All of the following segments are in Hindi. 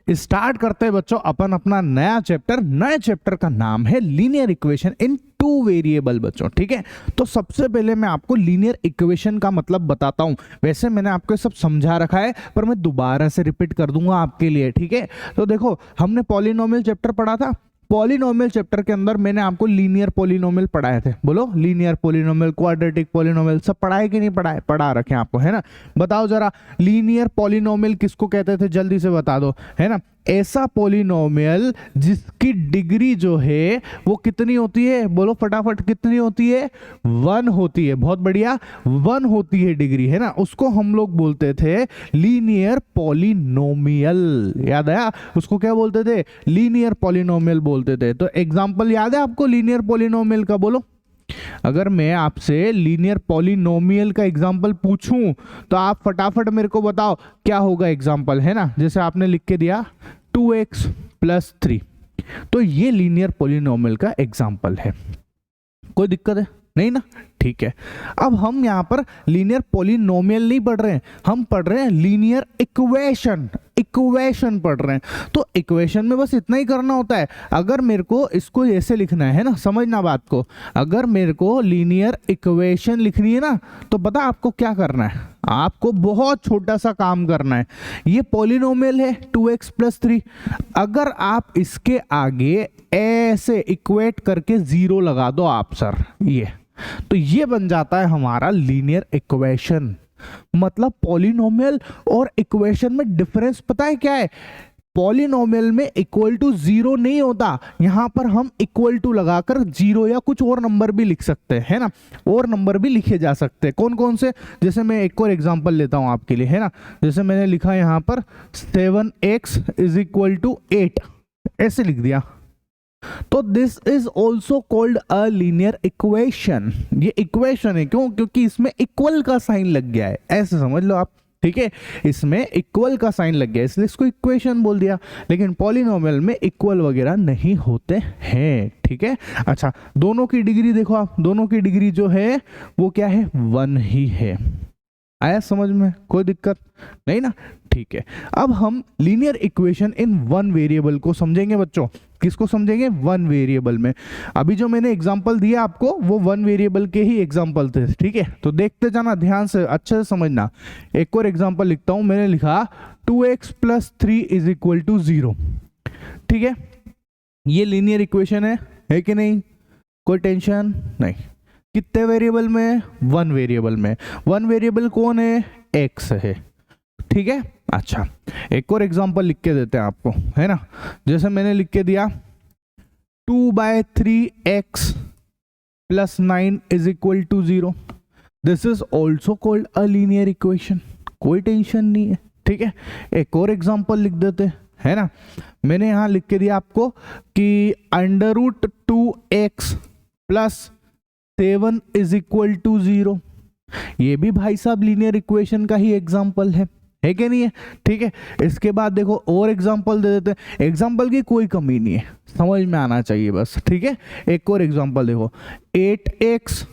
स्टार्ट करते हैं बच्चों अपन अपना नया चैप्टर। नए चैप्टर का नाम है linear equation in two variable बच्चों, ठीक है। तो सबसे पहले मैं आपको लीनियर इक्वेशन का मतलब बताता हूं। वैसे मैंने आपको सब समझा रखा है पर मैं दोबारा से रिपीट कर दूंगा आपके लिए, ठीक है। तो देखो, हमने पॉलिनोमियल चैप्टर पढ़ा था। पॉलिनोमियल चैप्टर के अंदर मैंने आपको लीनियर पॉलिनोमियल पढ़ाए थे। बोलो, लीनियर पॉलिनोमियल, क्वाड्रेटिक पॉलिनोमियल सब पढ़ाए कि नहीं पढ़ाए? पढ़ा रखे आपको, है ना। बताओ जरा, लीनियर पॉलिनोमियल किसको कहते थे? जल्दी से बता दो, है ना। ऐसा पॉलिनोमियल जिसकी डिग्री जो है वो कितनी होती है? बोलो फटाफट, कितनी होती है? 1 होती है। बहुत बढ़िया, 1 होती है डिग्री, है ना। उसको हम लोग बोलते थे लीनियर पॉलिनोमियल। याद आया? उसको क्या बोलते थे? लीनियर पॉलिनोमियल बोलते थे। तो एग्जांपल याद है आपको लीनियर पॉलिनोमियल का? बोलो, अगर मैं आपसे लीनियर पॉलिनोमियल का एग्जांपल पूछूं तो आप फटाफट मेरे को बताओ क्या होगा एग्जांपल, है ना। जैसे आपने लिख के दिया 2x + 3, तो ये लीनियर पॉलिनोमियल का एग्जांपल है। कोई दिक्कत है? नहीं ना, ठीक है। अब हम यहाँ पर लीनियर पॉलिनोमियल नहीं पढ़ रहे हैं, हम पढ़ रहे हैं लीनियर इक्वेशन। इक्वेशन पढ़ रहे हैं। तो इक्वेशन में बस इतना ही करना होता है। अगर मेरे को इसको ऐसे लिखना है ना, समझना बात को, अगर मेरे को लीनियर इक्वेशन लिखनी है ना, तो पता आपको क्या करना है? आपको बहुत छोटा सा काम करना है। ये पॉलिनोमियल है 2x + 3। अगर आप इसके आगे ऐसे इक्वेट करके 0 लगा दो आप सर, ये तो ये बन जाता है हमारा लीनियर इक्वेशन। मतलब पॉलिनोमियल और इक्वेशन में डिफरेंस पता है क्या है? पॉलिनोमियल में इक्वल टू 0 नहीं होता, यहां पर हम इक्वल टू लगाकर 0 या कुछ और नंबर भी लिख सकते हैं, है ना। और नंबर भी लिखे जा सकते हैं। कौन कौन से? जैसे मैं एक और एग्जांपल लेता हूं आपके लिए, है ना। जैसे मैंने लिखा यहां पर 7x = 8, ऐसे लिख दिया, तो this is also called a linear equation. ये इक्वेशन है, क्यों? क्योंकि इसमें इक्वल का साइन लग गया है, ऐसे समझ लो आप, ठीक है। इसमें इक्वल का साइन लग गया इसलिए इसको इक्वेशन बोल दिया। लेकिन पॉलिनोमियल में इक्वल वगैरह नहीं होते हैं, ठीक है। अच्छा, दोनों की डिग्री देखो आप, दोनों की डिग्री जो है वो क्या है? 1 ही है। आया समझ में? कोई दिक्कत नहीं ना, ठीक है। अब हम लीनियर इक्वेशन इन 1 वेरिएबल को समझेंगे बच्चों। किसको समझेंगे? 1 वेरिएबल में। अभी जो मैंने एग्जांपल दिया आपको वो 1 वेरिएबल के ही एग्जांपल थे, ठीक है। तो देखते जाना ध्यान से, अच्छे से समझना। एक और एग्जांपल लिखता हूं। मैंने लिखा 2x + 3 = 0, ठीक है। ये लीनियर इक्वेशन है कि नहीं? कोई टेंशन नहीं। कितने वेरिएबल में? 1 वेरिएबल में। 1 वेरिएबल कौन है? x है, ठीक है। अच्छा, एक और एग्जांपल लिख के देते हैं आपको, है ना। जैसे मैंने लिख के दिया 2/3x + 9 = 0। This is also called a linear equation. कोई टेंशन नहीं है, ठीक है। एक और एग्जांपल लिख देते हैं, है ना। मैंने यहां लिख के दिया आपको कि √2x + 7 = 0। ये भी भाई साहब लीनियर इक्वेशन का ही एग्जांपल है कि नहीं है? ठीक है। इसके बाद देखो और एग्जांपल दे देते हैं। एग्जांपल की कोई कमी नहीं है, समझ में आना चाहिए बस, ठीक है। एक और एग्जांपल देखो, 8x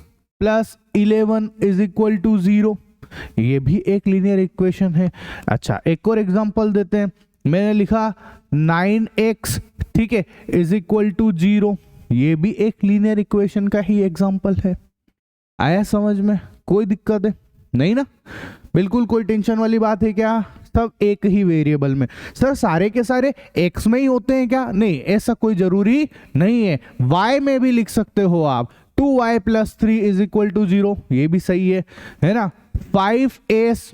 + 11 = 0। ये भी एक लीनियर इक्वेशन है। अच्छा, एक और एग्जांपल देते हैं। मैंने लिखा 9x, ठीक है, = 0। ये भी एक लीनियर इक्वेशन का ही एग्जांपल है। आया समझ में? कोई दिक्कत है नहीं ना? बिल्कुल कोई टेंशन वाली बात है क्या? सब एक ही वेरिएबल में। सर सारे के सारे x में ही होते हैं क्या? नहीं, ऐसा कोई जरूरी नहीं है। y में भी लिख सकते हो आप, 2y + 3 = 0। ये भी सही है ना। 5s -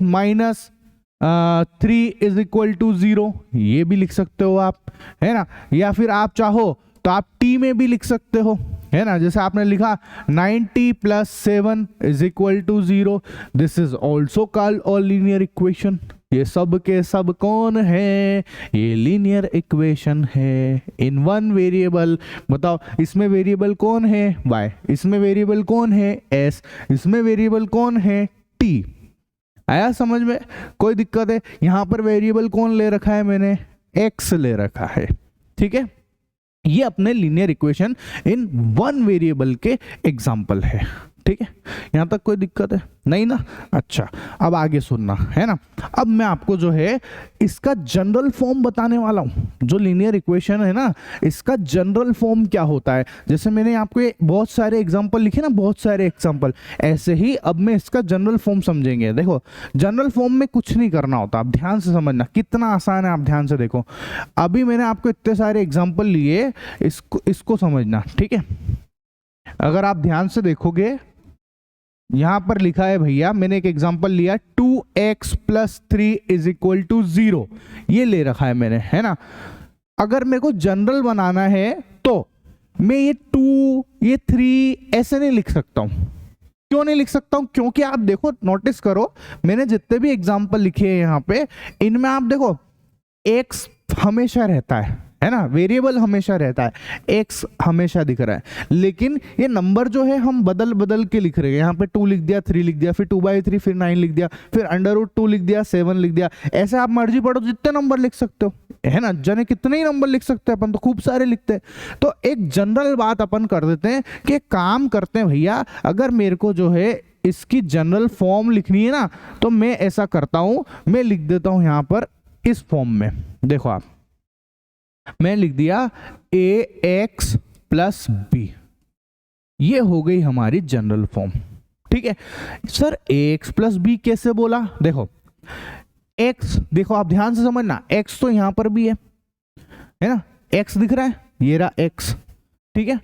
3 = 0। ये भी लिख सकते हो आप, है ना। या फिर आप चाहो तो आप t में भी लिख सकते हो, है ना। जैसे आपने लिखा 90 + 7 = 0। This is also called a linear equation. ये सब के सब कौन है? ये लीनियर इक्वेशन है इन 1 वेरिएबल। बताओ, इसमें वेरिएबल कौन है? y। इसमें वेरिएबल कौन है? s। इसमें वेरिएबल कौन है? t। आया समझ में? कोई दिक्कत है? यहां पर वेरिएबल कौन ले रखा है? मैंने x ले रखा है, ठीक है। ये अपने लीनियर इक्वेशन इन 1 वेरिएबल के एग्जाम्पल है, ठीक है, यहां तक कोई दिक्कत है नहीं ना? अच्छा, अब आगे सुनना है ना। अब मैं आपको जो है इसका जनरल फॉर्म बताने वाला हूं। जो लीनियर इक्वेशन है ना, इसका जनरल फॉर्म क्या होता है। जैसे मैंने आपको बहुत सारे एग्जांपल लिखे ना, बहुत सारे एग्जांपल, ऐसे ही अब मैं इसका जनरल फॉर्म समझेंगे। देखो, जनरल फॉर्म में कुछ नहीं करना होता, आप ध्यान से समझना, कितना आसान है, आप ध्यान से देखो। अभी मैंने आपको इतने सारे एग्जाम्पल लिए, इसको समझना, ठीक है। अगर आप ध्यान से देखोगे, यहां पर लिखा है भैया, मैंने एक एग्जांपल लिया 2x + 3 = 0, ये ले रखा है मैंने, है ना। अगर मेरे को जनरल बनाना है तो मैं ये 2 ये 3 ऐसे नहीं लिख सकता हूं। क्यों नहीं लिख सकता हूं? क्योंकि आप देखो, नोटिस करो, मैंने जितने भी एग्जांपल लिखे हैं यहां पे, इनमें आप देखो x हमेशा रहता है ना, वेरिएबल हमेशा रहता है, x हमेशा दिख रहा है। लेकिन ये नंबर जो है हम बदल बदल के लिख रहे हैं। यहाँ पे 2 लिख दिया, 3 लिख दिया, फिर 2/3, फिर 9 लिख दिया, फिर √2 लिख दिया, 7 लिख दिया। ऐसे आप मर्जी पढ़ो, जितने नंबर लिख सकते हो, है ना। जने कितने ही नंबर लिख सकते हैं अपन, तो खूब सारे लिखते हैं। तो एक जनरल बात अपन कर देते हैं कि काम करते हैं भैया, अगर मेरे को जो है इसकी जनरल फॉर्म लिखनी है ना, तो मैं ऐसा करता हूं, मैं लिख देता हूं यहां पर इस फॉर्म में। देखो आप, मैं लिख दिया ax + b, ये हो गई हमारी जनरल फॉर्म, ठीक है। सर ax + b कैसे बोला? देखो x, देखो आप ध्यान से समझना, x तो यहां पर भी है ना, x दिख रहा है, ये रहा x, ठीक है।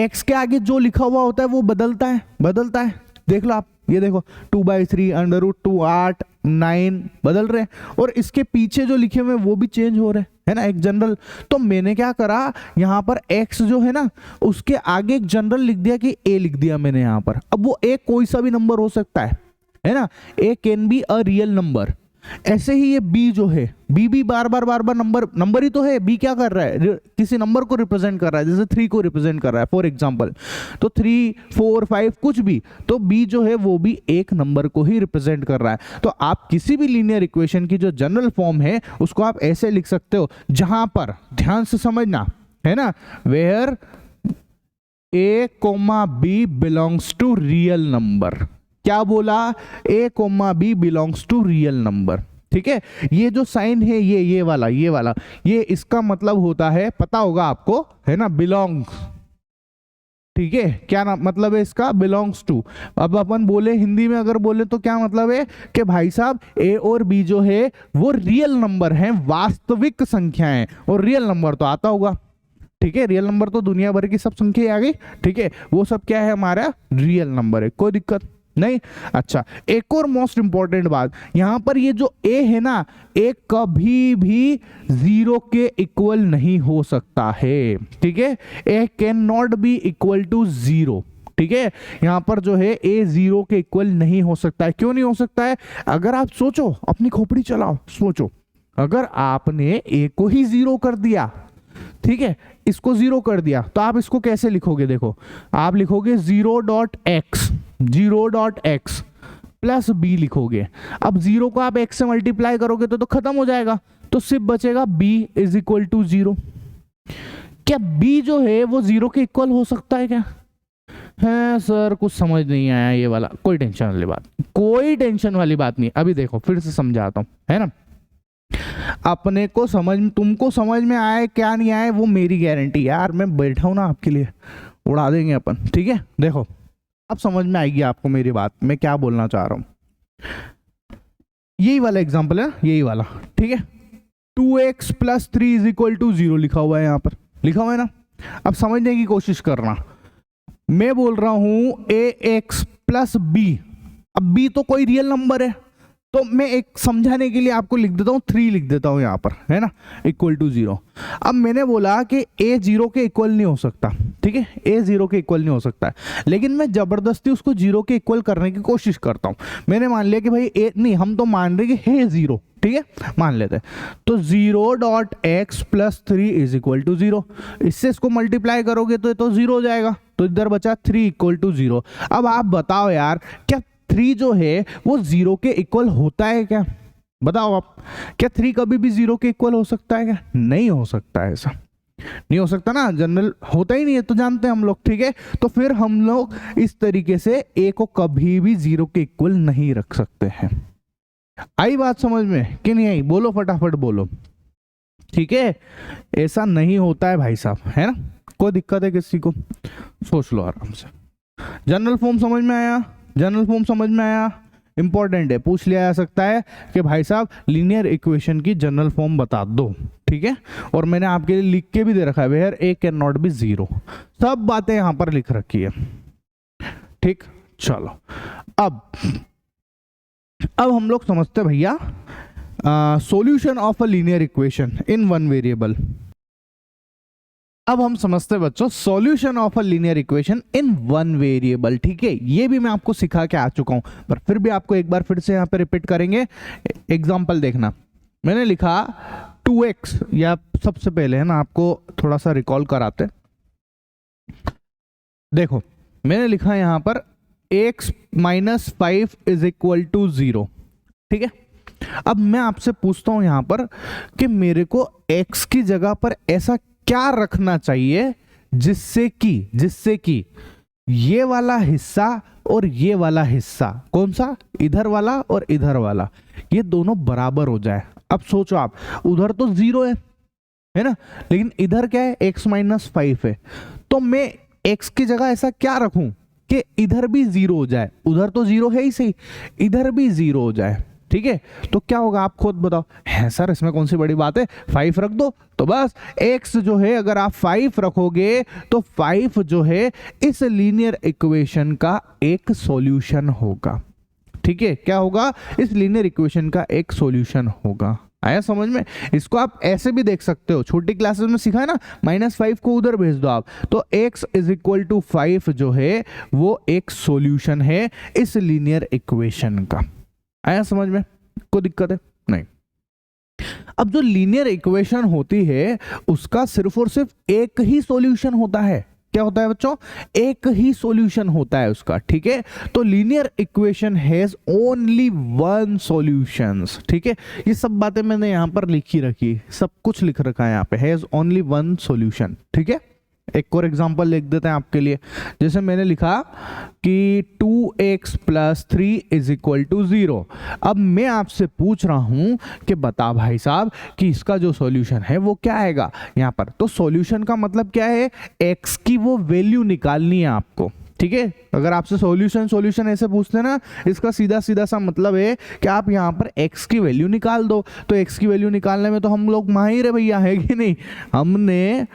x के आगे जो लिखा हुआ होता है वो बदलता है। देख लो आप, ये देखो 2/3, √2, 8, 9 बदल रहे हैं, और इसके पीछे जो लिखे हुए वो भी चेंज हो रहे हैं, है ना, एक जनरल। तो मैंने क्या करा, यहाँ पर x जो है ना, उसके आगे एक जनरल लिख दिया कि a लिख दिया मैंने यहाँ पर। अब वो a कोई सा भी नंबर हो सकता है ना, a can be a real number. ऐसे ही ये b जो है, b भी बार बार नंबर ही तो है। b क्या कर रहा है, किसी नंबर को रिप्रेजेंट कर रहा है, जैसे 3 को रिप्रेजेंट कर रहा है फॉर एग्जांपल। तो 3, 4, 5 कुछ भी, तो b जो है वो भी एक नंबर को ही रिप्रेजेंट कर रहा है। तो आप किसी भी लीनियर इक्वेशन की जो जनरल फॉर्म है उसको आप ऐसे लिख सकते हो, जहां पर, ध्यान से समझना, है ना, where a, b belongs to real number. क्या बोला? a, b belongs to real number, ठीक है। ये जो साइन है, ये वाला, ये इसका मतलब होता है, पता होगा आपको, है ना, बिलोंग्स, ठीक है। क्या मतलब है इसका? Belongs to. अब अपन बोले हिंदी में, अगर बोले तो क्या मतलब है कि भाई साहब a और b जो है वो रियल नंबर हैं, वास्तविक संख्याएं। और रियल नंबर तो आता होगा, ठीक है, रियल नंबर तो दुनिया भर की सब संख्या आ गई, ठीक है, वो सब क्या है, हमारा रियल नंबर है, कोई दिक्कत नहीं। अच्छा, एक और मोस्ट इंपॉर्टेंट बात, यहां पर ये जो a है ना, a कभी भी 0 के इक्वल नहीं हो सकता है, ठीक है। a can not be equal to 0, ठीक है। यहां पर जो है a 0 के इक्वल नहीं हो सकता है। क्यों नहीं हो सकता है? अगर आप सोचो, अपनी खोपड़ी चलाओ, सोचो, अगर आपने a को ही 0 कर दिया, ठीक है, इसको 0 कर दिया, तो आप इसको कैसे लिखोगे? देखो, आप लिखोगे 0.x प्लस b लिखोगे। अब 0 को आप x से मल्टीप्लाई करोगे तो खत्म हो जाएगा, तो सिर्फ बचेगा b = 0। क्या b जो है वो 0 के इक्वल हो सकता है क्या? है सर, कुछ समझ नहीं आया ये वाला। कोई टेंशन वाली बात नहीं। अभी देखो, फिर से समझाता हूं, है ना। अपने को तुमको समझ में आए क्या नहीं आए वो मेरी गारंटी यार, मैं बैठा हूं ना आपके लिए, उड़ा देंगे अपन, ठीक है। देखो, अब समझ में आएगी आपको मेरी बात, मैं क्या बोलना चाह रहा हूं। यही वाला एग्जांपल है, यही वाला, ठीक है। 2x + 3 = 0 लिखा हुआ है, यहां पर लिखा हुआ है ना। अब समझने की कोशिश करना, मैं बोल रहा हूं ax + b। अब b तो कोई रियल नंबर है, तो मैं एक समझाने के लिए आपको लिख देता हूं, 3 लिख देता हूं यहां पर, है ना, = 0। अब मैंने बोला कि a 0 के इक्वल नहीं हो सकता, ठीक है, a 0 के इक्वल नहीं हो सकता है, लेकिन मैं जबरदस्ती उसको 0 के इक्वल करने की कोशिश करता हूं। मैंने मान लिया कि भाई a नहीं, हम तो मान रहे कि है 0, ठीक है, मान लेते हैं। तो 0.x + 3 = 0, इससे इसको मल्टीप्लाई करोगे तो 0 हो जाएगा, तो इधर बचा 3 = 0। अब आप बताओ यार, क्या 3 जो है वो 0 के इक्वल होता है क्या? बताओ आप, क्या 3 कभी भी 0 के इक्वल हो सकता है क्या? नहीं हो सकता है ऐसा, नहीं हो सकता ना, जनरल होता ही नहीं है, तो जानते हैं हम लोग, ठीक है। तो फिर हम लोग इस तरीके से ए को कभी भी 0 के इक्वल नहीं रख सकते हैं। आई बात समझ में कि नहीं आई? बोलो फटाफट बोलो, ठीक है। ऐसा नहीं होता है भाई साहब, है ना? कोई दिक्कत है किसी को? सोच लो आराम से। जनरल फॉर्म समझ में आया? जनरल फॉर्म समझ में आया? इंपॉर्टेंट है, पूछ लिया जा सकता है कि भाई साहब लीनियर इक्वेशन की जनरल फॉर्म बता दो, ठीक है। और मैंने आपके लिए लिख के भी दे रखा है, where A can not be 0। सब बातें यहां पर लिख रखी है, ठीक। चलो अब हम लोग समझते हैं भैया solution of a linear equation in one variable. अब हम समझते हैं बच्चों solution of a linear equation in one variable, ठीक है। ये भी मैं आपको सिखा के आ चुका हूं, पर फिर भी आपको एक बार फिर से यहां पे रिपीट करेंगे। एग्जांपल देखना, मैंने लिखा 2x, या सबसे पहले है ना आपको थोड़ा सा रिकॉल कराते। देखो मैंने लिखा यहां पर x minus 5 is equal to 0, ठीक है। अब मैं आपसे पूछता हूं यहां पर कि मेरे को x की जगह पर ऐसा क्या रखना चाहिए जिससे कि ये वाला हिस्सा और ये वाला हिस्सा, कौन सा, इधर वाला और इधर वाला, ये दोनों बराबर हो जाए। अब सोचो आप, उधर तो 0 है ना, लेकिन इधर क्या है, x माइनस 5 है। तो मैं x की जगह ऐसा क्या रखूं कि इधर भी 0 हो जाए, उधर तो 0 है ही सही, इधर भी 0 हो जाए, ठीक है। तो क्या होगा आप खुद बताओ। है सर इसमें कौन सी बड़ी बात है, 5 रख दो। तो बस x जो है अगर आप 5 रखोगे तो 5 जो है इस लीनियर इक्वेशन का एक सॉल्यूशन होगा, ठीक है। क्या होगा, इस लीनियर इक्वेशन का एक सॉल्यूशन होगा। आया समझ में? इसको आप ऐसे भी देख सकते हो, छोटी क्लासेस में सिखा है ना, -5 को उधर भेज दो आप, तो x इज इक्वल टू 5 जो है वो एक सॉल्यूशन है इस लीनियर इक्वेशन का। आया समझ में? कोई दिक्कत है? नहीं। अब जो लीनियर इक्वेशन होती है उसका सिर्फ और सिर्फ एक ही सॉल्यूशन होता है। क्या होता है बच्चों? एक ही सॉल्यूशन होता है उसका, ठीक है। तो linear equation has only one solutions, ठीक है। ये सब बातें मैंने यहां पर लिखी रखी, सब कुछ लिख रखा है यहां पे, हैज ओनली वन सॉल्यूशन, ठीक है। एक और एग्जांपल लिख देते हैं आपके लिए। जैसे मैंने लिखा कि 2x plus 3 is equal to 0। अब मैं आपसे पूछ रहा हूं कि बता भाई साहब कि इसका जो सॉल्यूशन है वो क्या आएगा यहां पर। तो सॉल्यूशन का मतलब क्या है, x की वो वैल्यू निकालनी है आपको, ठीक है। अगर आपसे सॉल्यूशन ऐसे पूछते हैं ना, इसका सीधा सीधा सा मतलब है कि आप यहाँ पर x की वैल्यू निकाल दो। तो x की वैल्यू निकालने में तो हम लोग माहिर है भैया, है कि नहीं? हमने,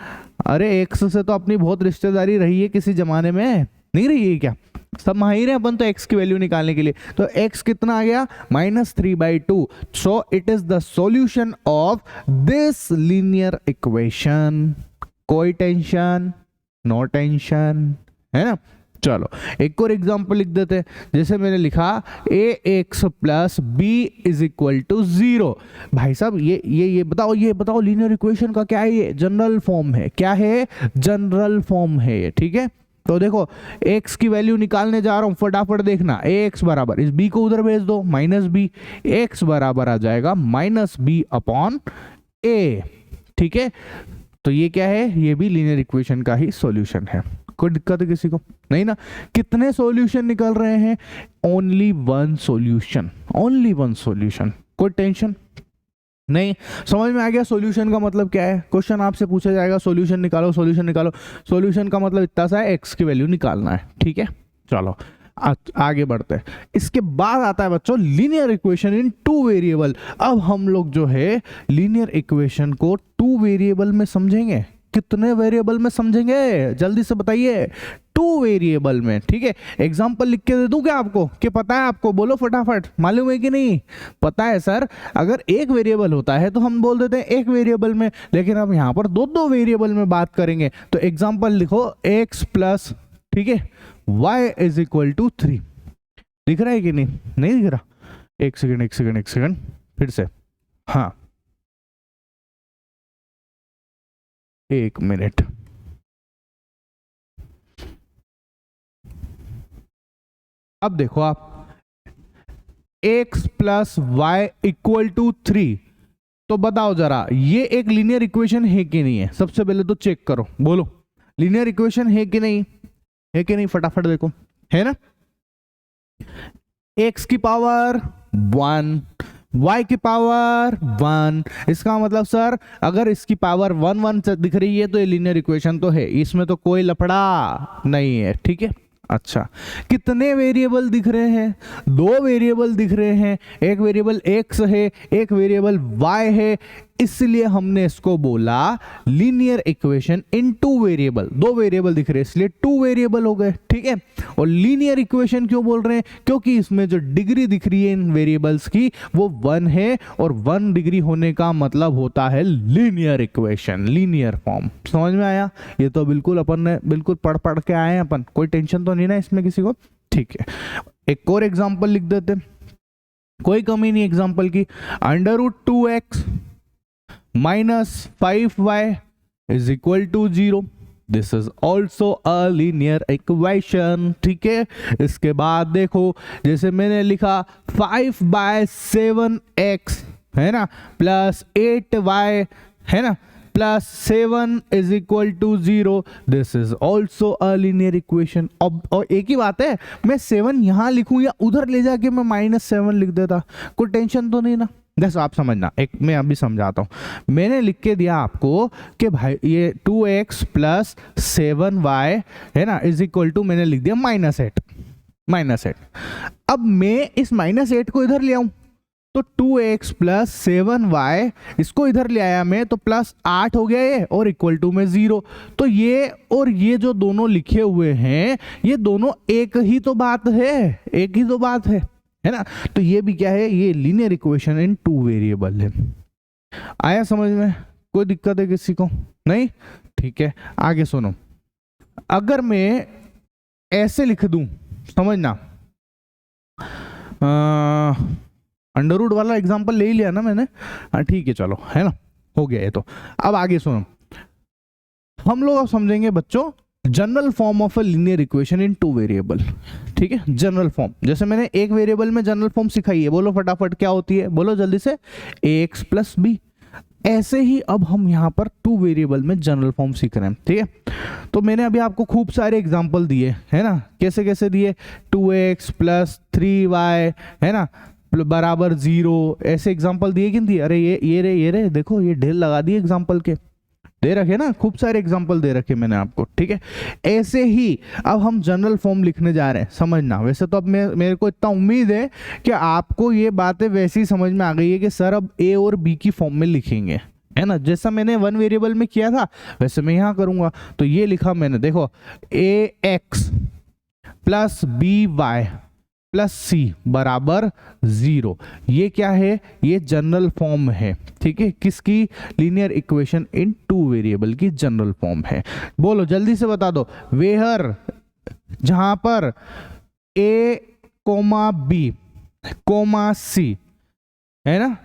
अरे x से तो अपनी बहुत रिश्तेदारी रही है किसी जमाने में, नहीं रही है क्या? सब माहिर है अपन तो x की वैल्यू निकालने के लिए। तो x कितना आ गया, -3/2। So it is the solution of this linear equation. कोई टेंशन? नो टेंशन, है ना। चलो एक और एग्जांपल लिख देते हैं। जैसे मैंने लिखा ax plus b is equal to 0। भाई साहब ये बताओ लीनियर इक्वेशन का क्या है, ये जनरल फॉर्म है। क्या है? जनरल फॉर्म है ये, ठीक है। तो देखो x की वैल्यू निकालने जा रहा हूं, फटाफट देखना। ax बराबर, इस b को उधर भेज दो, -b, x बराबर आ जाएगा -b अपॉन a, ठीक है। तो ये क्या है, ये भी लीनियर इक्वेशन का ही सॉल्यूशन है। कोई दिक्कत है किसी को? नहीं ना। कितने सॉल्यूशन निकल रहे हैं? Only one solution, only one solution. कोई टेंशन नहीं? समझ में आ गया सॉल्यूशन का मतलब क्या है? क्वेश्चन आपसे पूछा जाएगा सॉल्यूशन निकालो, सॉल्यूशन निकालो। सॉल्यूशन का मतलब इतना सा है, x की वैल्यू निकालना है, ठीक है। चलो आगे बढ़ते हैं। इसके बाद आता है बच्चों linear equation in two variable. अब हम लोग जो है लीनियर इक्वेशन को टू वेरिएबल में समझेंगे। कितने वेरिएबल में समझेंगे जल्दी से बताइए? 2 वेरिएबल में, ठीक है। एग्जांपल लिख के दे दूं क्या आपको, कि पता है आपको? बोलो फटाफट, मालूम है कि नहीं? पता है सर। अगर एक वेरिएबल होता है तो हम बोल देते हैं एक वेरिएबल में, लेकिन अब यहाँ पर दो वेरिएबल में बात करेंगे। तो एग्जांपल लिखो x प्लस, ठीक है, y इज इक्वल टू 3। दिख रहा है कि नहीं? नहीं दिख रहा? एक सेकंड फिर से, हाँ 1 मिनट। अब देखो आप, x plus y equal to 3। तो बताओ जरा, ये एक लीनियर इक्वेशन है कि नहीं है? सबसे पहले तो चेक करो, बोलो लीनियर इक्वेशन है कि नहीं, है कि नहीं? फटाफट देखो, है ना? x की पावर 1, y की पावर 1, इसका मतलब सर अगर इसकी पावर 1 1 दिख रही है तो ये लीनियर इक्वेशन तो है, इसमें तो कोई लफड़ा नहीं है, ठीक है। अच्छा, कितने वेरिएबल दिख रहे हैं? 2 वेरिएबल दिख रहे हैं, एक वेरिएबल x है, एक वेरिएबल y है, इसलिए हमने इसको बोला लीनियर इक्वेशन इन 2 वेरिएबल। 2 वेरिएबल दिख रहे हैं इसलिए 2 वेरिएबल हो गए, ठीक है। और लीनियर इक्वेशन क्यों बोल रहे हैं? क्योंकि इसमें जो डिग्री दिख रही है इन वेरिएबल्स की वो 1 है, और 1 डिग्री होने का मतलब होता है लीनियर इक्वेशन, लीनियर फॉर्म। समझ में आया? ये तो बिल्कुल अपन ने बिल्कुल पढ़ पढ़ के आए हैं अपन, कोई टेंशन तो नहीं ना इसमें किसी को, ठीक है। एक और एग्जाम्पल लिख देते, कोई कमी नहीं एग्जाम्पल की। √2x minus 5y is equal to 0. This is also a linear equation, ठीक है। इसके बाद देखो, जैसे मैंने लिखा 5/7x है ना, प्लस 8y है ना, plus 7 is equal to 0। This is also a linear equation. अब और एक ही बात है, मैं 7 यहां लिखूं या उधर ले जाके मैं -7 लिख देता, कोई टेंशन तो नहीं ना। बस आप समझना, एक मैं अभी समझाता हूं। मैंने लिख के दिया आपको कि भाई ये 2x प्लस 7y है ना इज इक्वल टू, मैंने लिख दिया -8। अब मैं इस -8 को इधर ले आऊं तो 2x प्लस 7y, इसको इधर ले आया मैं तो प्लस 8 हो गया ये, और इक्वल टू में 0। तो ये और ये जो दोनों लिखे हुए हैं ये दोनों एक ही तो बात है ना। तो ये भी क्या है? ये लीनियर इक्वेशन इन 2 वेरिएबल है। आया समझ में? कोई दिक्कत है किसी को? नहीं, ठीक है। आगे सुनो, अगर मैं ऐसे लिख दूं, समझना, अंडर रूट वाला एग्जांपल ले ही लिया ना मैंने, हाँ ठीक है, चलो, है ना, हो गया ये तो। अब आगे सुनो, हम लोग अब समझेंगे बच्चों general form of a linear equation in 2 variable, ठीक है। जनरल फॉर्म, जैसे मैंने एक वेरिएबल में जनरल फॉर्म सिखाई है, बोलो फटाफट क्या होती है, बोलो जल्दी से, ax प्लस b। ऐसे ही अब हम यहाँ पर 2 वेरिएबल में जनरल फॉर्म सीख रहे हैं, ठीक है। तो मैंने अभी आपको खूब सारे एग्जांपल दिए है ना, कैसे कैसे दिए, 2x प्लस 3y है ना बराबर 0, ऐसे एग्जांपल दिए कि नहीं दिए? अरे ये रे देखो, ये ढेर लगा दिए एग्जांपल के, दे रखे ना, खूब सारे एग्जांपल दे रखे मैंने आपको, ठीक है। ऐसे ही अब हम जनरल फॉर्म लिखने जा रहे हैं, समझना। वैसे तो अब मेरे को इतना उम्मीद है कि आपको ये बातें वैसी ही समझ में आ गई है कि सर अब a और b की फॉर्म में लिखेंगे, है ना। जैसा मैंने 1 वेरिएबल में किया था वैसे मैं यहाँ करूँगा। तो ये लिखा मैंने, देखो ax plus by plus c बराबर 0। ये क्या है? ये जनरल फॉर्म है, ठीक है। किसकी? लीनियर इक्वेशन इन 2 वेरिएबल की जनरल फॉर्म है। बोलो जल्दी से बता दो, वेयर जहां पर a, b, c है ना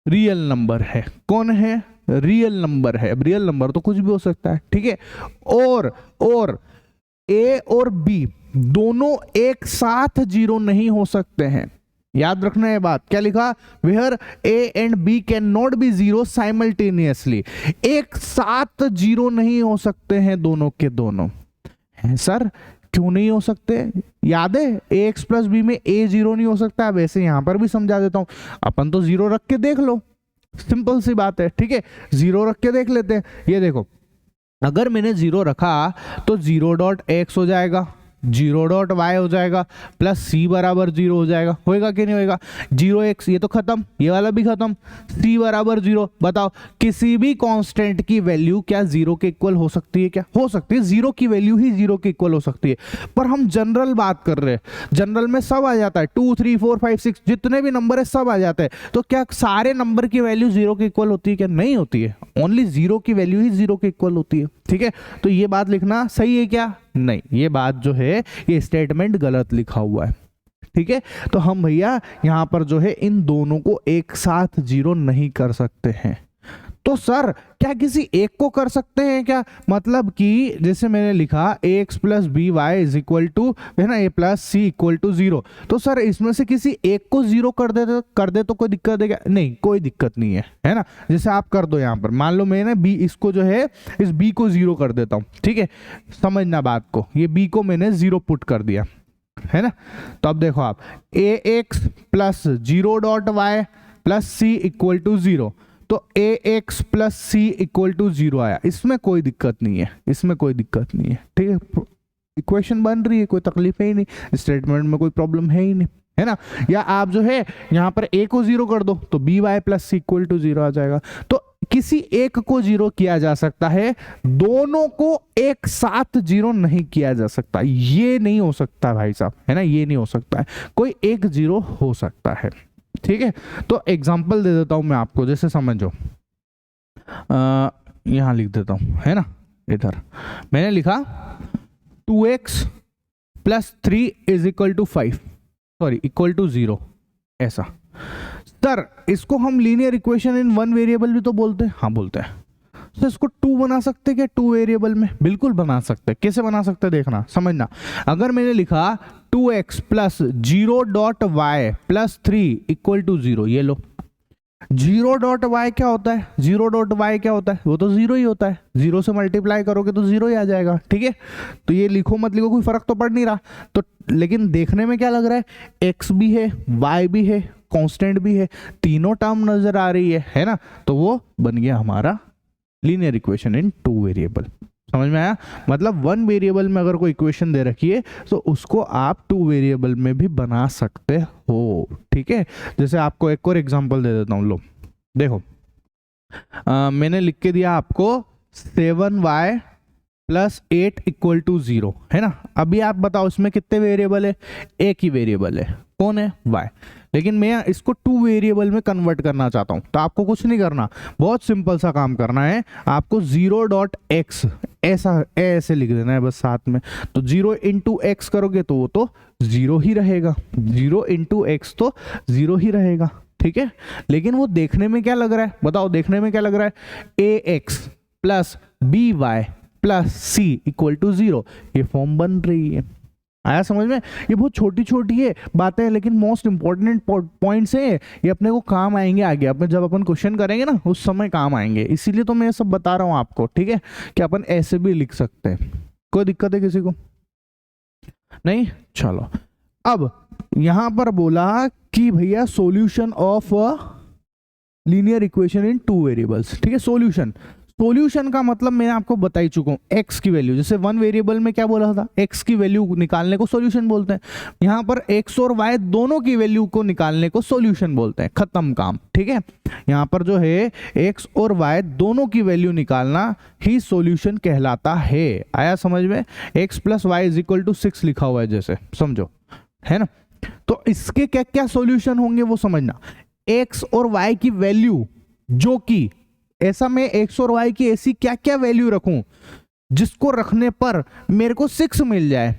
रियल नंबर है। कौन है? रियल नंबर है। अब रियल नंबर तो कुछ भी हो सकता है, ठीक है। और a और b दोनों एक साथ 0 नहीं हो सकते हैं, याद रखना ये बात। क्या लिखा? Where a and b can not be 0 simultaneously. एक साथ 0 नहीं हो सकते हैं दोनों के दोनों। है सर, क्यों नहीं हो सकते? याद है ax प्लस b में a 0 नहीं हो सकता। वैसे यहां पर भी समझा देता हूं, अपन तो 0 रख के देख लो, सिंपल सी बात है, ठीक है। 0 रख के देख लेते हैं। ये देखो, अगर मैंने 0 रखा तो 0.x हो जाएगा, 0.y हो जाएगा, प्लस c बराबर 0 हो जाएगा। होएगा कि नहीं होएगा? 0x ये तो खत्म, ये वाला भी खत्म, c बराबर 0। बताओ किसी भी कांस्टेंट की वैल्यू क्या 0 के इक्वल हो सकती है? क्या हो सकती है? 0 की वैल्यू ही 0 के इक्वल हो सकती है। पर हम जनरल बात कर रहे हैं, जनरल में सब आ जाता है, 2 3 4 5 6 जितने भी नंबर है सब आ जाते हैं। तो क्या सारे नंबर की वैल्यू 0 के इक्वल होती है? क्या नहीं होती है। ओनली 0 की वैल्यू ही 0 के इक्वल होती है, ठीक है। तो ये बात लिखना सही है क्या? नहीं, ये बात जो है ये स्टेटमेंट गलत लिखा हुआ है, ठीक है। तो हम भैया यहां पर जो है इन दोनों को एक साथ 0 नहीं कर सकते हैं। तो सर क्या किसी एक को कर सकते हैं क्या? मतलब कि जैसे मैंने लिखा ax plus b y is equal to, है ना, a plus c equal to 0, तो सर इसमें से किसी एक को 0 कर दे तो कोई दिक्कत है क्या? नहीं, कोई दिक्कत नहीं है ना। जैसे आप कर दो यहाँ पर, मान लो मैंने b इसको जो है इस b को 0 कर देता हूँ, ठीक है, समझना बात को, ये b को मैंने 0 पुट कर दिया, है ना। तो अब देखो आप, ax plus 0 dot y plus c equal to 0, तो ax plus c equal to 0 आया, इसमें कोई दिक्कत नहीं है, इसमें कोई दिक्कत नहीं है, ठीक है, इक्वेशन बन रही है, कोई तकलीफ है ही नहीं, स्टेटमेंट में कोई प्रॉब्लम है ही नहीं, है ना। या आप जो है यहाँ पर a को 0 कर दो तो b y plus c equal to 0 आ जाएगा। तो किसी एक को 0 किया जा सकता है, दोनों को एक साथ 0 नहीं किया जा सकता, ये नहीं हो सकता भाई साहब, है ना, ये नहीं हो सकता है, कोई एक 0 हो सकता है, ठीक है। तो एग्जांपल दे देता हूं मैं आपको, जैसे समझो, यहां लिख देता हूं, है ना, इधर मैंने लिखा 2x plus 3 is equal to 5, sorry equal to 0, ऐसा। सर इसको हम linear equation in one variable भी तो बोलते हैं, हाँ बोलते हैं। तो इसको 2 बना सकते हैं क्या 2 वेरिएबल में? बिल्कुल बना सकते हैं। कैसे बना सकते हैं देखना, समझना। अगर मैंने लिखा 2x plus 0 dot y plus 3 equal to 0, ये लो, 0 डॉट वाई क्या होता है, 0 डॉट वाई क्या होता है, वो तो 0 ही होता है, 0 से मल्टीप्लाई करोगे तो 0 ही आ जाएगा, ठीक है। तो ये लिखो मत लिखो, कोई फर्क तो पड़ नहीं रहा। तो लेकिन देखने में क्या लग रहा है, x भी है, y भी है, कांस्टेंट भी है, तीनों टर्म नजर आ रही है ना। तो वो बन गया हमारा लीनियर इक्वेशन इन 2 वेरिएबल। समझ में आया? मतलब 1 वेरिएबल में अगर कोई इक्वेशन दे रखी है तो उसको आप 2 वेरिएबल में भी बना सकते हो, ठीक है। जैसे आपको एक और एग्जांपल दे देता हूं, लो देखो, मैंने लिख के दिया आपको 7y प्लस 8 इक्वल टू 0, है ना। अभी आप बताओ इसमें कितने वेरिएबल है? एक ही वेरिएबल है, कौन है? y। लेकिन मैं इसको 2 वेरिएबल में कन्वर्ट करना चाहता हूं, तो आपको कुछ नहीं करना, बहुत सिंपल सा काम करना है। आपको 0 डॉट एक्स ऐसे लिख देना है बस साथ में। तो 0 इंटू एक्स करोगे तो वो तो 0 ही रहेगा, 0 इंटू एक्स तो 0 ही रहेगा, ठीक है। लेकिन वो देखने में क्या लग रहा है, बताओ देखने में क्या लग रहा है? ax plus b y plus c equal to 0, ये फॉर्म बन रही है। आया समझ में? ये बहुत छोटी छोटी है बातें, लेकिन मोस्ट इंपॉर्टेंट पॉइंट्स है, ये अपने को काम आएंगे आगे, अपने जब अपन क्वेश्चन करेंगे ना उस समय काम आएंगे। इसीलिए तो मैं ये सब बता रहा हूँ आपको, ठीक है, कि अपन ऐसे भी लिख सकते हैं। कोई दिक्कत है किसी को? नहीं, चलो। अब यहां पर बोला कि भैया solution of linear equation in 2 variables, ठीक है। सॉल्यूशन का मतलब मैं आपको बता ही चुका हूं, x की वैल्यू, जैसे 1 वेरिएबल में क्या बोला था, x की वैल्यू निकालने को सॉल्यूशन बोलते हैं। यहां पर x और y दोनों की वैल्यू को निकालने को सॉल्यूशन बोलते हैं, खत्म काम, ठीक है। यहां पर जो है x और y दोनों की वैल्यू निकालना ही सॉल्यूशन कहलाता है। आया समझ में? x plus y is equal to 6 लिखा हुआ है, जैसे समझो, है ना। तो इसके क्या क्या सॉल्यूशन होंगे वो समझना। x और y की वैल्यू, जो कि ऐसा मैं x और y की ऐसी क्या क्या वैल्यू रखूं जिसको रखने पर मेरे को 6 मिल जाए।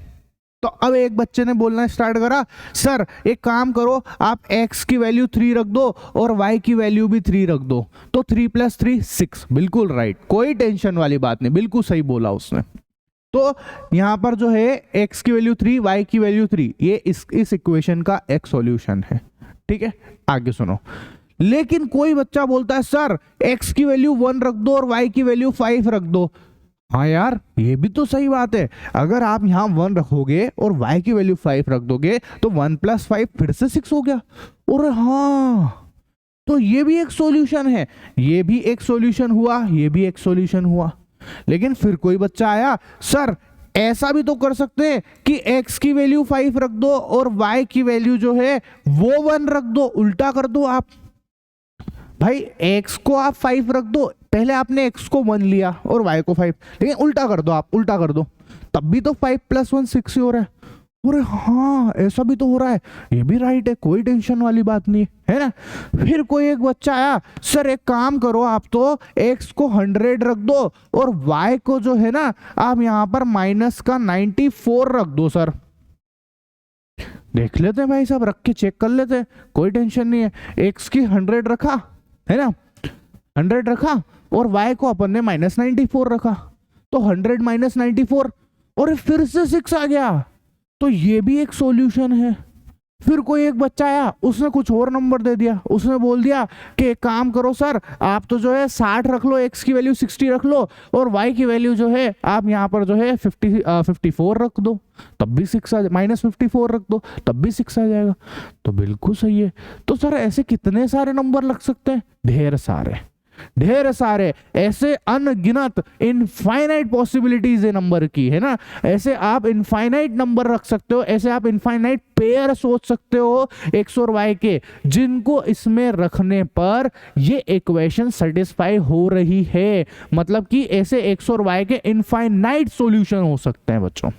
तो अब एक बच्चे ने बोलना स्टार्ट करा, सर एक काम करो, आप x की वैल्यू 3 रख दो और y की वैल्यू भी 3 रख दो, तो 3 प्लस 3 6। बिल्कुल राइट, कोई टेंशन वाली बात नहीं, बिल्कुल सही बोला उसने। तो यहां पर जो है x की वैल्यू 3, y की वैल्यू 3, ये इस इक्वेशन का एक सॉल्यूशन है, ठीक है। आगे सुनो। लेकिन कोई बच्चा बोलता है सर x की वैल्यू 1 रख दो और y की वैल्यू 5 रख दो। हाँ यार, ये भी तो सही बात है। अगर आप यहां 1 रखोगे और y की वैल्यू 5 रख दोगे तो 1 प्लस 5 फिर से 6 हो गया। और हाँ, तो ये भी एक सॉल्यूशन है, ये भी एक सॉल्यूशन हुआ, ये भी एक सॉल्यूशन हुआ। लेकिन फिर कोई बच्चा आया, सर ऐसा भी तो कर सकते हैं कि x की वैल्यू 5 रख दो और y की वैल्यू जो है वो 1 रख दो। उल्टा कर दो आप, भाई x को आप 5 रख दो, पहले आपने x को 1 लिया और y को 5, लेकिन उल्टा कर दो आप, उल्टा कर दो, तब भी तो 5 प्लस 1 6 ही हो रहा है। अरे हाँ, ऐसा भी तो हो रहा है, ये भी राइट है, कोई टेंशन वाली बात नहीं है ना। फिर कोई एक बच्चा आया, सर एक काम करो, आप तो x को 100 रख दो और y को जो है ना आप यहां पर माइनस का 94 रख दो। सर देख लेते हैं भाई साहब, रख के चेक कर लेते हैं, कोई टेंशन नहीं है। x की 100 रखा है ना, 100 रखा और y को अपन ने -94 रखा, तो 100 - 94 और फिर से 6 आ गया, तो ये भी एक सॉल्यूशन है। फिर कोई एक बच्चा आया, उसने कुछ और नंबर दे दिया, उसने बोल दिया कि एक काम करो सर, आप तो जो है 60 रख लो, x की वैल्यू 60 रख लो और y की वैल्यू जो है आप यहाँ पर जो है 54 रख दो, तब भी 6 आ जाए, -54 रख दो तब भी 6 आ जाएगा। तो बिल्कुल सही है। तो सर ऐसे कितने सारे नंबर लग सकते हैं? ढेर सारे, ढेर सारे, ऐसे अनगिनत, इनफाइनाइट पॉसिबिलिटीज है नंबर की, है ना। ऐसे आप इनफाइनाइट नंबर रख सकते हो, ऐसे आप इनफाइनाइट पेयर सोच सकते हो x और y के, जिनको इसमें रखने पर ये इक्वेशन सेटिस्फाई हो रही है। मतलब कि ऐसे x और y के इनफाइनाइट सॉल्यूशन हो सकते हैं बच्चों,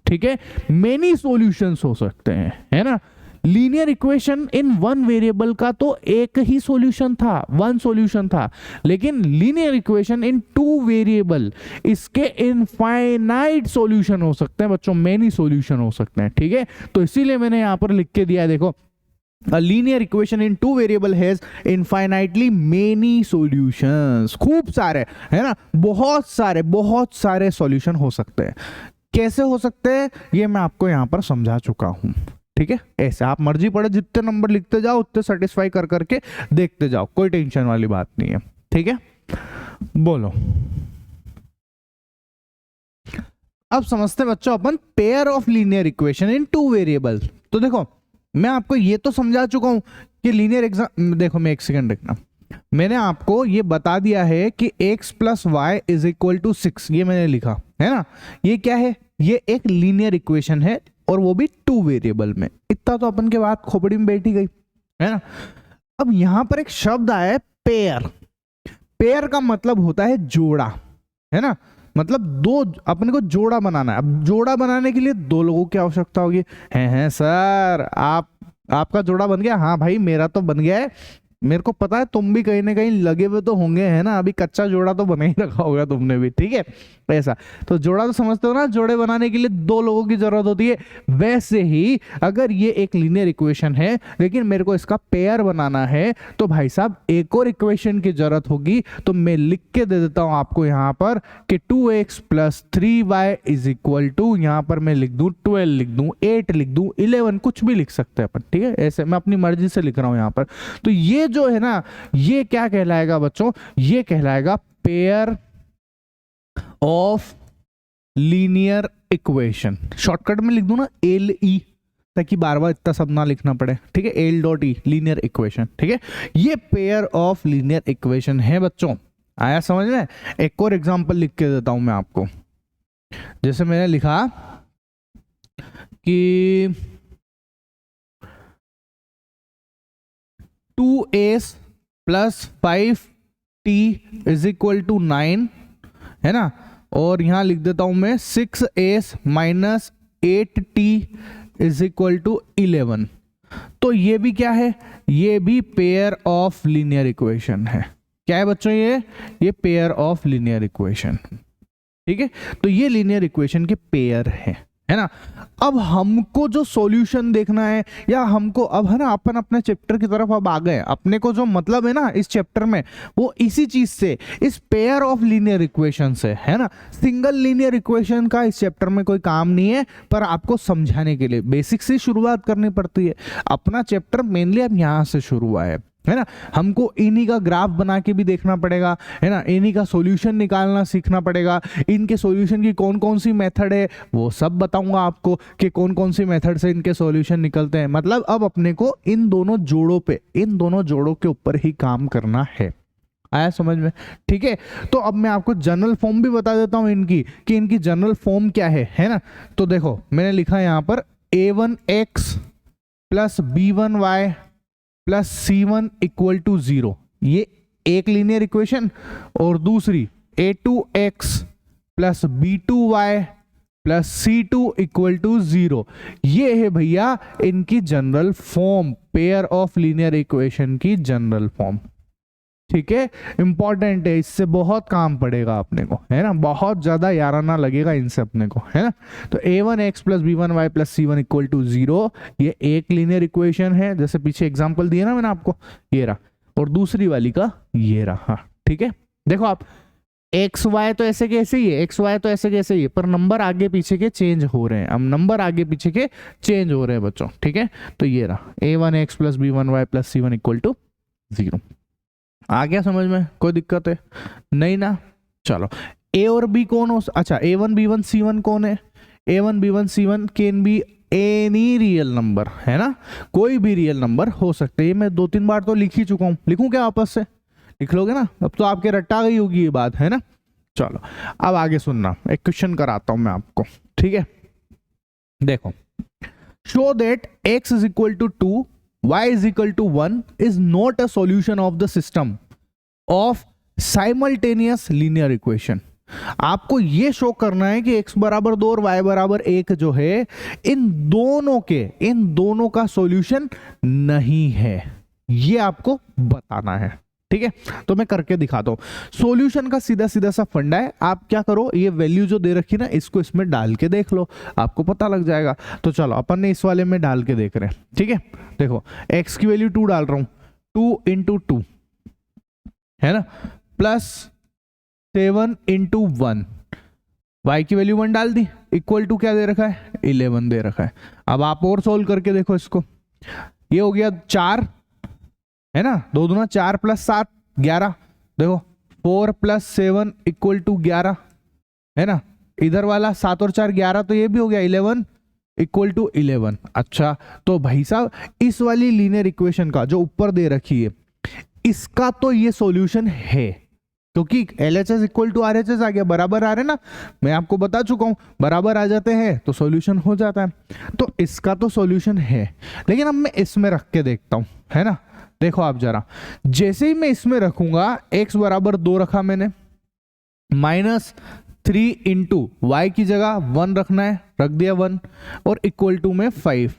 ठीक है, मेनी सॉल्यूशंस हो सकते हैं, है ना। Linear equation in one variable का तो एक ही सॉल्यूशन था, वन सॉल्यूशन था, लेकिन linear equation in two variable, इसके इनफाइनाइट सॉल्यूशन हो सकते हैं बच्चों, मेनी सॉल्यूशन हो सकते हैं, ठीक है। तो इसीलिए मैंने यहां पर लिख के दिया है, देखो, A linear equation in two variable has infinitely many solutions। खूब सारे, है ना, बहुत सारे सॉल्यूशन हो सकते हैं। कैसे हो सकते हैं ये मैं आपको यहां पर समझा चुका हूं, ठीक है। ऐसे आप मर्जी पड़े जितने नंबर लिखते जाओ उतने सेटिस्फाई कर करके देखते जाओ, कोई टेंशन वाली बात नहीं है, ठीक है। बोलो, अब समझते बच्चों अपन pair of linear equation in two variable. तो देखो मैं आपको ये तो समझा चुका हूं कि लीनियर एग्जाम, देखो मैं एक सेकंड रखना, मैंने आपको ये बता दिया है कि x + y = 6, ये मैंने लिखा है ना। ये क्या है? ये एक लीनियर इक्वेशन है और वो भी टू वेरिएबल में। इतना तो अपन के बात खोपड़ी में बैठी गई, है ना। अब यहां पर एक शब्द आया है पेयर। पेयर का मतलब होता है जोड़ा, है ना, मतलब दो, अपने को जोड़ा बनाना है। अब जोड़ा बनाने के लिए दो लोगों की आवश्यकता होगी। हैं सर, आपका जोड़ा बन गया? हाँ भाई मेरा तो बन गया है, मेरे को पता है तुम भी कहीं ना कहीं लगे हुए तो होंगे, है ना, अभी कच्चा जोड़ा तो बना ही रखा होगा तुमने भी, ठीक है। ऐसा तो जोड़ा तो समझते हो ना, जोड़े बनाने के लिए दो लोगों की जरूरत होती है। वैसे ही अगर ये एक लीनियर इक्वेशन है लेकिन मेरे को इसका पेयर बनाना है तो भाई साहब एक और इक्वेशन की जरूरत होगी। तो मैं लिख के दे देता हूं आपको यहां पर कि 2x + 3y = यहां पर मैं लिख दूं 12, लिख दूं 8, लिख दूं 11, कुछ भी लिख सकते हैं अपन, ठीक है। ऐसे मैं अपनी मर्जी से लिख रहा हूं यहां पर। तो ये जो है ना, ये क्या कहलाएगा बच्चों? ये कहलाएगा pair of linear equation. Shortcut में लिख दूं ना LE, ताकि बार बार इतना सब ना लिखना पड़े, ठीक है। L.E लीनियर इक्वेशन, ठीक है। ये पेयर ऑफ लीनियर इक्वेशन है बच्चों। आया समझ में? एक और एग्जांपल लिख के देता हूं मैं आपको। जैसे मैंने लिखा कि 2s + 5t = 9, है ना, और यहां लिख देता हूं मैं 6s - 8t = 11। तो ये भी क्या है? ये भी पेयर ऑफ लीनियर इक्वेशन है। क्या है बच्चों? ये पेयर ऑफ लीनियर इक्वेशन, ठीक है। तो ये लीनियर इक्वेशन के पेयर है ना। अब हमको जो सॉल्यूशन देखना है, या हमको अब, है ना, अपन अपने चैप्टर की तरफ अब आ गए। अपने को जो मतलब है ना इस चैप्टर में, वो इसी चीज से, इस पेयर ऑफ लीनियर इक्वेशन से, है ना। सिंगल लीनियर इक्वेशन का इस चैप्टर में कोई काम नहीं है, पर आपको समझाने के लिए बेसिक से शुरुआत करनी पड़ती है। अपना चैप्टर मेनली अब यहाँ से शुरू हुआ है ना। हमको इन्हीं का ग्राफ बना के भी देखना पड़ेगा, है ना, इन्हीं का सॉल्यूशन निकालना सीखना पड़ेगा। इनके सॉल्यूशन की कौन कौन सी मेथड है वो सब बताऊंगा आपको कि कौन कौन सी मेथड से इनके सॉल्यूशन निकलते हैं। मतलब अब अपने को इन दोनों जोड़ों पे, इन दोनों जोड़ों के ऊपर ही काम करना है। आया समझ में? ठीक है। तो अब मैं आपको जनरल फॉर्म भी बता देता हूं इनकी, कि इनकी जनरल फॉर्म क्या है ना। तो देखो मैंने लिखा है यहां पर a1x + b1y + c1 = 0, ये एक लीनियर इक्वेशन। और दूसरी a2x + b2y + c2 = 0, ये है भैया इनकी general form, pair of linear equation की जनरल फॉर्म, ठीक है। इंपॉर्टेंट है, इससे बहुत काम पड़ेगा अपने को, है ना, बहुत ज्यादा याराना लगेगा इनसे अपने को, है ना। तो a1x + b1y + c1 = 0, ये एक लीनियर इक्वेशन है, जैसे पीछे एग्जांपल दिया ना मैंने आपको, ये रहा। और दूसरी वाली का ये रहा, ठीक है, देखो आप एक्स वाई तो ऐसे कैसे ही है, एक्स वाई तो ऐसे कैसे ही है, पर नंबर आगे पीछे के चेंज हो रहे हैं। अब नंबर आगे पीछे के चेंज हो रहे हैं बच्चों, ठीक है। तो ये रहा a1x plus b1y plus c1 equal to 0। आ गया समझ में, कोई दिक्कत है नहीं ना। चलो a और b कौन हो, अच्छा a1 b1 c1 कौन है, a1 b1 c1 can be any real number, है ना, कोई भी रियल नंबर हो सकते हैं। ये मैं 2-3 बार तो लिख ही चुका हूं, लिखूं क्या वापस से, लिख लोगे ना, अब तो आपके रट्टा गई होगी ये बात, है ना। चलो अब आगे सुनना, एक क्वेश्चन कराता हूं मैं आपको, ठीक है। देखो, show that x is equal to 2 y is equal to 1 is not a solution of the system of simultaneous linear equation. आपको ये शो करना है कि x बराबर 2 और y बराबर 1 जो है, इन दोनों का सॉल्यूशन नहीं है, ये आपको बताना है, ठीक है। तो मैं करके दिखाता हूं। सॉल्यूशन का सीधा सीधा सा फंडा है, आप क्या करो, ये वैल्यू जो दे रखी ना, इसको इसमें डाल के देख लो, आपको पता लग जाएगा। तो चलो अपन ने इस वाले में डाल के देख रहे हैं, ठीक है। देखो x की वैल्यू 2 डाल रहा हूं, 2 इंटू 2 है ना, प्लस 7 इंटू 1, y की वैल्यू 1 डाल दी, इक्वल टू क्या दे रखा है, 11 दे रखा है। अब आप और सोल्व करके देखो इसको, ये हो गया 4, है ना, 2 दूना 4 प्लस 7 11, देखो 4 प्लस 7 इक्वल टू 11, है ना। इधर वाला 7 और 4 11, तो ये भी हो गया 11 इक्वल टू 11। अच्छा, तो भाई साहब इस वाली लीनियर इक्वेशन का जो ऊपर दे रखी है, इसका तो ये सॉल्यूशन है, क्योंकि LHS इक्वल टू RHS आ गया, बराबर आ रहे ना, मैं आपको बता चुका हूं, बराबर आ जाते हैं तो सॉल्यूशन हो जाता है। तो इसका तो सॉल्यूशन है, लेकिन अब मैं इसमें रख के देखता हूं, है ना। देखो आप जरा, जैसे ही मैं इसमें रखूंगा, x बराबर 2 रखा मैंने, माइनस 3 इंटू वाई की जगह 1 रखना है, रख दिया 1, और इक्वल टू में 5,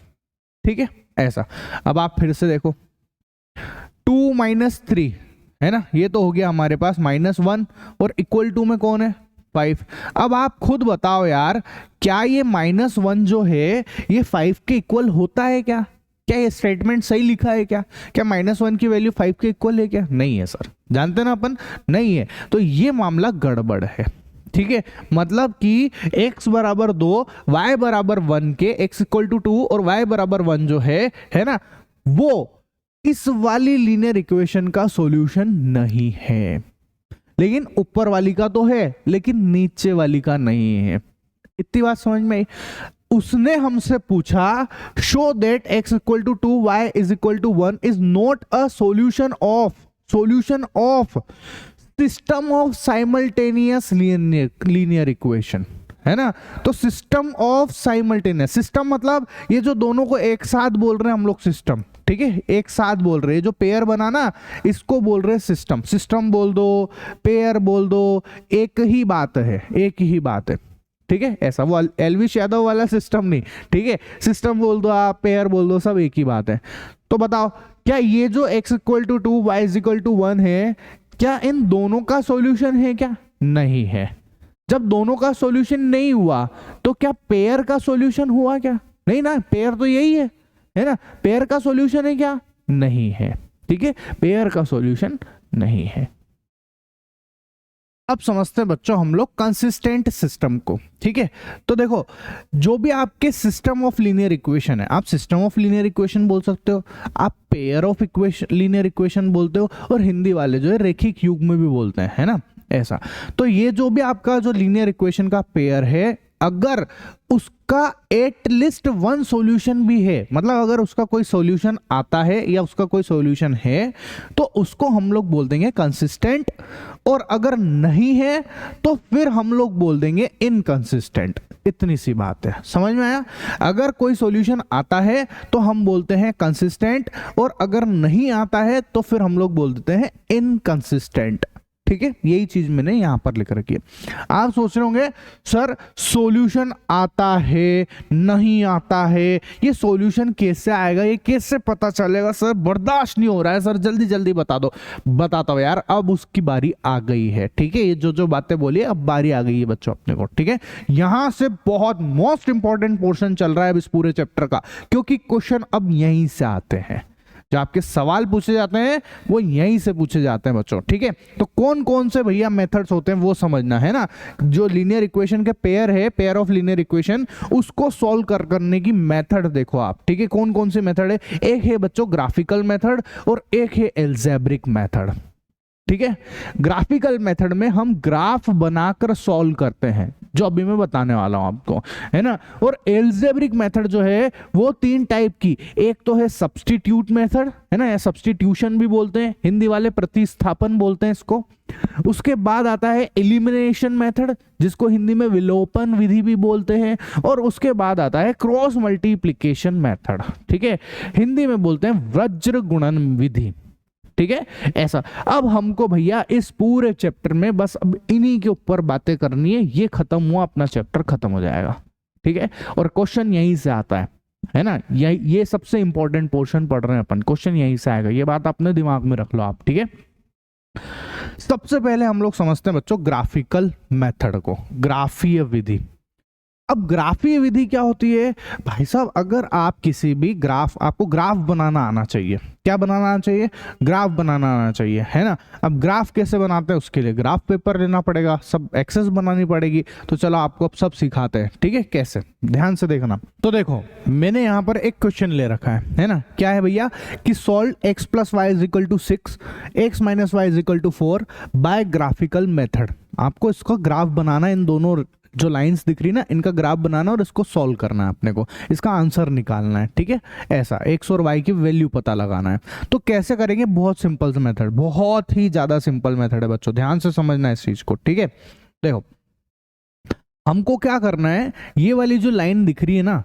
ठीक है, ऐसा। अब आप फिर से देखो, 2 माइनस 3, है ना, ये तो हो गया हमारे पास -1, और इक्वल टू में कौन है, 5। अब आप खुद बताओ यार, क्या ये -1 जो है ये 5 के इक्वल होता है क्या? क्या ये स्टेटमेंट सही लिखा है क्या? क्या -1 की वैल्यू 5 के इक्वल है क्या? नहीं है सर, जानते ना अपन, नहीं है। तो ये मामला गड़बड़ है, ठीक है। मतलब कि x बराबर 2 y बराबर 1 के, x इक्वल टू 2 और y बराबर 1 जो है ना, वो इस वाली लीनियर इक्वेशन का सॉल्यूशन नहीं है। लेकिन ऊपर वाली का तो है, लेकिन नीचे वाली का नहीं है। इतनी बात समझ में आई। उसने हमसे पूछा, show that x equal to 2 y is equal to 1 is not a solution of system of simultaneous linear equation, है ना। तो सिस्टम ऑफ साइमल्टेनियस, सिस्टम मतलब ये जो दोनों को एक साथ बोल रहे हैं हम लोग सिस्टम, ठीक है, एक साथ बोल रहे हैं, जो पेयर बना ना, इसको बोल रहे हैं सिस्टम। सिस्टम बोल दो, पेयर बोल दो, एक ही बात है, एक ही बात है, ठीक है। ऐसा वो एलविश यादव वाला सिस्टम नहीं, ठीक है। सिस्टम बोल दो आप, पेयर बोल दो, सब एक ही बात है। तो बताओ, क्या ये जो x equal to 2 y is equal to 1 है, क्या इन दोनों का सॉल्यूशन है क्या? नहीं है। जब दोनों का सॉल्यूशन नहीं हुआ, तो क्या पेयर का सॉल्यूशन हुआ क्या? नहीं ना, पेयर तो यही है ना। पेयर का सॉल्यूशन है क्या? नहीं है, ठीक है, पेयर का सॉल्यूशन नहीं है। अब समझते हैं बच्चों हम लोग कंसिस्टेंट सिस्टम को, ठीक है। तो देखो, जो भी आपके सिस्टम ऑफ लीनियर इक्वेशन है, आप सिस्टम ऑफ लीनियर इक्वेशन बोल सकते हो, आप pair of equation linear equation बोलते हो, और हिंदी वाले जो है रेखिक युग में भी बोलते हैं, है ना, ऐसा। तो ये जो भी आपका जो लीनियर इक्वेशन का पेयर है, अगर उसका एटलीस्ट 1 सॉल्यूशन भी है, मतलब अगर उसका कोई सॉल्यूशन आता है या उसका कोई सॉल्यूशन है, तो उसको हम लोग बोल देंगे कंसिस्टेंट, और अगर नहीं है तो फिर हम लोग बोल देंगे इनकंसिस्टेंट। इतनी सी बात है, समझ में आया? अगर कोई सॉल्यूशन आता है तो हम बोलते हैं कंसिस्टेंट, और अगर नहीं आता है तो फिर हम लोग बोल देते हैं इनकंसिस्टेंट, ठीक है। यही चीज मैंने यहां पर लिख रखी है। आप सोच रहे होंगे सर सॉल्यूशन आता है नहीं आता है, ये सॉल्यूशन कैसे आएगा, ये कैसे पता चलेगा सर, बर्दाश्त नहीं हो रहा है सर, जल्दी जल्दी बता दो। बताता हूं यार, अब उसकी बारी आ गई है, ठीक है। ये जो बातें बोली अब बारी आ गई है बच्चों अपने को, ठीक है। यहां से बहुत मोस्ट इंपॉर्टेंट पोर्शन चल रहा है इस पूरे चैप्टर का, क्योंकि क्वेश्चन अब यहीं से आते हैं। जो आपके सवाल पूछे जाते हैं वो यहीं से पूछे जाते हैं बच्चों, ठीक है। तो कौन कौन से भैया मेथड्स होते हैं वो समझना है ना। जो लीनियर इक्वेशन के पेयर है, पेयर ऑफ लीनियर इक्वेशन, उसको सॉल्व करने की मेथड देखो आप, ठीक है। कौन कौन सी मेथड है? एक है बच्चों ग्राफिकल मेथड और एक है एल्जेब्रिक मेथड, ठीक है। ग्राफिकल मेथड में हम ग्राफ बनाकर सॉल्व करते हैं, जो अभी मैं बताने वाला हूं आपको, है ना। और एल्जेब्रिक मेथड जो है वो 3 टाइप की, एक तो है सब्स्टिट्यूट मेथड, है ना, या सब्स्टिट्यूशन भी बोलते हैं, हिंदी वाले प्रतिस्थापन बोलते हैं इसको। उसके बाद आता है एलिमिनेशन मेथड, जिसको हिंदी में विलोपन विधि भी बोलते हैं। और उसके बाद आता है क्रॉस मल्टीप्लिकेशन मेथड, ठीक है, हिंदी में बोलते हैं वज्र गुणन विधि, ठीक है। ऐसा अब हमको भैया इस पूरे चैप्टर में बस अब इन्हीं के ऊपर बातें करनी है। ये खत्म हुआ, अपना चैप्टर खत्म हो जाएगा, ठीक है। और क्वेश्चन यहीं से आता है ना। ये सबसे इंपॉर्टेंट पोर्शन पढ़ रहे हैं अपन, क्वेश्चन यहीं से आएगा, ये बात अपने दिमाग में रख लो आप, ठीक है। सबसे पहले हम लोग समझते हैं बच्चों ग्राफिकल मेथड को, ग्राफीय विधि। अब ग्राफीय विधि क्या होती है भाई साहब? अगर आप किसी भी ग्राफ, आपको ग्राफ बनाना आना चाहिए। क्या बनाना आना चाहिए? ग्राफ बनाना आना चाहिए, है ना। अब ग्राफ कैसे बनाते हैं उसके लिए ग्राफ पेपर लेना पड़ेगा, सब एक्सेस बनानी पड़ेगी। तो चलो आपको अब सब सिखाते हैं, ठीक है, कैसे, ध्यान से देखना। तो देखो मैंने यहाँ पर एक क्वेश्चन ले रखा है ना। क्या है भैया? कि solve x + y = 6, x - y = 4 bye graphical method. आपको इसका ग्राफ बनाना, इन दोनों जो लाइंस दिख रही ना, इनका ग्राफ बनाना और इसको सॉल्व करना है अपने को, इसका आंसर निकालना है, ठीक है। ऐसा x और y की वैल्यू पता लगाना है। तो कैसे करेंगे? बहुत सिंपल मेथड, बहुत ही ज्यादा सिंपल मेथड है बच्चों, ध्यान से समझना है इस चीज को, ठीक है। देखो हमको क्या करना है, ये वाली जो लाइन दिख रही है ना,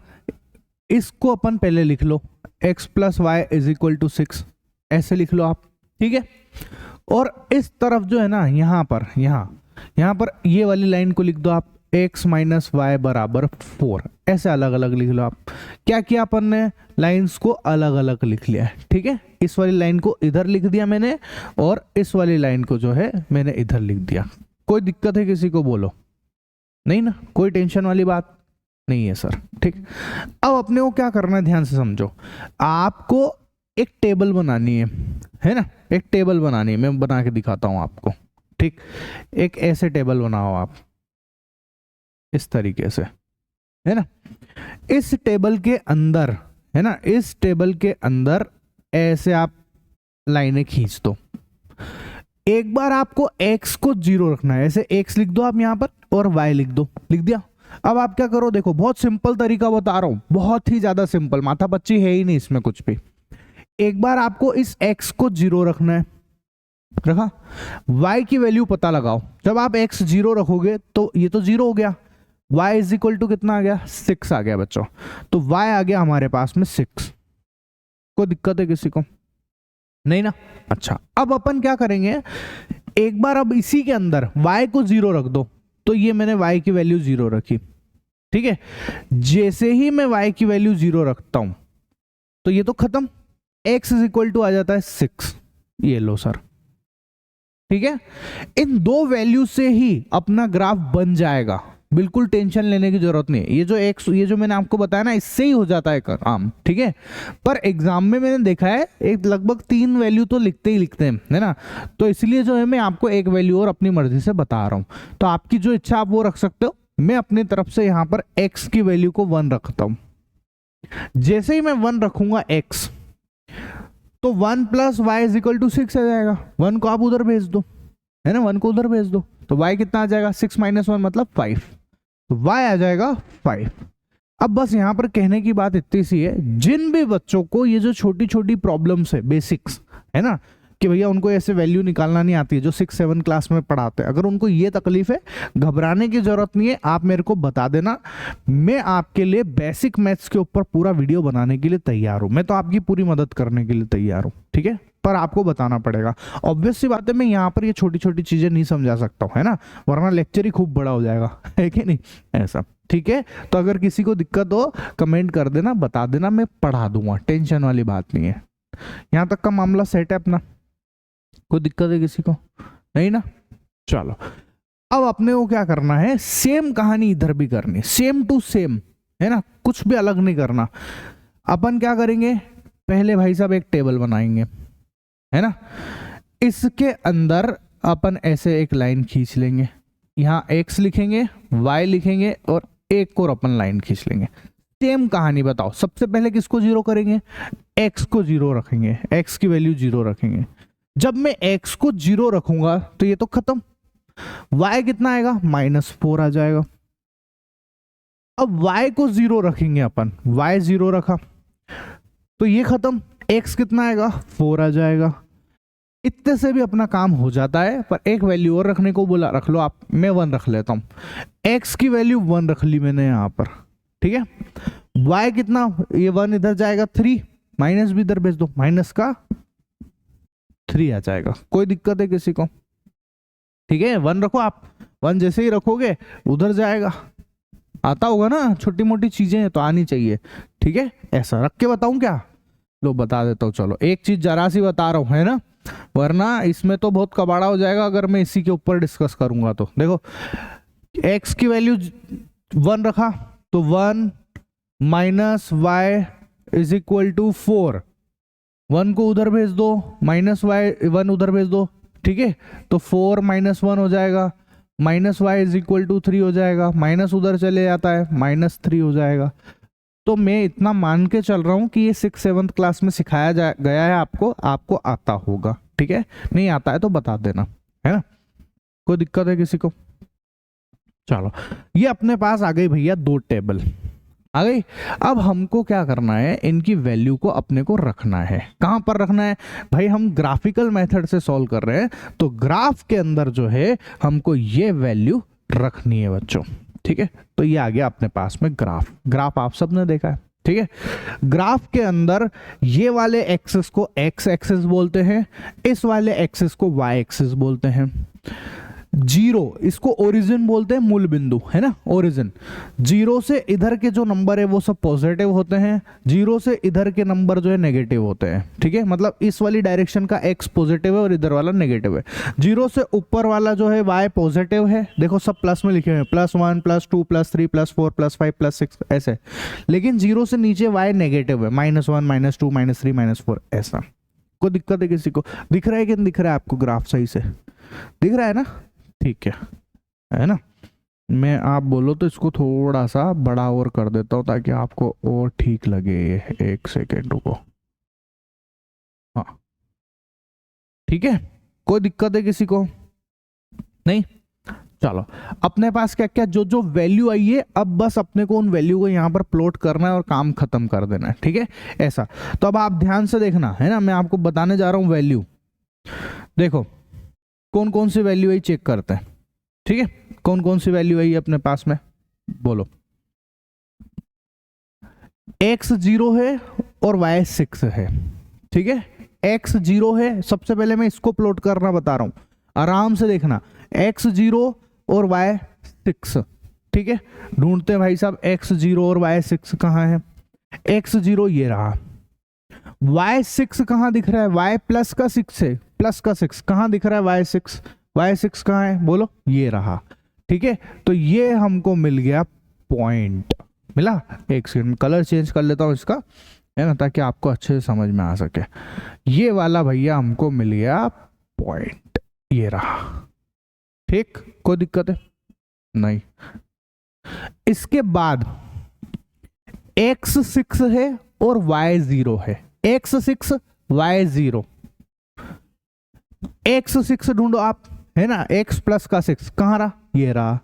इसको अपन पहले लिख लो, x + y = 6, ऐसे लिख लो आप, ठीक है। और इस तरफ जो है ना, यहाँ पर ये वाली लाइन को लिख दो आप, x - y = 4, ऐसे अलग अलग लिख लो आप। क्या किया अपन ने? लाइंस को अलग अलग लिख लिया है, ठीक है। इस वाली लाइन को इधर लिख दिया मैंने, और इस वाली लाइन को जो है मैंने इधर लिख दिया। कोई दिक्कत है किसी को? बोलो। नहीं ना, कोई टेंशन वाली बात नहीं है सर, ठीक। अब अपने को क्या करना है, ध्यान से समझो। आपको एक टेबल बनानी है ना, एक टेबल बनानी है, मैं बना के दिखाता हूं आपको, ठीक। एक ऐसे टेबल बनाओ आप, इस तरीके से, है ना। इस टेबल के अंदर, है ना, इस टेबल के अंदर ऐसे आप लाइनें खींच दो। एक बार आपको x को 0 रखना है, ऐसे x लिख दो आप यहाँ पर, और y लिख दो, लिख दिया। अब आप क्या करो, देखो बहुत सिंपल तरीका बता रहा हूं, बहुत ही ज्यादा सिंपल, माथा पच्ची है ही नहीं इसमें कुछ भी। एक बार आपको इस x को 0 रखना है, रखा। y की वैल्यू पता लगाओ। जब आप x 0 रखोगे तो ये तो 0 हो गया, y = कितना आ गया? 6 आ गया बच्चों। तो y आ गया हमारे पास में 6। कोई दिक्कत है किसी को? नहीं ना। अच्छा, अब अपन क्या करेंगे, एक बार अब इसी के अंदर y को 0 रख दो। तो ये मैंने y की वैल्यू 0 रखी, ठीक है। जैसे ही मैं y की वैल्यू 0 रखता हूं तो ये तो खत्म, x = आ जाता है 6। ये लो सर, ठीक है। इन दो वैल्यू से ही अपना ग्राफ बन जाएगा, बिल्कुल टेंशन लेने की जरूरत नहीं है। ये जो मैंने आपको बताया ना, इससे ही हो जाता है काम, ठीक है। पर एग्जाम में मैंने देखा है एक लगभग 3 वैल्यू तो लिखते ही लिखते हैं, है ना। तो इसलिए जो है मैं आपको एक वैल्यू और अपनी मर्जी से बता रहा हूं। तो आपकी जो इच्छा आप वो रख सकते हो। मैं अपनी तरफ से यहाँ पर x की वैल्यू को 1 रखता हूं। जैसे ही मैं 1 रखूंगा x, तो 1 + y = 6 आ जाएगा। 1 को आप उधर भेज दो, है ना, 1 को उधर भेज दो, तो y कितना आ जाएगा? 6 - 1 मतलब 5। तो y आ जाएगा 5। अब बस यहां पर कहने की बात इतनी सी है, जिन भी बच्चों को ये जो छोटी छोटी प्रॉब्लम्स है, बेसिक्स, है ना, कि भैया उनको ऐसे वैल्यू निकालना नहीं आती है, जो 6-7 क्लास में पढ़ाते हैं, अगर उनको ये तकलीफ है, घबराने की जरूरत नहीं है। आप मेरे को बता देना, मैं आपके लिए बेसिक मैथ्स के ऊपर पूरा वीडियो बनाने के लिए तैयार हूं। मैं तो आपकी पूरी मदद करने के लिए तैयार हूं, ठीक है। पर आपको बताना पड़ेगा। ऑब्वियस सी बात है, मैं यहाँ पर ये छोटी छोटी चीजें नहीं समझा सकता हूँ, है ना, वरना लेक्चर ही खूब बड़ा हो जाएगा, है कि नहीं, ऐसा, ठीक है। तो अगर किसी को दिक्कत हो कमेंट कर देना, बता देना, मैं पढ़ा दूंगा, टेंशन वाली बात नहीं है। यहाँ तक का मामला सेट है अपना, कोई दिक्कत है किसी को? नहीं ना। चलो, अब अपने को क्या करना है, सेम कहानी इधर भी करनी, सेम टू सेम, है ना, कुछ भी अलग नहीं करना। अपन क्या करेंगे, पहले भाई साहब एक टेबल बनाएंगे, है ना। इसके अंदर अपन ऐसे एक लाइन खींच लेंगे, यहाँ x लिखेंगे, y लिखेंगे और एक और अपन लाइन खींच लेंगे। सेम कहानी बताओ, सबसे पहले किसको जीरो करेंगे, x को जीरो रखेंगे, x की वैल्यू जीरो रखेंगे। जब मैं x को जीरो रखूंगा तो ये तो खत्म, y कितना आएगा, -4 आ जाएगा। अब y को जीरो रखेंगे अपन, y जीरो रखा तो ये खत्म, x कितना आएगा, 4 आ जाएगा। इतने से भी अपना काम हो जाता है, पर एक वैल्यू और रखने को बोला, रख लो आप, मैं 1 रख लेता हूं। x की वैल्यू 1 रख ली मैंने यहां पर, ठीक है। y कितना, ये 1 इधर जाएगा 3, माइनस भी इधर भेज दो, माइनस का 3 आ जाएगा। कोई दिक्कत है किसी को, ठीक है। 1 रखो आप, 1 जैसे ही रखोगे उधर जाएगा, आता होगा ना, छोटी मोटी चीजें तो आनी चाहिए, ठीक है। ऐसा रख के बताऊं क्या, लो बता देता हूं। चलो एक चीज जरा सी बता रहा हूं, है ना, वरना इसमें तो बहुत कबाड़ा हो जाएगा अगर मैं इसी के ऊपर डिस्कस करूंगा। तो देखो x की वैल्यू 1 रखा तो 1 minus y is equal to 4, 1 को उधर भेज दो, माइनस वाई 1 उधर भेज दो, ठीक है। तो 4 - 1 हो जाएगा, minus y is equal to 3 हो जाएगा, माइनस उधर चले जाता है, -3 हो जाएगा। तो मैं इतना मान के चल रहा हूं कि ये 6th-7th क्लास में सिखाया गया है आपको आता होगा, ठीक है। नहीं आता है तो बता देना, है ना, कोई दिक्कत है किसी को। चलो ये अपने पास आ गई भैया 2 टेबल आ गई। अब हमको क्या करना है, इनकी वैल्यू को अपने को रखना है। कहां पर रखना है भाई, हम ग्राफिकल मेथड से सॉल्व कर रहे हैं, तो ग्राफ के अंदर जो है हमको ये वैल्यू रखनी है बच्चों, ठीक है। तो ये आ गया अपने पास में ग्राफ आप सबने देखा है, ठीक है। ग्राफ के अंदर ये वाले एक्सिस को x एक्सिस बोलते हैं, इस वाले एक्सिस को y एक्सिस बोलते हैं। जीरो इसको ओरिजिन बोलते हैं, मूल बिंदु, है ना, ओरिजिन। जीरो से इधर के जो नंबर है वो सब पॉजिटिव होते हैं, जीरो से इधर के नंबर जो है नेगेटिव होते हैं, ठीक है। मतलब इस वाली डायरेक्शन का x पॉजिटिव है और इधर वाला नेगेटिव है। जीरो से ऊपर वाला जो है y पॉजिटिव है, देखो सब प्लस में लिखे हुए हैं, +1 +2 +3 +4 +5 +6 ऐसे। लेकिन जीरो से नीचे y नेगेटिव है, -1 -2 -3 -4 ऐसा। कोई दिक्कत है किसी को, दिख रहा है कि नहीं दिख रहा है आपको, ग्राफ सही से दिख रहा है ना, ठीक है ना। मैं आप बोलो तो इसको थोड़ा सा बड़ा और कर देता हूं ताकि आपको और ठीक लगे। 1 सेकेंड रुको, हाँ ठीक है। कोई दिक्कत है किसी को, नहीं। चलो अपने पास क्या क्या जो वैल्यू आई है, अब बस अपने को उन वैल्यू को यहाँ पर प्लॉट करना है और काम खत्म कर देना है, ठीक है ऐसा। तो अब आप ध्यान से देखना, है ना, मैं आपको बताने जा रहा हूं वैल्यू। देखो कौन कौन सी वैल्यू आई चेक करते हैं, ठीक है। कौन कौन सी वैल्यू आई अपने पास में, बोलो। x 0 है और y 6 है, ठीक है। x 0 है, सबसे पहले मैं इसको प्लॉट करना बता रहा हूं, आराम से देखना। x 0 और y 6, ठीक है। ढूंढते हैं भाई साहब x 0 और y 6 कहां है। x 0 ये रहा, y 6 कहां दिख रहा है, y प्लस का 6 है, प्लस का 6 कहां दिख रहा है, y 6 कहां है, बोलो, ये रहा, ठीक है। तो ये हमको मिल गया पॉइंट, मिला। एक सेकंड कलर चेंज कर लेता हूं इसका, है ना, ताकि आपको अच्छे से समझ में आ सके। ये वाला भैया हमको मिल गया पॉइंट, ये रहा, ठीक। कोई दिक्कत है नहीं। इसके बाद x 6 है और y 0 है, x 6 y 0। x 6 ढूंढो आप, है ना, x प्लस का 6 कहां रहा, ये रहा।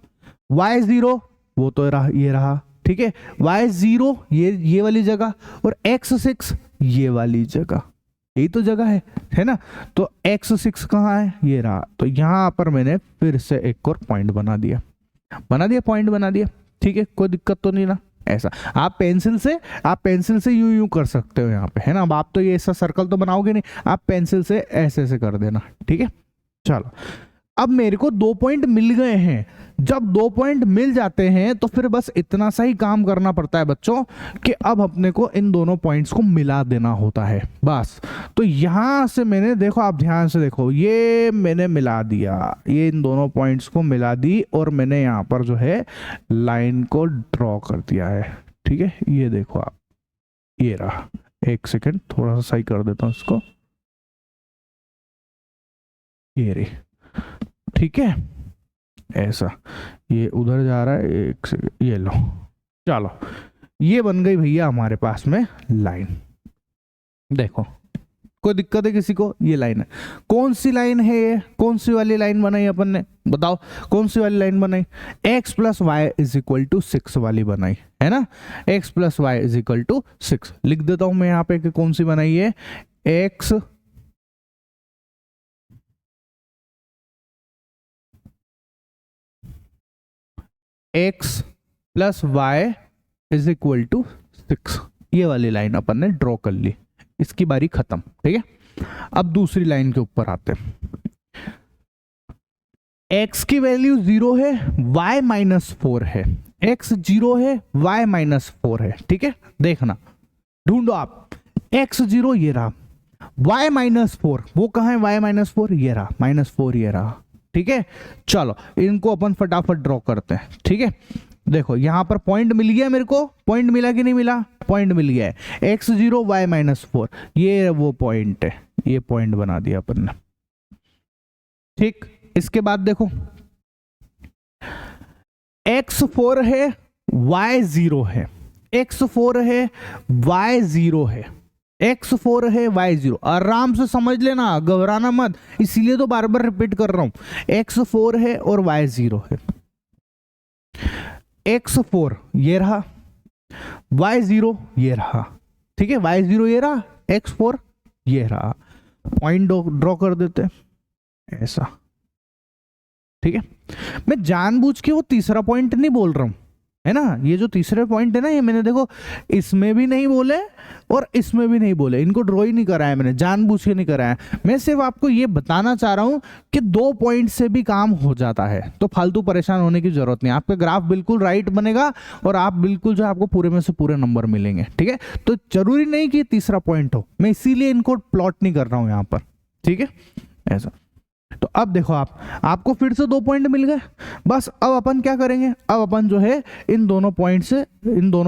y 0 वो तो रहा, ये रहा, ठीक है। y 0 ये वाली जगह और x 6 ये वाली जगह, यही तो जगह है ना। तो x 6 कहां है, ये रहा। तो यहां पर मैंने फिर से एक और पॉइंट बना दिया, पॉइंट बना दिया, ठीक है। कोई दिक्कत तो नहीं ना, ऐसा। आप पेंसिल से यूं कर सकते हो यहाँ पे, है ना। अब आप तो ये ऐसा सर्कल तो बनाओगे नहीं, आप पेंसिल से ऐसे कर देना, ठीक है। चलो अब मेरे को 2 पॉइंट मिल गए हैं। जब 2 पॉइंट मिल जाते हैं तो फिर बस इतना सा ही काम करना पड़ता है बच्चों कि अब अपने को इन दोनों पॉइंट्स को मिला देना होता है, बस। तो यहां से मैंने, देखो आप ध्यान से देखो, ये मैंने मिला दिया, ये इन दोनों पॉइंट्स को मिला दी और मैंने यहाँ पर जो है लाइन को ड्रॉ कर दिया है, ठीक है। ये देखो आप, ये रहा, एक सेकेंड, थोड़ा सा सही कर देता हूँ इसको, ये रे, ठीक है ऐसा, ये उधर जा रहा है, एक सेकेंड, ये लो, चलो ये बन गई भैया हमारे पास में लाइन। देखो कोई दिक्कत है किसी को? ये लाइन है, कौन सी लाइन है ये? कौन सी वाली लाइन बनाई अपन ने, बताओ कौन सी वाली लाइन बनाई? x plus y is equal to 6 वाली बनाई है ना, x plus y is equal to 6। लिख देता हूं मैं यहाँ पे कि कौन सी बनाई है, x plus y is equal to 6, ये वाली लाइन अपन ने ड्रॉ कर ली, इसकी बारी खत्म। ठीक है, अब दूसरी लाइन के ऊपर आते हैं। x की वैल्यू 0 है, y माइनस 4 है, x 0 है, y माइनस 4 है। ठीक है, देखना ढूंढो आप, x 0 ये रहा, y माइनस 4 वो कहाँ है, y माइनस 4 ये रहा, माइनस 4 ये रहा। ठीक है, चलो इनको अपन फटाफट ड्रॉ करते हैं। ठीक है, देखो यहां पर पॉइंट मिल गया मेरे को, पॉइंट मिला कि नहीं मिला? पॉइंट मिल गया है, x 0 y माइनस 4, ये वो पॉइंट है, ये पॉइंट बना दिया अपन ने। ठीक, इसके बाद देखो x 4 है, y 0 है, x 4 है, y 0 है, x 4 है, y 0, आराम से समझ लेना, घबराना मत, इसीलिए तो बार बार रिपीट कर रहा हूं। x 4 है और y 0 है, x 4 ये रहा, y 0 ये रहा। ठीक है, y 0 ये रहा, x 4 ये रहा, पॉइंट ड्रॉ कर देते हैं ऐसा। ठीक है, मैं जानबूझ के वो तीसरा पॉइंट नहीं बोल रहा हूं, है ना, ये जो तीसरे पॉइंट है ना, ये मैंने देखो इसमें भी नहीं बोले और इसमें भी नहीं बोले, इनको ड्रॉ ही नहीं कराया मैंने, जानबूझ के नहीं कराया। मैं सिर्फ आपको ये बताना चाह रहा हूं कि 2 पॉइंट से भी काम हो जाता है, तो फालतू परेशान होने की जरूरत नहीं, आपका ग्राफ बिल्कुल राइट बनेगा और आप बिल्कुल जो आपको पूरे में से पूरे नंबर मिलेंगे। ठीक है, तो जरूरी नहीं कि तीसरा पॉइंट हो, मैं इसीलिए इनको प्लॉट नहीं कर रहा हूं यहाँ पर। ठीक है, ऐसा। तो अब देखो आपको फिर से 2 पॉइंट मिल गए, बस अब अपन क्या करेंगे, अब अपन जो है इन दोनों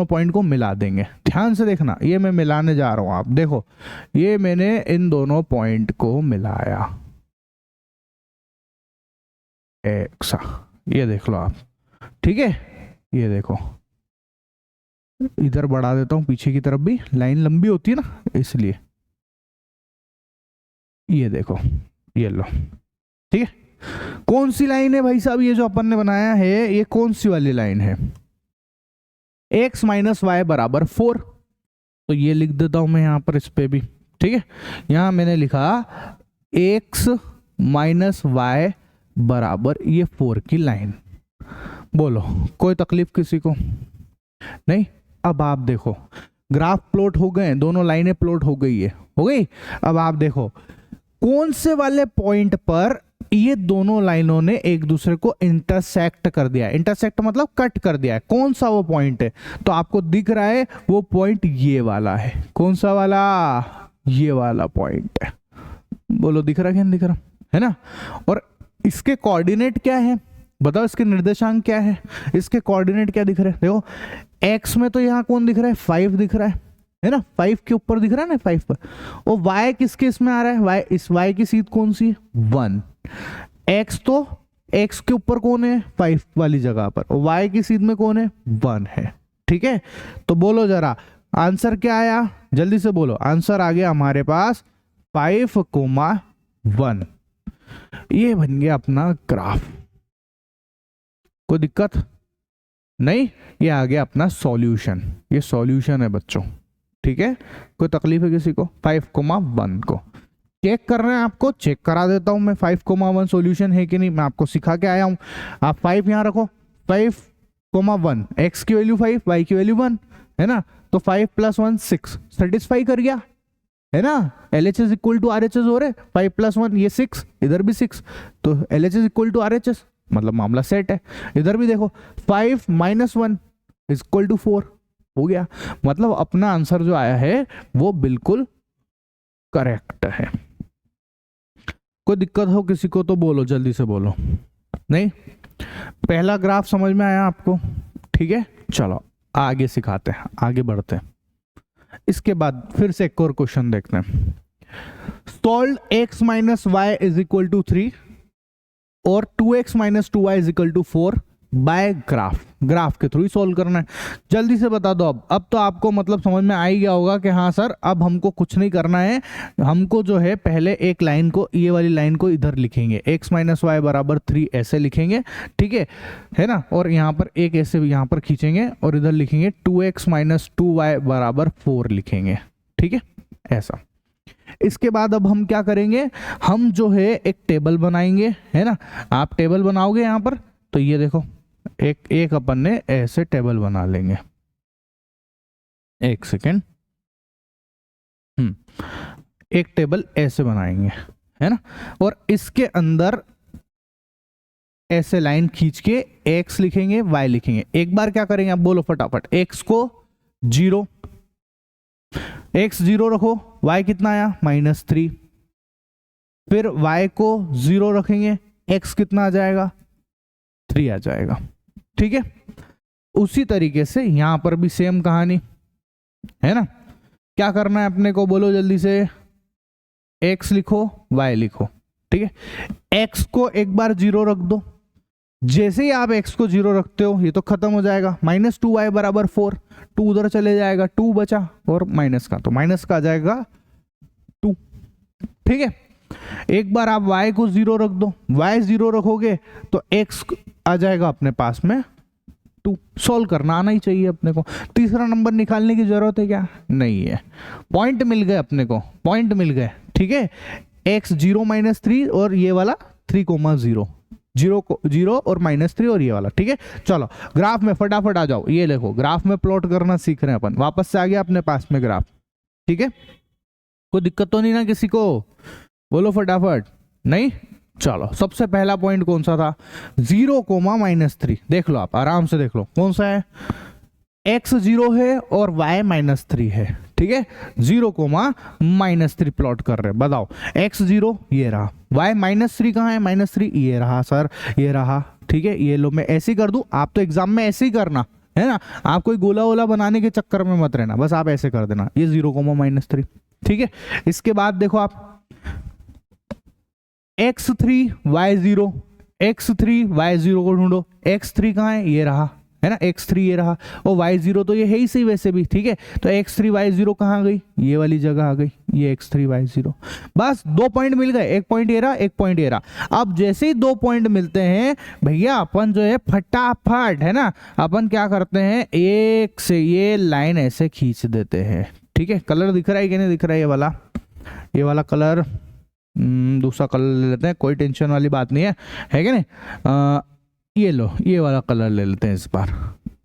पॉइंट को मिला देंगे। ध्यान से देखना, ये मैं मिलाने जा रहा हूं, आप देखो ये मैंने इन दोनों पॉइंट को मिलाया ऐसा, ये देख लो आप। ठीक है, ये देखो इधर बढ़ा देता हूं, पीछे की तरफ भी लाइन लंबी होती है ना इसलिए, ये देखो, ये लो। ठीक है, कौन सी लाइन है भाई साहब, ये जो अपन ने बनाया है ये कौन सी वाली लाइन है? x माइनस वाई बराबर 4, तो ये लिख देता हूं मैं यहां पर इस पे भी। ठीक है, यहां मैंने लिखा x माइनस वाई बराबर ये 4 की लाइन। बोलो कोई तकलीफ किसी को? नहीं। अब आप देखो ग्राफ प्लॉट हो गए, दोनों लाइनें प्लॉट हो गई है, हो गई। अब आप देखो कौन से वाले पॉइंट पर ये दोनों लाइनों ने एक दूसरे को इंटरसेक्ट कर दिया है, इंटरसेक्ट मतलब कट कर दिया है, कौन सा वो पॉइंट है? तो आपको दिख रहा है वो पॉइंट ये वाला है, कौन सा वाला? ये वाला पॉइंट है। बोलो दिख रहा है क्या नहीं दिख रहा, है ना? और इसके कोऑर्डिनेट क्या है बताओ, इसके निर्देशांक क्या है, इसके कोऑर्डिनेट क्या दिख रहे हैं? देखो एक्स में तो यहाँ कौन दिख रहा है, 5 दिख रहा है ना, 5 के ऊपर दिख रहा है ना, 5 पर। और y किसके इसमें आ रहा है, y, इस y की सीध कौन सी है, 1। x तो x के ऊपर कौन है, 5 वाली जगह पर, और y की सीध में कौन है, 1 है। ठीक है, तो बोलो जरा आंसर क्या आया, जल्दी से बोलो। आंसर आ गया हमारे पास 5,1। ये बन गया अपना ग्राफ, कोई दिक्कत नहीं, ये आ गया अपना सॉल्यूशन, ये सॉल्यूशन है बच्चों। ठीक है, कोई तकलीफ है किसी को? 5,1 को चेक कर रहे हैं, आपको चेक करा देता हूं मैं 5,1 सॉल्यूशन है कि नहीं, मैं आपको सिखा के आया हूं। आप 5 यहां रखो, 5,1, x की वैल्यू 5, y की वैल्यू 1 है ना, तो 5 + 1 6 सेटिस्फाई कर गया है ना। LHS इक्वल टू RHS हो रहे, 5 + 1 ये 6, इधर भी 6, तो LHS इक्वल टू RHS, मतलब मामला सेट है। इधर भी देखो 5 - 1 = 4 हो गया, मतलब अपना आंसर जो आया है वो बिल्कुल करेक्ट है। कोई दिक्कत हो किसी को तो बोलो, जल्दी से बोलो। नहीं, पहला ग्राफ समझ में आया आपको? ठीक है, चलो आगे सिखाते हैं, आगे बढ़ते हैं। इसके बाद फिर से एक और क्वेश्चन देखते हैं। Solve x minus y is equal to 3 और 2x minus 2y is equal to 4 by graph के थ्रू ही सोल्व करना है। जल्दी से बता दो। अब तो आपको मतलब समझ में आ ही गया होगा कि हाँ सर अब हमको कुछ नहीं करना है, हमको जो है पहले एक लाइन को, ये वाली लाइन को इधर लिखेंगे, x माइनस वाई बराबर 3 ऐसे लिखेंगे, ठीक है ना। और यहाँ पर एक ऐसे भी यहाँ पर खींचेंगे और इधर लिखेंगे 2x माइनस 2y बराबर 4 लिखेंगे, ठीक है ऐसा। इसके बाद अब हम क्या करेंगे, हम जो है एक टेबल बनाएंगे, है ना। आप टेबल बनाओगे यहाँ पर, तो ये देखो एक अपन ने ऐसे टेबल बना लेंगे। एक सेकेंड, एक टेबल ऐसे बनाएंगे, है ना। और इसके अंदर ऐसे लाइन खींच के x लिखेंगे, y लिखेंगे। एक बार क्या करेंगे आप बोलो फटाफट, x को 0, x 0 रखो, y कितना आया -3, फिर y को 0 रखेंगे, x कितना आ जाएगा 3 आ जाएगा, ठीक है। उसी तरीके से यहां पर भी सेम कहानी है ना। क्या करना है अपने को बोलो जल्दी से, x लिखो y लिखो, ठीक है। x को एक बार 0 रख दो, जैसे ही आप x को 0 रखते हो ये तो खत्म हो जाएगा, -2y बराबर 4, 2 उधर चले जाएगा, 2 बचा और माइनस का, तो माइनस का आ जाएगा 2, ठीक है। एक बार आप y को 0 रख दो, y 0 रखोगे तो x आ जाएगा अपने पास में 2। सॉल्व करना आना ही चाहिए अपने को। तीसरा नंबर निकालने की जरूरत है क्या, नहीं है। पॉइंट मिल गए अपने को, पॉइंट मिल गए, ठीक है। x 0 -3 और ये वाला 3,0, 0 और -3 और ये वाला, ठीक है। चलो ग्राफ में फटाफट आ जाओ। ये देखो ग्राफ में प्लॉट करना सीख रहे हैं अपन, वापस से आ गया अपने पास में ग्राफ, ठीक है। कोई दिक्कत तो नहीं ना किसी को, बोलो फटाफट, नहीं। चलो सबसे पहला पॉइंट कौन सा था, 0, -3। देख लो आप आराम से देख लो कौन सा है, x 0 है और y -3 है, ठीक है। 0, -3 प्लॉट कर रहे हैं, बताओ x 0 ये रहा, y -3 कहाँ है, -3 ये रहा सर, ये रहा, ठीक है। ये लो मैं ऐसे ही कर दूं, आप तो एग्जाम में ऐसे ही करना है ना, आप कोई गोला वोला बनाने के चक्कर में मत रहना, बस आप ऐसे कर देना, ये 0, -3, ठीक है। इसके बाद देखो आप x3 y0, x3 y0 को ढूंढो, x3 कहाँ है, ये रहा, है ना, x3 ये रहा, और y0 तो ये है ही सही वैसे भी, ठीक है। तो x3 y0 कहाँ गई, ये वाली जगह आ गई, ये x3 y0। बस 2 पॉइंट मिल गए, एक पॉइंट ये रहा, एक पॉइंट ये रहा। अब जैसे ही 2 पॉइंट मिलते हैं भैया अपन जो है फटाफट, है ना, अपन क्या करते हैं, एक से ये लाइन ऐसे खींच देते हैं, ठीक है। कलर दिख रहा है कि नहीं दिख रहा है, ये वाला कलर, दूसरा कलर ले लेते हैं, कोई टेंशन वाली बात नहीं है कि नहीं। ये लो ये वाला कलर ले लेते हैं इस बार,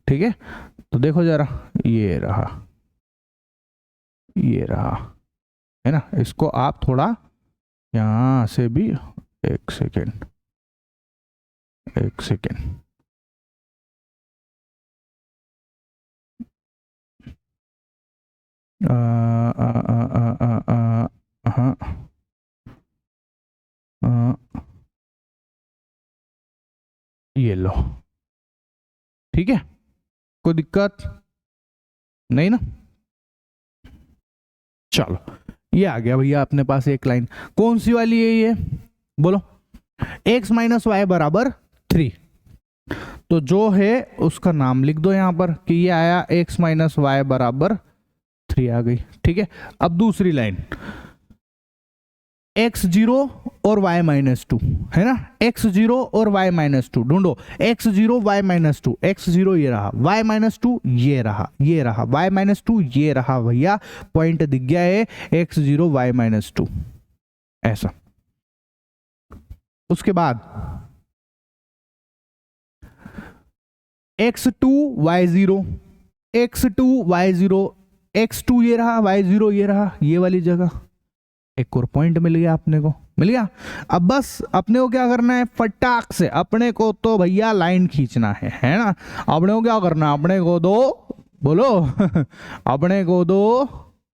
ठीक है। तो देखो जरा, ये रहा, ये रहा, है ना। इसको आप थोड़ा यहां से भी, एक सेकेंड, हाँ ये लो, ठीक है, कोई दिक्कत नहीं ना। चलो ये आ गया भैया अपने पास एक लाइन, कौन सी वाली है ये बोलो, x -y बराबर 3। तो जो है उसका नाम लिख दो यहां पर कि ये आया x -y बराबर 3 आ गई, ठीक है। अब दूसरी लाइन, x 0 और y -2, है ना, x 0 और y -2 ढूंढो, x 0 y -2, x 0 ये रहा, y -2 ये रहा, ये रहा, y -2 ये रहा, भैया पॉइंट दिख गया है, x 0 y -2 ऐसा। उसके बाद x2 y0, x2 y0, x2 ये रहा, y0 ये रहा, ये वाली जगह एक और पॉइंट मिल गया अपने को, मिल गया। अब बस अपने को क्या करना है, फटाक से अपने को तो भैया लाइन खींचना है ना। अपने को क्या करना है, अपने को दो, बोलो अपने को दो,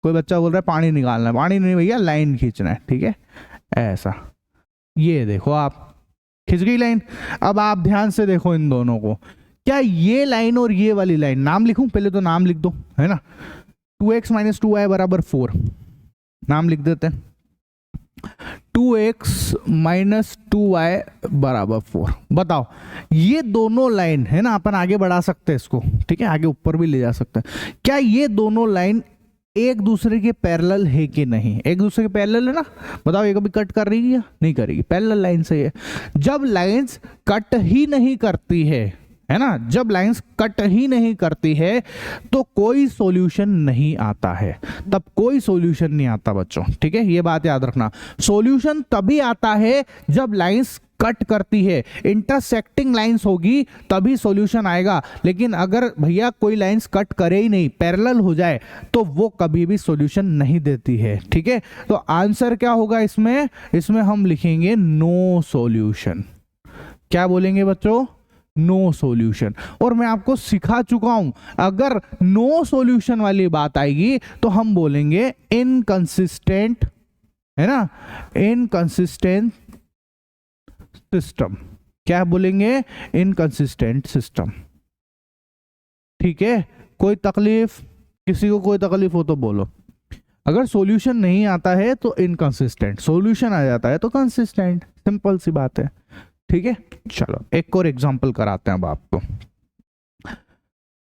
कोई बच्चा बोल रहा है पानी निकालना है, पानी नहीं भैया लाइन खींचना है, ठीक है ऐसा। ये देखो आप खिंच गई लाइन। अब आप ध्यान से देखो इन दोनों को, क्या ये लाइन और ये वाली लाइन, नाम लिखूं, पहले तो नाम लिख दो, है ना। 2x माइनस 2y बराबर 4, नाम लिख देते हैं 2x माइनस 2y बराबर 4। बताओ ये दोनों लाइन है ना, अपन आगे बढ़ा सकते हैं इसको, ठीक है, आगे ऊपर भी ले जा सकते हैं। क्या ये दोनों लाइन एक दूसरे के पैरेलल है कि नहीं? एक दूसरे के पैरेलल है ना, बताओ ये कभी कट कर रही है? नहीं करेगी, पैरेलल लाइन से है। जब लाइंस कट ही नहीं करती है ना, जब लाइंस कट ही नहीं करती है तो कोई सॉल्यूशन नहीं आता है, तब कोई सॉल्यूशन नहीं आता बच्चों, ठीक है, ये बात याद रखना। सॉल्यूशन तभी आता है जब लाइंस कट करती है, इंटरसेक्टिंग लाइंस होगी तभी सॉल्यूशन आएगा। लेकिन अगर भैया कोई लाइंस कट करे ही नहीं, पैरेलल हो जाए, तो वो कभी भी सॉल्यूशन नहीं देती है, ठीक है। तो आंसर क्या होगा इसमें? इसमें हम लिखेंगे नो सॉल्यूशन। क्या बोलेंगे बच्चों? No solution. और मैं आपको सिखा चुका हूं, अगर नो सॉल्यूशन वाली बात आएगी तो हम बोलेंगे इनकंसिस्टेंट, है ना, इनकंसिस्टेंट सिस्टम। क्या बोलेंगे? इनकंसिस्टेंट सिस्टम, ठीक है। कोई तकलीफ? किसी को कोई तकलीफ हो तो बोलो। अगर सॉल्यूशन नहीं आता है तो इनकंसिस्टेंट, सॉल्यूशन आ जाता है तो कंसिस्टेंट, सिंपल सी बात है, ठीक है। चलो एक और एग्जांपल कराते हैं अब आपको।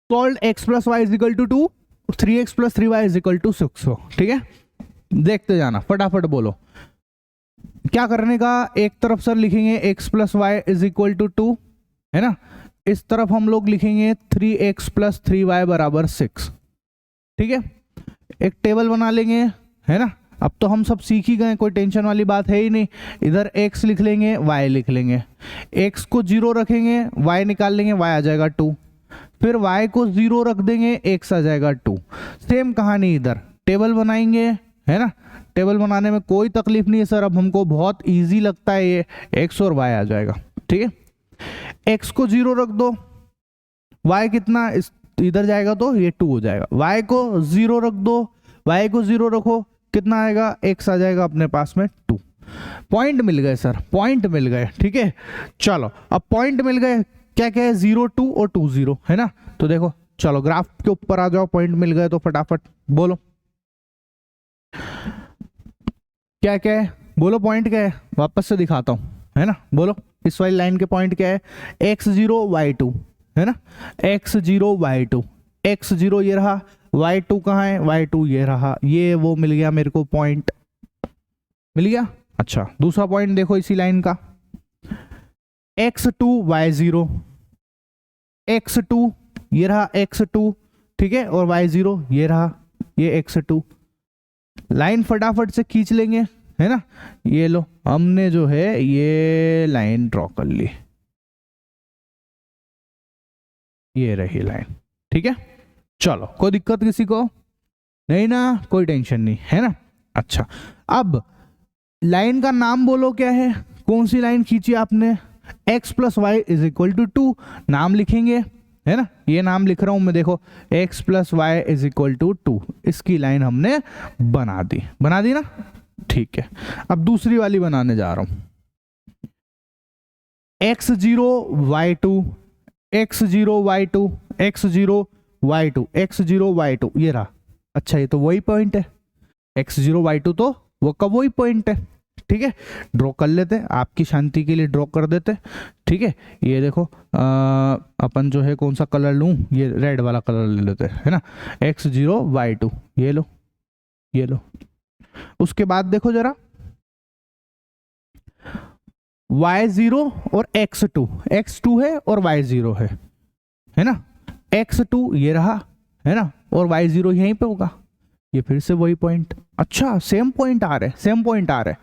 Solve x plus y is equal to 2, 3x plus 3y is equal to 6 हो, ठीक है। देखते जाना, फटाफट बोलो क्या करने का। एक तरफ सर लिखेंगे x plus y is equal to 2, है ना। इस तरफ हम लोग लिखेंगे 3x प्लस 3y बराबर 6, ठीक है। एक टेबल बना लेंगे, है ना। अब तो हम सब सीख ही गए, कोई टेंशन वाली बात है ही नहीं। इधर x लिख लेंगे, y लिख लेंगे, x को 0 रखेंगे, y निकाल लेंगे, y आ जाएगा 2। फिर y को 0 रख देंगे, x आ जाएगा 2। सेम कहानी इधर, टेबल बनाएंगे, है ना। टेबल बनाने में कोई तकलीफ नहीं है सर, अब हमको बहुत इजी लगता है ये, x और y आ जाएगा, ठीक है। x को 0 रख दो, y कितना इधर जाएगा तो ये 2 हो जाएगा। y को 0 रख दो, y को 0 रखो, कितना आएगा? x आ जाएगा अपने पास में 2। पॉइंट मिल गए सर, पॉइंट मिल गए, ठीक है। चलो अब पॉइंट मिल गए, क्या क्या है? 0 2 और 2 0, है ना। तो देखो चलो ग्राफ के ऊपर आ जाओ, पॉइंट मिल गए तो फटाफट बोलो क्या क्या है, बोलो पॉइंट क्या है, वापस से दिखाता हूं, है ना। बोलो इस वाली लाइन के पॉइंट क्या है? x0 y2, है ना, x0 y2, x0 ये रहा, y2 कहाँ है? y2 ये रहा, ये वो मिल गया मेरे को, पॉइंट मिल गया। अच्छा दूसरा पॉइंट देखो इसी लाइन का, x2 y0, x2 ये रहा x2, ठीक है, और y0 ये रहा, ये x2। लाइन फटाफट से खींच लेंगे, है ना। ये लो हमने जो है ये लाइन ड्रॉ कर ली, ये रही लाइन, ठीक है। चलो कोई दिक्कत किसी को नहीं ना, कोई टेंशन नहीं, है ना। अच्छा अब लाइन का नाम बोलो क्या है, कौन सी लाइन खींची आपने? x plus y is equal to 2, नाम लिखेंगे, है ना। ये नाम लिख रहा हूं मैं, देखो x plus y is equal to 2, इसकी लाइन हमने बना दी, बना दी ना, ठीक है। अब दूसरी वाली बनाने जा रहा हूं, x0 y2, x0 y2, x0 y2, x0 y2 ये रहा। अच्छा ये तो वही पॉइंट है, x0 y2 तो वो का वही पॉइंट है, ठीक है। ड्रॉ कर लेते हैं, आपकी शांति के लिए ड्रॉ कर देते, ठीक है। ये देखो अपन जो है कौन सा कलर लूं, ये रेड वाला कलर ले लेते हैं, है ना। x0 y2 ये लो, ये लो। उसके बाद देखो जरा y0 और x2, x2 है और y0 है ना। x2 ये रहा, है ना, और y0 यहीं पे होगा, ये फिर से वही पॉइंट। अच्छा सेम पॉइंट आ रहे, सेम पॉइंट आ रहे,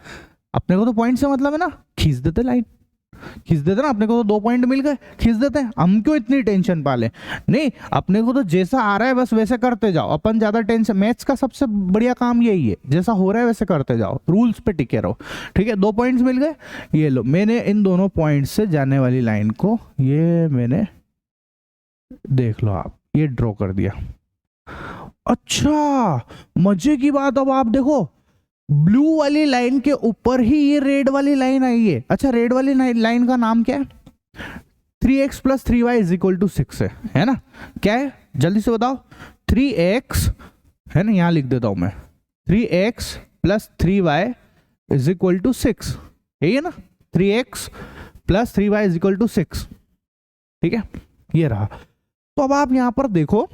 अपने को तो पॉइंट से मतलब है ना, खींच देते लाइन, खींच देते ना, अपने को तो 2 पॉइंट मिल गए, खींच देते हैं। हम क्यों इतनी टेंशन पाले? नहीं, अपने को तो जैसा आ रहा है बस वैसे करते जाओ, अपन ज्यादा टेंशन, मैथ्स का सबसे बढ़िया काम यही है, जैसा हो रहा है वैसे करते जाओ, रूल्स पे टिके रहो, ठीक है। 2 पॉइंट्स मिल गए, ये लो, मैंने इन दोनों पॉइंट से जाने वाली लाइन को ये मैंने, देख लो आप, ये ड्रॉ कर दिया। अच्छा मजे की बात, अब आप देखो ब्लू वाली लाइन के ऊपर ही ये रेड वाली लाइन आई है। अच्छा रेड वाली लाइन का नाम क्या है? 3x plus 3y is equal to 6 है ना। क्या है जल्दी से बताओ? 3x, है ना, यहां लिख देता हूं मैं 3x plus 3y is equal to 6, यही है ना, 3x plus 3y is equal to 6, ठीक है, ये रहा। तो अब आप यहां पर देखो,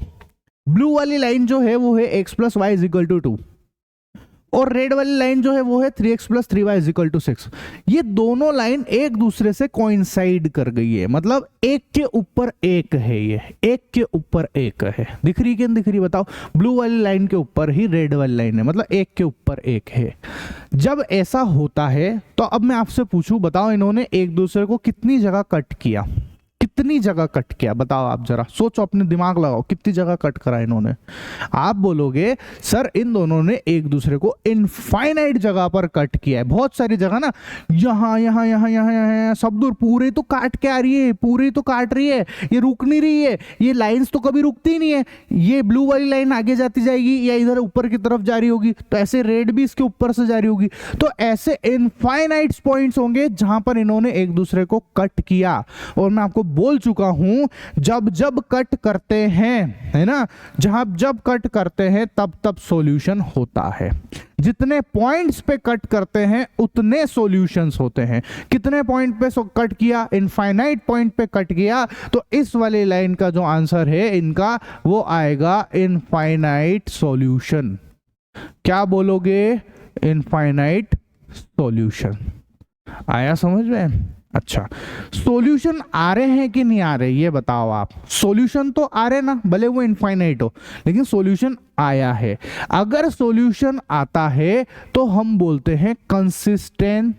ब्लू वाली लाइन जो है वो है x plus y is equal to 2, और रेड वाली लाइन जो है वो है 3x plus 3y is equal to 6। ये दोनों लाइन एक दूसरे से कोइंसाइड कर गई है, मतलब एक के ऊपर एक है, ये एक के ऊपर एक है। दिख रही कि नहीं दिख रही बताओ? ब्लू वाली लाइन के ऊपर ही रेड वाली लाइन है, मतलब एक के ऊपर एक है। जब ऐसा होता है तो अब मैं आपसे पूछूं, बताओ इन्होंने एक दूसरे को कितनी जगह कट किया, कितनी जगह कट किया? बताओ, आप जरा सोचो, अपने दिमाग लगाओ, कितनी जगह कट करा इन्होंने? आप बोलोगे सर इन दोनों ने एक दूसरे को इनफाइनाइट जगह पर कट किया है, बहुत सारी जगह ना, यहाँ यहाँ यहाँ यहाँ यहाँ सब दूर, पूरे तो काट के आ रही है, पूरी तो काट रही है, ये रुक नहीं रही है, ये लाइंस तो कभी रुकती नहीं है। ये ब्लू वाली लाइन आगे जाती जाएगी या इधर ऊपर की तरफ जा रही होगी, तो ऐसे रेड भी इसके ऊपर से जा रही होगी। तो ऐसे इनफाइनाइट पॉइंट्स होंगे जहां पर इन्होंने एक दूसरे को कट किया। और मैं आपको बोल चुका हूं, जब जब कट करते हैं, है ना, जब जब कट करते हैं तब तब सॉल्यूशन होता है। जितने पॉइंट्स पे कट करते हैं उतने सॉल्यूशंस होते हैं। कितने पॉइंट पे कट किया? इनफाइनाइट पॉइंट पे कट किया, तो इस वाली लाइन का जो आंसर है इनका वो आएगा इनफाइनाइट सॉल्यूशन। क्या बोलोगे? Infinite solution. आया समझ में? अच्छा, सॉल्यूशन आ रहे हैं कि नहीं आ रहे ये बताओ आप। सॉल्यूशन तो आ रहे ना, भले वो इनफाइनाइट हो, लेकिन सॉल्यूशन आया है। अगर सॉल्यूशन आता है तो हम बोलते हैं कंसिस्टेंट,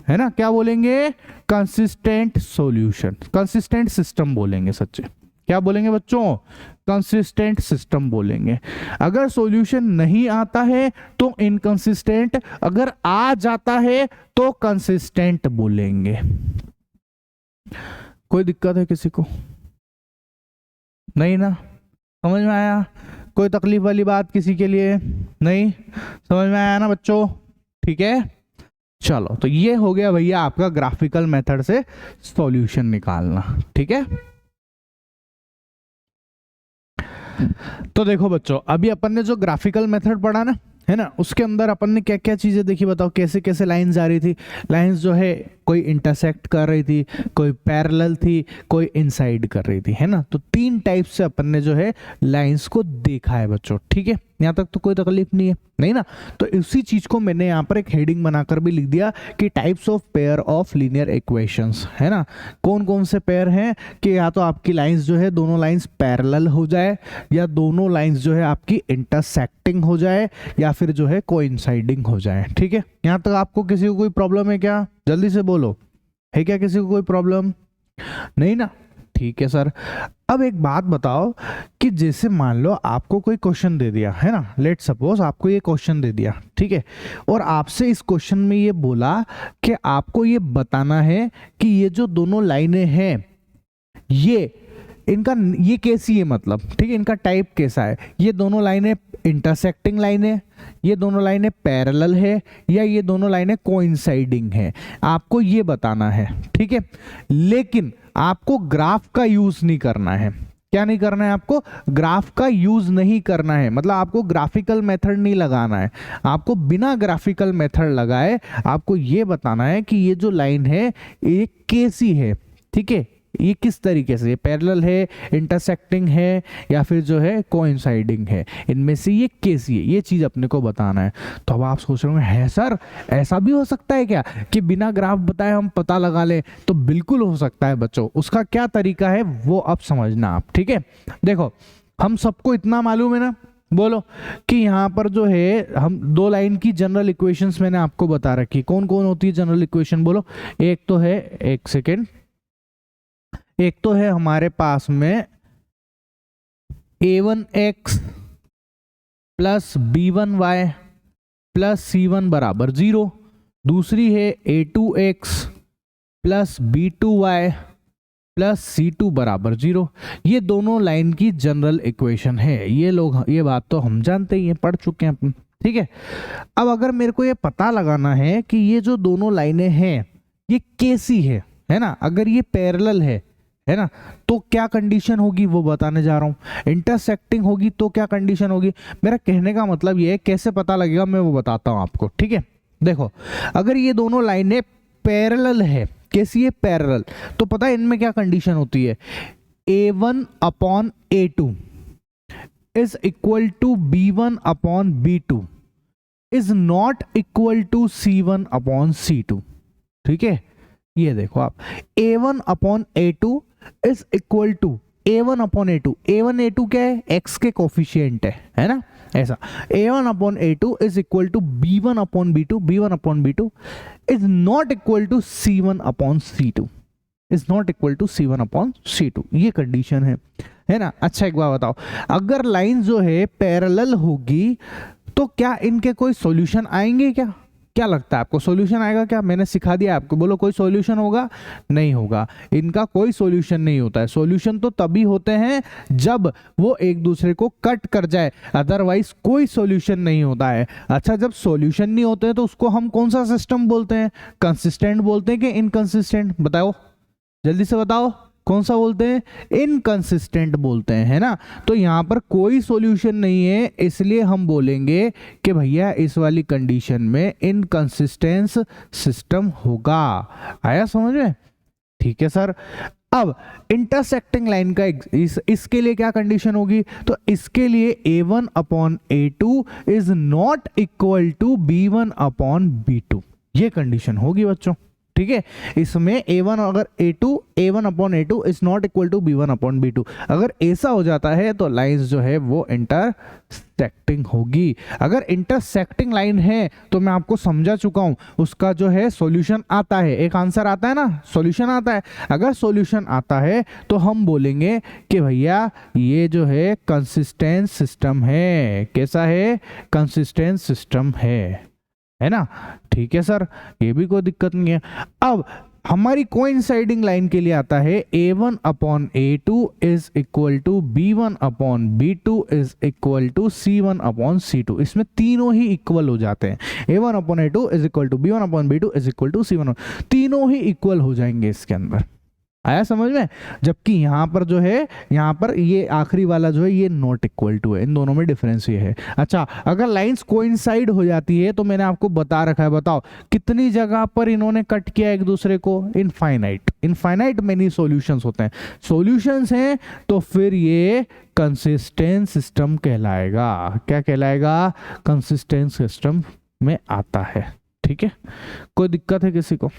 है ना, क्या बोलेंगे? कंसिस्टेंट सॉल्यूशन, कंसिस्टेंट सिस्टम बोलेंगे। सच्चे क्या बोलेंगे बच्चों? कंसिस्टेंट सिस्टम बोलेंगे। अगर सॉल्यूशन नहीं आता है तो इनकंसिस्टेंट, अगर आ जाता है तो कंसिस्टेंट बोलेंगे। कोई दिक्कत है किसी को? नहीं ना? समझ में आया? कोई तकलीफ वाली बात किसी के लिए नहीं? समझ में आया ना बच्चों? ठीक है, चलो, तो ये हो गया भैया आपका ग्राफिकल मेथड से सॉल्यूशन निकालना। ठीक है, तो देखो बच्चों, अभी अपन ने जो ग्राफिकल मेथड पढ़ा ना, है ना, उसके अंदर अपन ने क्या क्या चीजें देखी बताओ? कैसे कैसे लाइंस आ रही थी? लाइंस जो है कोई इंटरसेक्ट कर रही थी, कोई पैरेलल थी, कोई इनसाइड कर रही थी, है ना। तो तीन टाइप से अपन ने जो है लाइंस को देखा है बच्चों। ठीक है, यहाँ तक तो कोई तकलीफ नहीं है, नहीं ना? तो इसी चीज को मैंने यहाँ पर एक हेडिंग बनाकर भी लिख दिया कि types of pair of linear equations, है ना। कौन कौन से पेयर हैं? कि या तो आपकी लाइंस जो है दोनों लाइंस पैरेलल हो जाए, या दोनों लाइंस जो है आपकी इंटरसेक्टिंग हो जाए, या फिर जो है कोइंसाइडिंग हो जाए। ठीक है, यहाँ तक आपको किसी को कोई प्रॉब्लम है क्या? जल्दी से बोलो, है क्या किसी को कोई प्रॉब्लम? नहीं ना? ठीक है सर। अब एक बात बताओ कि जैसे मान लो आपको कोई क्वेश्चन दे दिया, है ना, लेट सपोज आपको ये क्वेश्चन दे दिया, ठीक है, और आपसे इस क्वेश्चन में ये बोला कि आपको ये बताना है कि ये जो दोनों लाइनें हैं ये इनका ये कैसी है, मतलब ठीक है, इनका टाइप कैसा है? ये दोनों लाइनें इंटरसेक्टिंग लाइनें, ये दोनों लाइनें पैरेलल है, या ये दोनों लाइनें कोइंसाइडिंग है, आपको ये बताना है। ठीक है, लेकिन आपको ग्राफ का यूज नहीं करना है। क्या नहीं करना है? आपको ग्राफ का यूज नहीं करना है, मतलब आपको ग्राफिकल मेथड नहीं लगाना है। आपको बिना ग्राफिकल मेथड लगाए आपको ये बताना है कि ये जो लाइन है ये कैसी है। ठीक है, ये किस तरीके से, पैरेलल है, इंटरसेक्टिंग है, या फिर जो है कोइंसाइडिंग है, इनमें से ये कैसी है, ये चीज अपने को बताना है। तो अब आप सोच रहे होंगे, है सर ऐसा भी हो सकता है क्या कि बिना ग्राफ बताए हम पता लगा लें? तो बिल्कुल हो सकता है बच्चों। उसका क्या तरीका है वो अब समझना आप। ठीक है, देखो हम सबको इतना मालूम है ना, बोलो, कि यहाँ पर जो है हम दो लाइन की जनरल इक्वेशंस मैंने आपको बता रखी। कौन कौन होती है जनरल इक्वेशन? बोलो। एक तो है, एक सेकेंड, एक तो है हमारे पास में a1x plus b1y plus c1 बराबर 0। दूसरी है a2x plus b2y plus c2 बराबर 0। ये दोनों लाइन की जनरल इक्वेशन है। ये बात तो हम जानते ही हैं, पढ़ चुके हैं अपन। ठीक है, अब अगर मेरे को ये पता लगाना है कि ये जो दोनों लाइनें हैं ये कैसी है ना, अगर ये पैरेलल है है ना, तो क्या कंडीशन होगी वो बताने जा रहा हूं। इंटरसेक्टिंग होगी तो क्या कंडीशन होगी। मेरा कहने का मतलब ये है, कैसे पता लगेगा मैं वो बताता हूं आपको, ठीक है। देखो, अगर ये दोनों लाइनें पैरेलल है, कैसी है, पैरेलल, तो पता है इनमें क्या कंडीशन होती है, A1 upon A2 is equal to B1 upon B2 is not equal to C1 upon C2, ठीक है। ये देखो आप, A1 upon A2 is equal to A1 upon A2, A1 A2 क्या है, x के कोफिशिएंट है ना, ऐसा। A1 upon A2 is equal to B1 upon B2, B1 upon B2 is not equal to C1 upon C2, is not equal to C1 upon C2, ये कंडीशन है ना। अच्छा एक बात बताओ, अगर लाइन जो है पैरेलल होगी तो क्या इनके कोई सॉल्यूशन आएंगे क्या, क्या लगता है आपको, सॉल्यूशन आएगा क्या। मैंने सिखा दिया आपको, बोलो कोई सॉल्यूशन होगा, नहीं होगा, इनका कोई सॉल्यूशन नहीं होता है। सॉल्यूशन तो तभी होते हैं जब वो एक दूसरे को कट कर जाए, अदरवाइज कोई सॉल्यूशन नहीं होता है। अच्छा, जब सॉल्यूशन नहीं होते हैं तो उसको हम कौन सा सिस्टम बोलते हैं, कंसिस्टेंट बोलते हैं कि इनकंसिस्टेंट, बताओ जल्दी से बताओ, कौन सा बोलते हैं, इनकंसिस्टेंट बोलते हैं, है ना। तो यहां पर कोई सॉल्यूशन नहीं है, इसलिए हम बोलेंगे कि भैया इस वाली कंडीशन में इनकंसिस्टेंस सिस्टम होगा। आया समझ में, ठीक है सर। अब इंटरसेक्टिंग लाइन का इसके लिए क्या कंडीशन होगी, तो इसके लिए A1 upon A2 is not equal to B1 upon B2, ये कंडीशन होगी बच्चों, ठीक है। इसमें A1 अगर A1 upon A2 is not equal to B1 upon B2, अगर ऐसा हो जाता है तो लाइंस जो है वो इंटरसेक्टिंग होगी। अगर इंटरसेक्टिंग लाइन है तो मैं आपको समझा चुका हूं, उसका जो है सॉल्यूशन आता है, एक आंसर आता है ना, सॉल्यूशन आता है। अगर सॉल्यूशन आता है तो हम बोलेंगे कि भैया ये जो है कंसिस्टेंट सिस्टम है, कैसा है, कंसिस्टेंट सिस्टम है ना, ठीक है सर, ये भी कोई दिक्कत नहीं है। अब हमारी कोइंसाइडिंग लाइन के लिए आता है A1 upon A2 is equal to B1 upon B2 is equal to C1 upon C2, इसमें तीनों ही इक्वल हो जाते हैं। A1 upon A2 is equal to B1 upon B2 is equal to C1, तीनों ही इक्वल हो जाएंगे इसके अंदर। आया समझ में, जबकि यहां पर जो है, यहां पर ये आखिरी वाला जो है ये नॉट इक्वल टू है, इन दोनों में डिफरेंस ये है। अच्छा, अगर लाइंस कोइंसाइड हो जाती है तो मैंने आपको बता रखा है, बताओ कितनी जगह पर इन्होंने कट किया एक दूसरे को, इनफाइनाइट मेनी सॉल्यूशंस होते हैं। सॉल्यूशंस हैं तो फिर ये कंसिस्टेंट सिस्टम कहलाएगा, क्या कहलाएगा, कंसिस्टेंट सिस्टम में आता है, ठीक है। कोई दिक्कत है किसी को,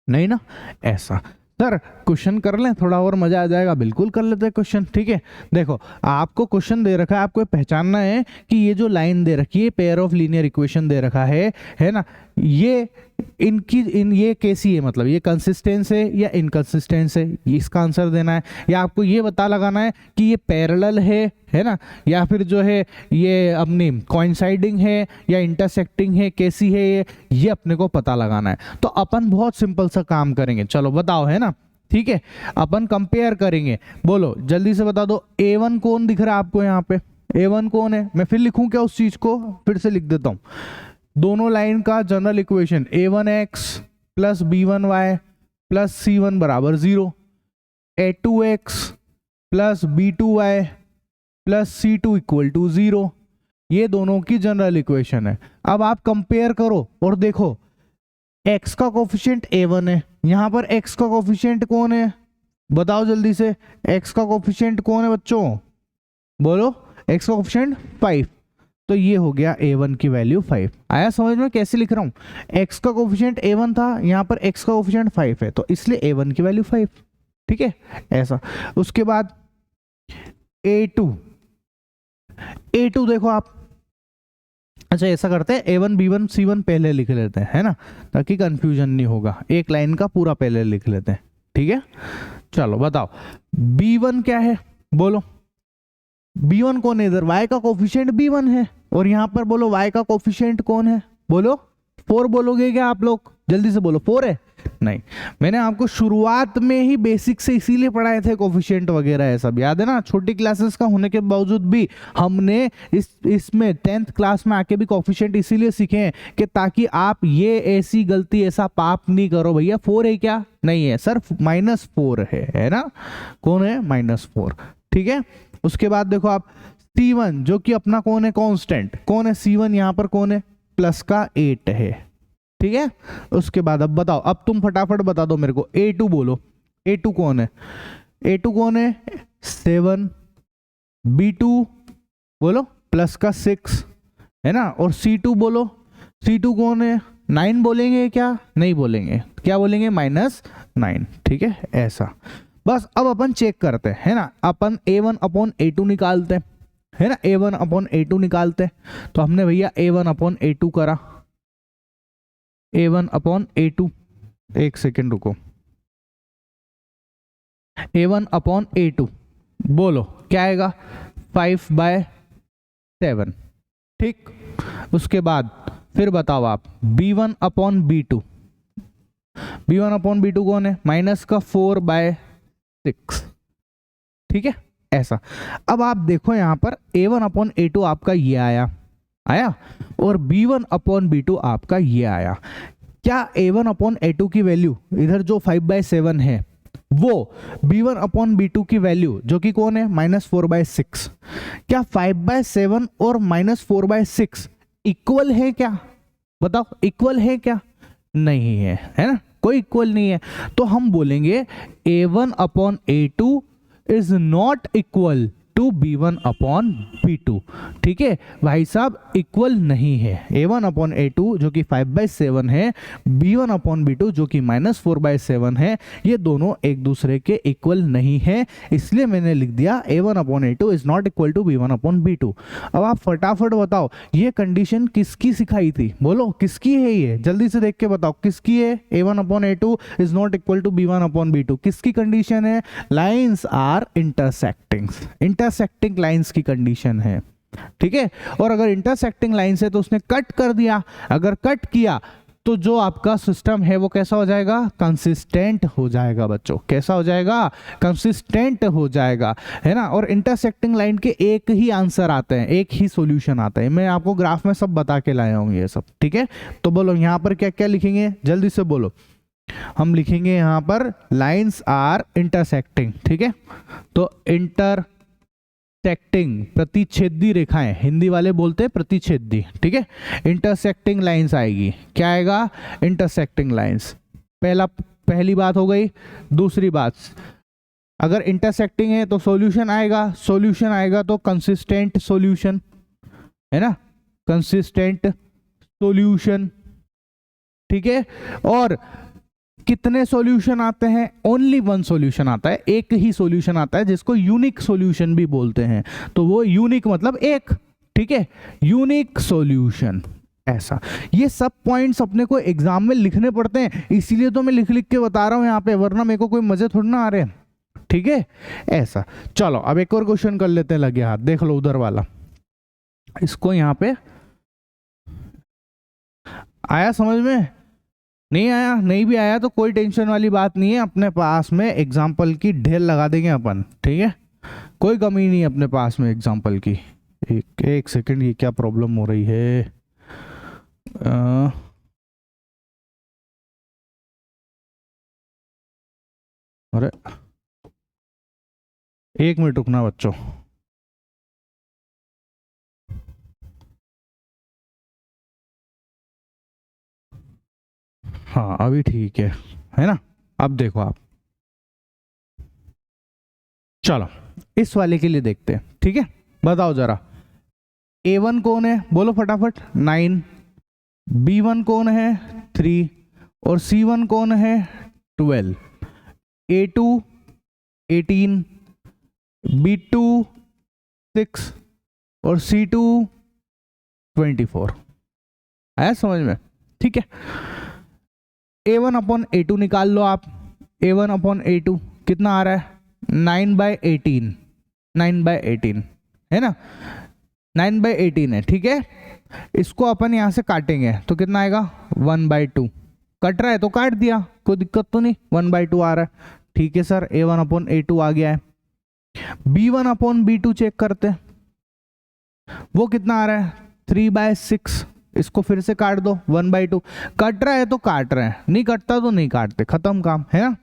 नहीं ना, ऐसा। सर क्वेश्चन कर लें, थोड़ा और मजा आ जाएगा, बिल्कुल कर लेते हैं क्वेश्चन, ठीक है। देखो आपको क्वेश्चन दे रखा है, आपको पहचानना है कि ये जो लाइन दे रखी है, पेयर ऑफ लीनियर इक्वेशन दे रखा है ना, ये ये कैसी है, मतलब ये कंसिस्टेंस है या इनकंसिस्टेंस है, इसका आंसर देना है। या आपको ये पता लगाना है कि ये पैरेलल है ना, या फिर जो है ये अपनी कोइंसाइडिंग है या इंटरसेक्टिंग है, कैसी है ये अपने को पता लगाना है। तो अपन बहुत सिंपल सा काम करेंगे, चलो बताओ, है ना, ठीक है। अपन कंपेयर करेंगे, बोलो जल्दी से बता दो, A1 कौन दिख रहा है आपको यहाँ पे, A1 कौन है, मैं फिर लिखूं क्या उस चीज को, फिर से लिख देता हूं। दोनों लाइन का general equation A1x plus B1y plus C1 बराबर 0, A2x plus B2y plus C2 equal to 0, ये दोनों की जनरल इक्वेशन है। अब आप कंपेयर करो और देखो, x का कोफिशिएंट A1 है, यहां पर x का कोफिशिएंट कौन है, बताओ जल्दी से, x का कोफिशिएंट कौन है बच्चों, बोलो, x का कोफिशिएंट 5, तो ये हो गया A1 की वैल्यू 5। आया समझ में कैसे लिख रहा हूं, x का कोफिशिएंट A1 था, यहां पर x का कोफिशिएंट 5 है, तो इसलिए A1 की वैल्यू 5, ठीक है, ऐसा। उसके बाद A2 देखो आप, अच्छा ऐसा करते हैं, A1 B1 C1 पहले लिख लेते हैं, है ना, ताकि कंफ्यूजन नहीं होगा, एक लाइन का पूरा पहले लिख लेते हैं, ठीक है। चलो बताओ B1 क्या है, बोलो B1 कौन है, इधर y का कोफिशिएंट B1 है, और यहां पर बोलो y का कोफिशिएंट कौन है, बोलो 4, बोलोगे क्या आप लोग, जल्दी से बोलो, 4 है, नहीं, मैंने आपको शुरुआत में ही बेसिक से इसीलिए पढ़ाए थे कोफिशिएंट वगैरह है सब, याद है ना। छोटी क्लासेस का होने के बावजूद भी हमने इसमें 10th क्लास में आके भी कोफिशिएंट इसीलिए सीखे हैं कि ताकि आप ये ऐसी गलती, ऐसा पाप नहीं करो। भैया 4 है क्या? नहीं है सर, -4 है ना। कौन है? -4, ठीक है। उसके बाद देखो आप C1 जो कि अपना कौन है? कांस्टेंट। कौन है C1 यहाँ पर? कौन है? प्लस का 8 है, ठीक है। उसके बाद अब बताओ, अब तुम फटाफट बता दो मेरे को, A2 बोलो। A2 कौन है? A2 कौन है? 7। B2 बोलो प्लस का 6 है ना। और C2 बोलो, C2 कौन है? 9 बोलेंगे क्या? नहीं बोलेंगे, क्या बोलेंगे? -9, ठीक है। ऐसा बस। अब अपन चेक करते हैं, है ना। अपन A1 अपॉन A2 निकालते हैं, है ना। A1 अपॉन A2 निकालते हैं, तो हमने भैया A1 अपॉन A2 करा। A1 अपॉन A2, एक सेकेंड रुको। A1 अपॉन A2 बोलो क्या आएगा? 5/7, ठीक। उसके बाद फिर बताओ आप B1 upon B2। B1 upon B2 कौन है? -4/6, ठीक है। ऐसा। अब आप देखो यहां पर A1 अपॉन A2 आपका ये आया और B1 अपॉन B2 आपका ये आया। क्या A1 अपॉन A2 की वैल्यू इधर जो 5/7 है वो B1 अपॉन B2 की वैल्यू जो कि कौन है? -4/6, क्या 5/7 और -4/6 इक्वल है क्या? बताओ, इक्वल है क्या? नहीं है, है ना। कोई इक्वल नहीं है, तो हम बोलेंगे A1 upon A2 is not equal to B1 upon B2, ठीक है भाई साहब, इक्वल नहीं है। A1 अपॉन A2 जो कि 5/7 है, B1 अपॉन B2 जो कि -4/7 है, ये दोनों एक दूसरे के इक्वल नहीं है। इसलिए मैंने लिख दिया A1 upon A2 is not equal to B1 upon B2। अब आप फटाफट बताओ ये कंडीशन किसकी सिखाई थी? बोलो किसकी है ये, जल्दी से देख के बताओ किसकी है? A1 upon A2 is not equal to B1 upon B2 किसकी कंडीशन है? Lines are intersecting, intersecting lines की कंडीशन है, ठीक है। और अगर इंटरसेक्टिंग लाइंस है तो उसने कट कर दिया, अगर कट किया तो जो आपका सिस्टम है वो कैसा हो जाएगा? कंसिस्टेंट हो जाएगा बच्चों। कैसा हो जाएगा? कंसिस्टेंट हो जाएगा, है ना। और इंटरसेक्टिंग लाइन के एक ही आंसर आते हैं, एक ही सॉल्यूशन आता है। मैं आपको ग्राफ में सब बता के लाया हूँ ये सब, ठीक है। तो बोलो यहाँ पर क्या क्या लिखेंगे, जल्दी से बोलो। हम लिखेंगे यहाँ पर लाइन्स आर इंटरसेक्टिंग, ठीक है। तो इंटरसेक्टिंग, प्रतिच्छेदी रेखाएं, हिंदी वाले बोलते हैं प्रतिच्छेदी, ठीक है। इंटरसेक्टिंग लाइंस आएगी, क्या आएगा? Intersecting lines. पहली बात हो गई। दूसरी बात, अगर इंटरसेक्टिंग है तो सॉल्यूशन आएगा, सॉल्यूशन आएगा तो कंसिस्टेंट सॉल्यूशन, है ना, कंसिस्टेंट सॉल्यूशन, ठीक है। और कितने सॉल्यूशन आते हैं? ओनली वन सॉल्यूशन आता है, एक ही सॉल्यूशन आता है जिसको यूनिक सॉल्यूशन भी बोलते हैं। तो वो यूनिक मतलब एक, ठीक है, यूनिक सॉल्यूशन। ऐसा, ये सब पॉइंट्स अपने को एग्जाम में लिखने पड़ते हैं, इसीलिए तो मैं लिख लिख के बता रहा हूं यहाँ पे, वरना मेरे को कोई मजे थोड़ी ना आ रहे, ठीक है। ऐसा, चलो अब एक और क्वेश्चन कर लेते हैं, लगे हाथ। देख लो उधर वाला, इसको यहाँ पे आया समझ में? नहीं आया? नहीं भी आया तो कोई टेंशन वाली बात नहीं है, अपने पास में एग्जाम्पल की ढेर लगा देंगे अपन, ठीक है। कोई कमी नहीं है अपने पास में एग्जाम्पल की। एक सेकंड, ये क्या प्रॉब्लम हो रही है? अरे 1 मिनट रुकना बच्चों। हाँ अभी ठीक है ना। अब देखो आप, चलो इस वाले के लिए देखते हैं, ठीक है। बताओ जरा, A1 कौन है? बोलो फटाफट। 9। B1 कौन है? 3। और C1 कौन है? 12। A2 18, B2 6 और C2 24। आया समझ में? ठीक है। A1 अपॉन A2 निकाल लो आप। A1 अपॉन A2 कितना आ रहा है? 9/18, 9/18 है ना, 9/18 है, ठीक है। इसको अपन यहां से काटेंगे तो कितना आएगा? 1/2। कट रहा है तो काट दिया, कोई दिक्कत तो नहीं, 1/2 आ रहा है। ठीक है सर, A1/A2 आ गया है। B1/B2 चेक करते हैं, वो कितना आ रहा है 3/6। इसको फिर से काट दो, 1/2। कट रहा है तो काट रहे हैं, नहीं कटता तो नहीं काटते, खत्म काम है ना।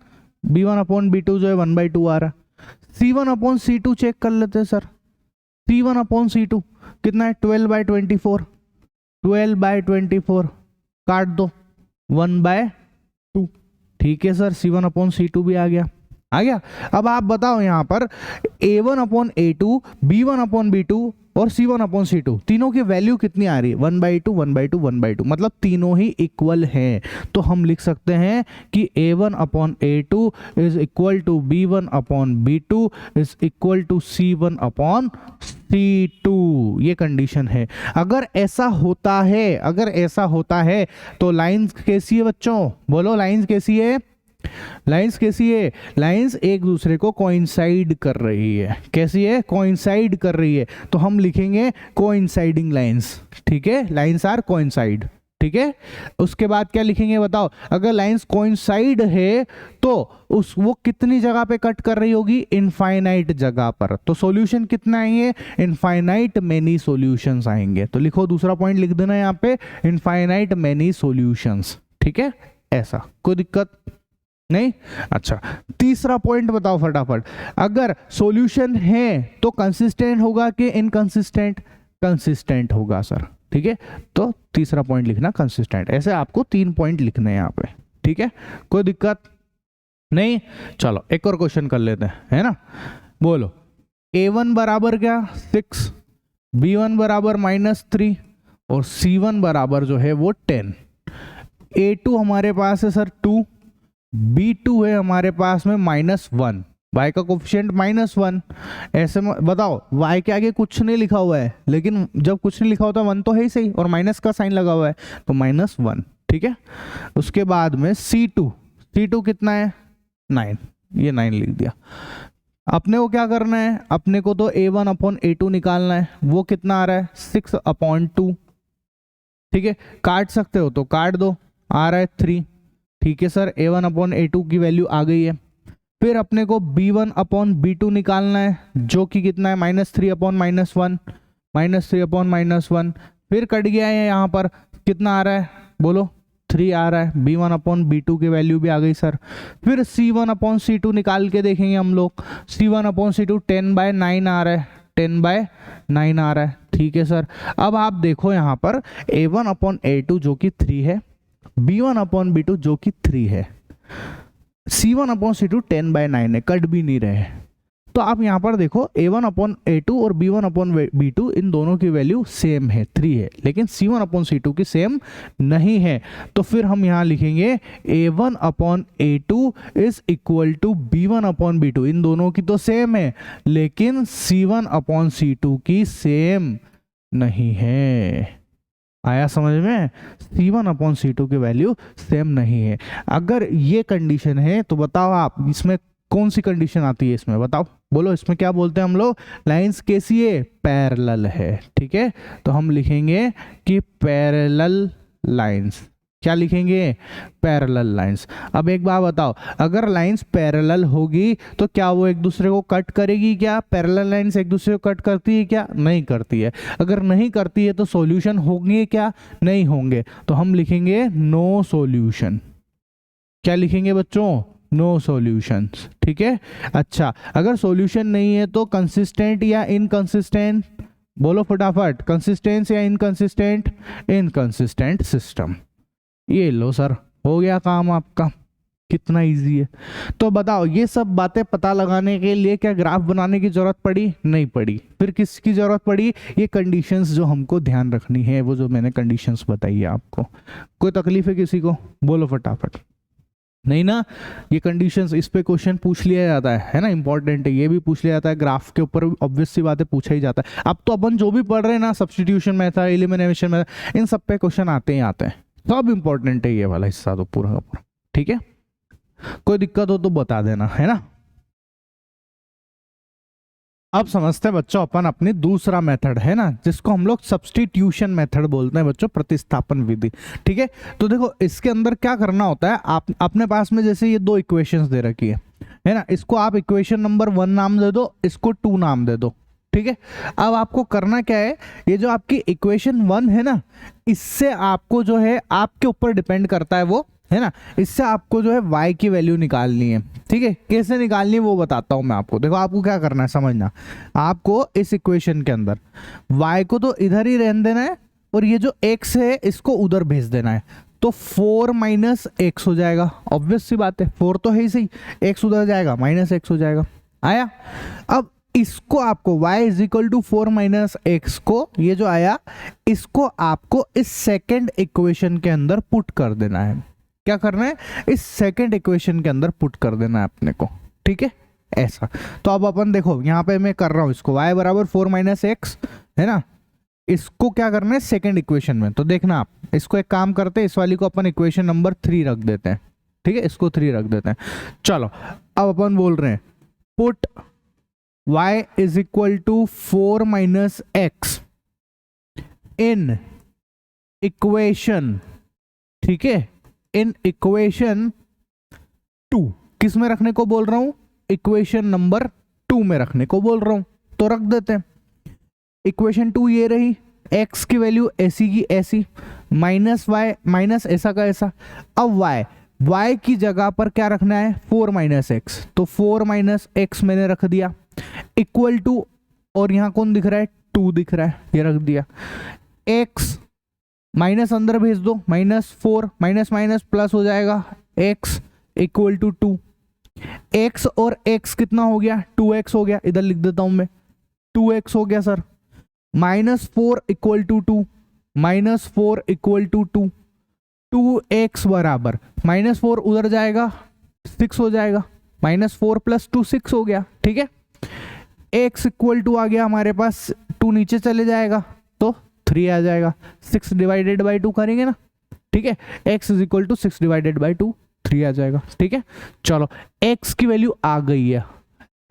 B1/B2 जो है 1/2 आ रहा है। C1/C2 चेक कर लेते हैं सर। C1/C2 कितना है 12/24, 12/24 काट दो 1/2। ठीक है सर, C1/C2 भी आ गया। अब आप बताओ यहाँ पर A1/A2, B1/B2 और C1/C2 तीनों की वैल्यू कितनी आ रही है 1/2 1/2 1/2, मतलब तीनों ही इक्वल हैं। तो हम लिख सकते हैं कि A1/A2 is equal to B1/B2 is equal to C1/C2। ये कंडीशन है। अगर ऐसा होता है तो लाइंस कैसी है बच्चों, बोलो लाइंस कैसी है। लाइंस एक दूसरे को कोइंसाइड कर रही है। कैसी है, कोइंसाइड कर रही है। तो हम लिखेंगे कोइंसाइडिंग लाइंस। ठीक है, लाइंस आर कोइंसाइड। ठीक है, उसके बाद क्या लिखेंगे बताओ। अगर लाइंस कोइंसाइड है तो वो कितनी जगह पे कट कर रही होगी, इनफाइनाइट जगह पर। तो सॉल्यूशन कितना आएंगे, इनफाइनाइट मेनी सॉल्यूशंस आएंगे। तो लिखो, दूसरा पॉइंट लिख देना यहाँ पे, इनफाइनाइट मेनी सॉल्यूशंस। ठीक है, ऐसा कोई दिक्कत नहीं। अच्छा, तीसरा पॉइंट बताओ फटाफट। अगर सॉल्यूशन है तो कंसिस्टेंट होगा कि इनकंसिस्टेंट, कंसिस्टेंट होगा सर। ठीक है, तो तीसरा पॉइंट लिखना कंसिस्टेंट। ऐसे आपको 3 पॉइंट लिखने हैं यहाँ पे। ठीक है, कोई दिक्कत नहीं। चलो एक और क्वेश्चन कर लेते हैं, है ना। बोलो, A1 बराबर क्या 6, B1 बराबर -3 और C1 बराबर जो है वो 10। A2 हमारे पास है सर 2, B2 है हमारे पास में -1, y का कोफिशिएंट -1। ऐसे में बताओ, y के आगे कुछ नहीं लिखा हुआ है, लेकिन जब कुछ नहीं लिखा होता 1 तो है ही सही, और माइनस का साइन लगा हुआ है तो -1। ठीक है, उसके बाद में C2 कितना है 9, ये 9 लिख दिया। अपने को क्या करना है, अपने को तो A1/A2 निकालना है। वो कितना आ रहा है 6/2। ठीक है, काट सकते हो तो काट दो, आ रहा है 3। ठीक है सर, A1/A2 की वैल्यू आ गई है। फिर अपने को B1/B2 निकालना है, जो कि कितना है -3/-1, -3/-1। फिर कट गया है, यहाँ पर कितना आ रहा है बोलो 3 आ रहा है। B1/B2 की वैल्यू भी आ गई सर। फिर C1/C2 निकाल के देखेंगे हम लोग। C1/C2 10/9 आ रहा है, 10/9 आ रहा है। ठीक है सर, अब आप देखो यहाँ पर A1/A2 जो कि 3 है, B1/B2 जो कि 3 है, C1/C2 10/9 है, कट भी नहीं रहे। तो आप यहां पर देखो A1/A2 और B1/B2 इन दोनों की वैल्यू सेम है, 3 है, लेकिन C1/C2 की सेम नहीं है। तो फिर हम यहां लिखेंगे A1/A2 is equal to B1/B2। इन दोनों की तो सेम है, लेकिन C1/C2 की सेम नहीं है। आया समझ में, C1/C2 की वैल्यू सेम नहीं है। अगर ये कंडीशन है तो बताओ आप, इसमें कौन सी कंडीशन आती है, इसमें बताओ, बोलो इसमें क्या बोलते हैं हम लोग, लाइंस कैसी है, पैरेलल है। ठीक है, तो हम लिखेंगे कि पैरेलल लाइंस। क्या लिखेंगे, पैरेलल लाइंस। अब एक बात बताओ, अगर लाइंस पैरेलल होगी तो क्या वो एक दूसरे को कट करेगी क्या, पैरेलल लाइंस एक दूसरे को कट करती है क्या, नहीं करती है। अगर नहीं करती है तो सॉल्यूशन होंगे क्या, नहीं होंगे। तो हम लिखेंगे नो सॉल्यूशन। क्या लिखेंगे बच्चों, नो सॉल्यूशंस। ठीक है, अच्छा, अगर सॉल्यूशन नहीं है तो कंसिस्टेंट या इनकंसिस्टेंट, बोलो फटाफट, कंसिस्टेंट या इनकंसिस्टेंट, इनकंसिस्टेंट सिस्टम। ये लो सर, हो गया काम आपका। कितना इजी है। तो बताओ, ये सब बातें पता लगाने के लिए क्या ग्राफ बनाने की जरूरत पड़ी, नहीं पड़ी। फिर किसकी जरूरत पड़ी, ये कंडीशंस जो हमको ध्यान रखनी है, वो जो मैंने कंडीशंस बताई है आपको। कोई तकलीफ है किसी को, बोलो फटाफट, नहीं ना। ये कंडीशंस, इस पे क्वेश्चन पूछ लिया जाता है ना, इंपॉर्टेंट है। ये भी पूछ लिया जाता है, ग्राफ के ऊपर ऑब्वियस सी बातें पूछा ही जाता है। अब तो अपन जो भी पढ़ रहे हैं ना, सब्स्टिट्यूशन मेथड, एलिमिनेशन मेथड, इन सब पे क्वेश्चन आते ही आते हैं। सब इंपॉर्टेंट है ये वाला हिस्सा तो पूरा का पूरा। ठीक है, कोई दिक्कत हो तो बता देना, है ना। अब समझते हैं बच्चों अपन अपनी दूसरा मेथड है ना, जिसको हम लोग सब्स्टिट्यूशन मेथड बोलते हैं बच्चों, प्रतिस्थापन विधि। ठीक है, तो देखो इसके अंदर क्या करना होता है, आप अपने पास में जैसे ये दो इक्वेशंस दे रखी है ना, इसको आप इक्वेशन नंबर 1 नाम दे दो, इसको 2 नाम दे दो। ठीक है, अब आपको करना क्या है, ये जो आपकी इक्वेशन 1 है ना, इससे आपको जो है आपके ऊपर डिपेंड करता है वो, है ना, इससे आपको जो है y की वैल्यू निकालनी है। ठीक है, कैसे निकालनी है वो बताता हूं मैं आपको। देखो आपको क्या करना है समझना, आपको इस इक्वेशन के अंदर y को तो इधर ही रहने देना है, और ये जो x है इसको उधर भेज देना है। तो 4 माइनस एक्स हो जाएगा, ऑब्वियस सी बात है, 4 तो है ही सही, x उधर जाएगा माइनस एक्स हो जाएगा। आया, अब इसको आपको y is equal to 4 minus x को, ये जो आया इसको आपको इस सेकेंड इक्वेशन के अंदर पुट कर देना है। क्या करना है, इस सेकेंड इक्वेशन के अंदर पुट कर देना है अपने को। ठीक है, ऐसा। तो अब अपन देखो यहाँ पे मैं कर रहा हूँ इसको y बराबर 4 माइनस एक्स, है ना, इसको क्या करना है सेकेंड इक्वेशन में। तो देखना आप, इसको एक काम करते हैं, इस वाली को अपन इक्वेशन नंबर 3 रख देते हैं। ठीक है, इसको 3 रख देते हैं। चलो अब अपन बोल रहे हैं put y is equal to 4 minus x in equation, ठीक है, इन इक्वेशन 2। किस में रखने को बोल रहा हूं, इक्वेशन नंबर 2 में रखने को बोल रहा हूं, तो रख देते हैं। इक्वेशन 2 ये रही, x की वैल्यू ऐसी की ऐसी, माइनस y माइनस ऐसा का ऐसा। अब y की जगह पर क्या रखना है, 4 माइनस एक्स, तो 4 माइनस एक्स मैंने रख दिया, इक्वल टू, और यहां कौन दिख रहा है, 2 दिख रहा है, ये रख दिया। x माइनस अंदर भेज दो, माइनस 4 माइनस माइनस प्लस हो जाएगा, x इक्वल टू 2। x और x कितना हो गया, 2x हो गया, इधर लिख देता हूं मैं, 2x हो गया sir. Minus 4 equal to 2, minus 4 equal to 2, 2x बराबर माइनस 4 उधर जाएगा 6 हो जाएगा, माइनस 4 प्लस 2 6 हो गया। ठीक है, x इक्वल टू आ गया हमारे पास, 2 नीचे चले जाएगा तो 3 आ जाएगा, 6 डिवाइडेड बाई 2 करेंगे ना। ठीक है, x is equal to 6 divided by 2, 3 आ जाएगा। ठीक है, चलो x की वैल्यू आ गई है,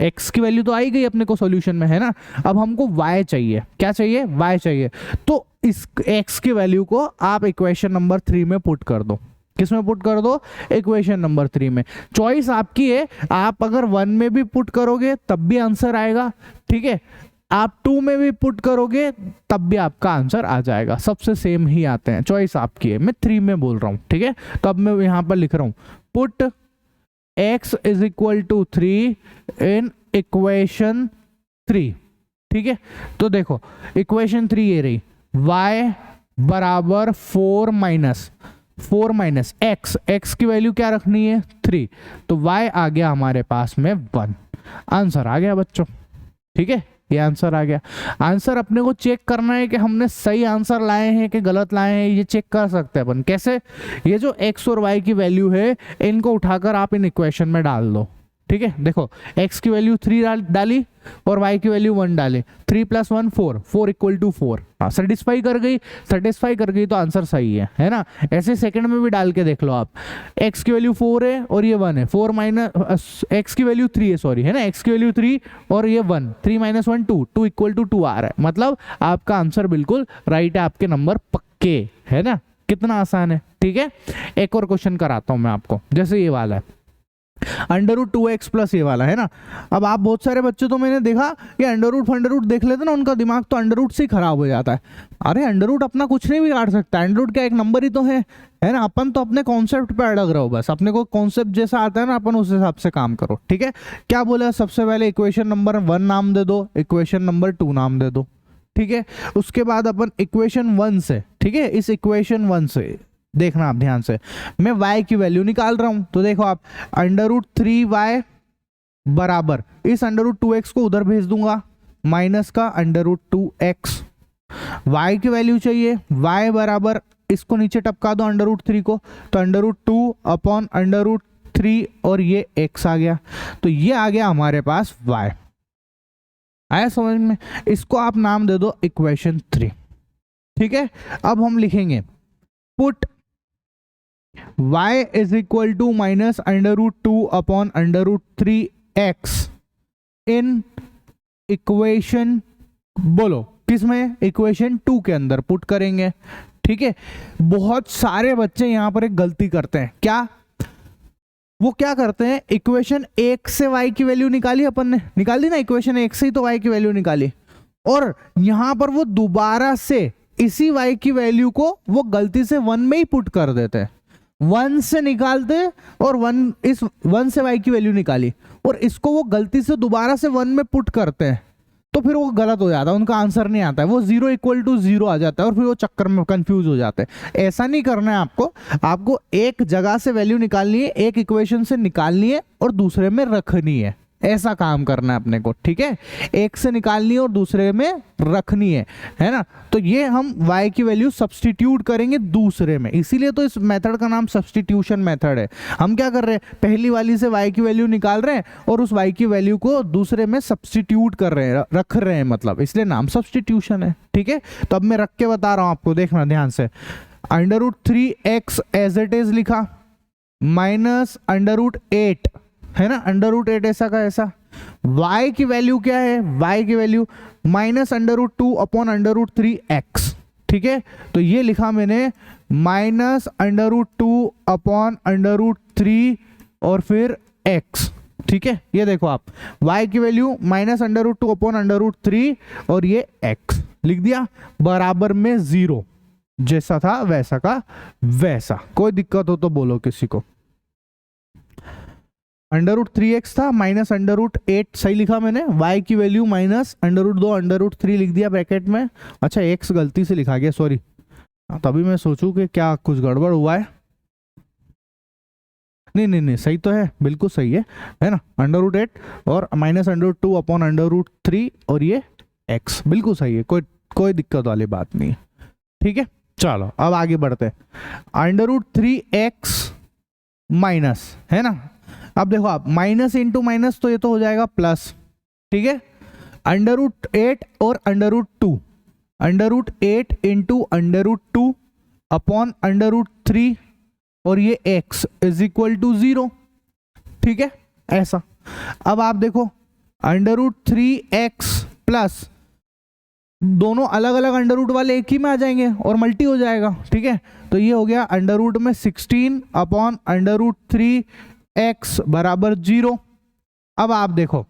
x की वैल्यू तो आई गई अपने को सॉल्यूशन में, है ना। अब हमको y चाहिए, क्या चाहिए, y चाहिए। तो इस x की वैल्यू को आप इक्वेशन नंबर 3 में पुट कर दो। किस में पुट कर दो, इक्वेशन नंबर 3 में। चॉइस आपकी है, आप अगर 1 में भी पुट करोगे तब भी आंसर आएगा। ठीक है, आप 2 में भी पुट करोगे तब भी आपका आंसर आ जाएगा, सबसे सेम ही आते हैं, चॉइस आपकी है। मैं 3 में बोल रहा हूं, ठीक है, तो अब मैं यहां पर लिख रहा हूं put x is equal to 3 in equation 3। ठीक है, तो देखो इक्वेशन 3 ये रही, y बराबर 4 माइनस x की वैल्यू क्या रखनी है, 3, तो y आ गया हमारे पास में 1। आंसर आ गया बच्चों। ठीक है, ये आंसर आ गया। आंसर अपने को चेक करना है कि हमने सही आंसर लाए हैं कि गलत लाए हैं, ये चेक कर सकते हैं अपन। कैसे, ये जो x और y की वैल्यू है इनको उठाकर आप इन इक्वेशन में डाल दो। ठीक है, देखो x की वैल्यू 3 डाली और y की वैल्यू 1 डाले, 3 प्लस 1 4, 4 इक्वल टू 4। सेटिस्फाई कर गई तो आंसर सही है ना। ऐसे सेकंड में भी डाल के देख लो आप, x की वैल्यू 4 है और ये 1 है, 4 माइनस x की वैल्यू 3 है, सॉरी, है ना, x की वैल्यू 3 और ये 1, 3 माइनस 1 2, 2 इक्वल टू 2 आ रहा है, मतलब आपका आंसर बिल्कुल राइट है, आपके नंबर पक्के, है ना। कितना आसान है। ठीक है, एक और क्वेश्चन कराता हूं मैं आपको, जैसे ये वाला है अंडर रूट 2x प्लस ये वाला, है ना। अब आप बहुत सारे बच्चे तो मैंने देखा कि अंडर रूट देख लेते ना, उनका दिमाग तो अंडर रूट से ही खराब हो जाता है। अरे अंडर रूट अपना कुछ नहीं बिगाड़ सकता, अंडर रूट क्या एक नंबर ही तो है ना। अपन तो अपने कॉन्सेप्ट पे अड़ग रहो, बस अपने को कॉन्सेप्ट जैसा आता है ना, अपन उस हिसाब से काम करो। ठीक है, क्या बोला, सबसे पहले इक्वेशन नंबर 1 नाम दे दो, इक्वेशन नंबर 2 नाम दे दो। ठीक है, उसके बाद अपन इक्वेशन 1 से, ठीक है, इस इक्वेशन 1 से देखना आप ध्यान से, मैं y की वैल्यू निकाल रहा हूं। तो देखो आप, अंडर रूट 3y बराबर इस अंडर रूट 2x को उधर भेज दूंगा, माइनस का अंडर रूट 2x। y की वैल्यू चाहिए, y बराबर इसको नीचे टपका दो अंडर रूट 3 को, तो under root 2 upon under root 3 और ये x आ गया, तो ये आ गया हमारे पास y। आया समझ में, इसको आप नाम दे दो इक्वेशन 3। ठीक है, अब हम लिखेंगे put y is equal to minus under root 2 upon under root 3x in equation, बोलो किसमें, इक्वेशन 2 के अंदर पुट करेंगे। ठीक है, बहुत सारे बच्चे यहां पर एक गलती करते हैं, क्या वो क्या करते हैं, इक्वेशन 1 से y की वैल्यू निकाली, अपन ने निकाल दी ना, इक्वेशन 1 से ही तो y की वैल्यू निकाली, और यहां पर वो दोबारा से इसी y की वैल्यू को वो गलती से 1 में ही पुट कर देते हैं, 1 से निकालते और 1 से y की वैल्यू निकाली और इसको वो गलती से दोबारा से 1 में पुट करते हैं, तो फिर वो गलत हो जाता है, उनका आंसर नहीं आता है, वो 0 = 0 आ जाता है और फिर वो चक्कर में कंफ्यूज हो जाते हैं। ऐसा नहीं करना है आपको, आपको एक जगह से वैल्यू निकालनी है, एक इक्वेशन से निकालनी है और दूसरे में रखनी है, ऐसा काम करना है अपने को। ठीक है, एक से निकालनी है और दूसरे में रखनी है ना। तो ये हम y की वैल्यू सब्स्टिट्यूट करेंगे दूसरे में, इसीलिए तो इस मेथड का नाम सब्स्टिट्यूशन मेथड है। हम क्या कर रहे हैं, पहली वाली से y की वैल्यू निकाल रहे हैं और उस y की वैल्यू को दूसरे में सब्स्टिट्यूट कर रहे हैं, रख रहे हैं, मतलब इसलिए नाम सब्स्टिट्यूशन है। ठीक है, तो अब मैं रख के बता रहा हूं आपको, देखना ध्यान से। √3x एज इट इज लिखा, माइनस √8 है ना, √8 ऐसा का ऐसा। y की वैल्यू क्या है, y की वैल्यू माइनस √2 अपॉन √3x। ठीक है, तो ये लिखा मैंने माइनस √2 अपॉन √3 और फिर x। ठीक है, ये देखो आप, y की वैल्यू माइनस √2 अपॉन √3 और ये x लिख दिया, बराबर में 0, जैसा था वैसा का वैसा। कोई दिक्कत हो तो बोलो किसी को। √3x था माइनस √8 सही लिखा मैंने, y की वैल्यू माइनस √2 √3 लिख दिया ब्रैकेट में। अच्छा, x गलती से लिखा गया, सॉरी, तभी मैं सोचूं कि क्या कुछ गड़बड़ हुआ है। नहीं सही तो है, बिल्कुल सही है ना, √8 और माइनस √2 अपॉन √3 और ये x बिल्कुल सही है, कोई दिक्कत वाली बात नहीं है। ठीक है, चलो अब आगे बढ़ते हैं। √3x माइनस है ना, अब देखो आप, माइनस इंटू माइनस तो ये तो हो जाएगा प्लस। ठीक है, √8 और √2, √8 इंटू √2 अपॉन √3 और ये x इज इक्वल टू 0। ठीक है, ऐसा। अब आप देखो, √3x प्लस, दोनों अलग अलग अंडर वाले एक ही में आ जाएंगे और मल्टी हो जाएगा। ठीक है, तो ये हो गया अंडर में 16 अपॉन √3x बराबर 0। अब आप देखो,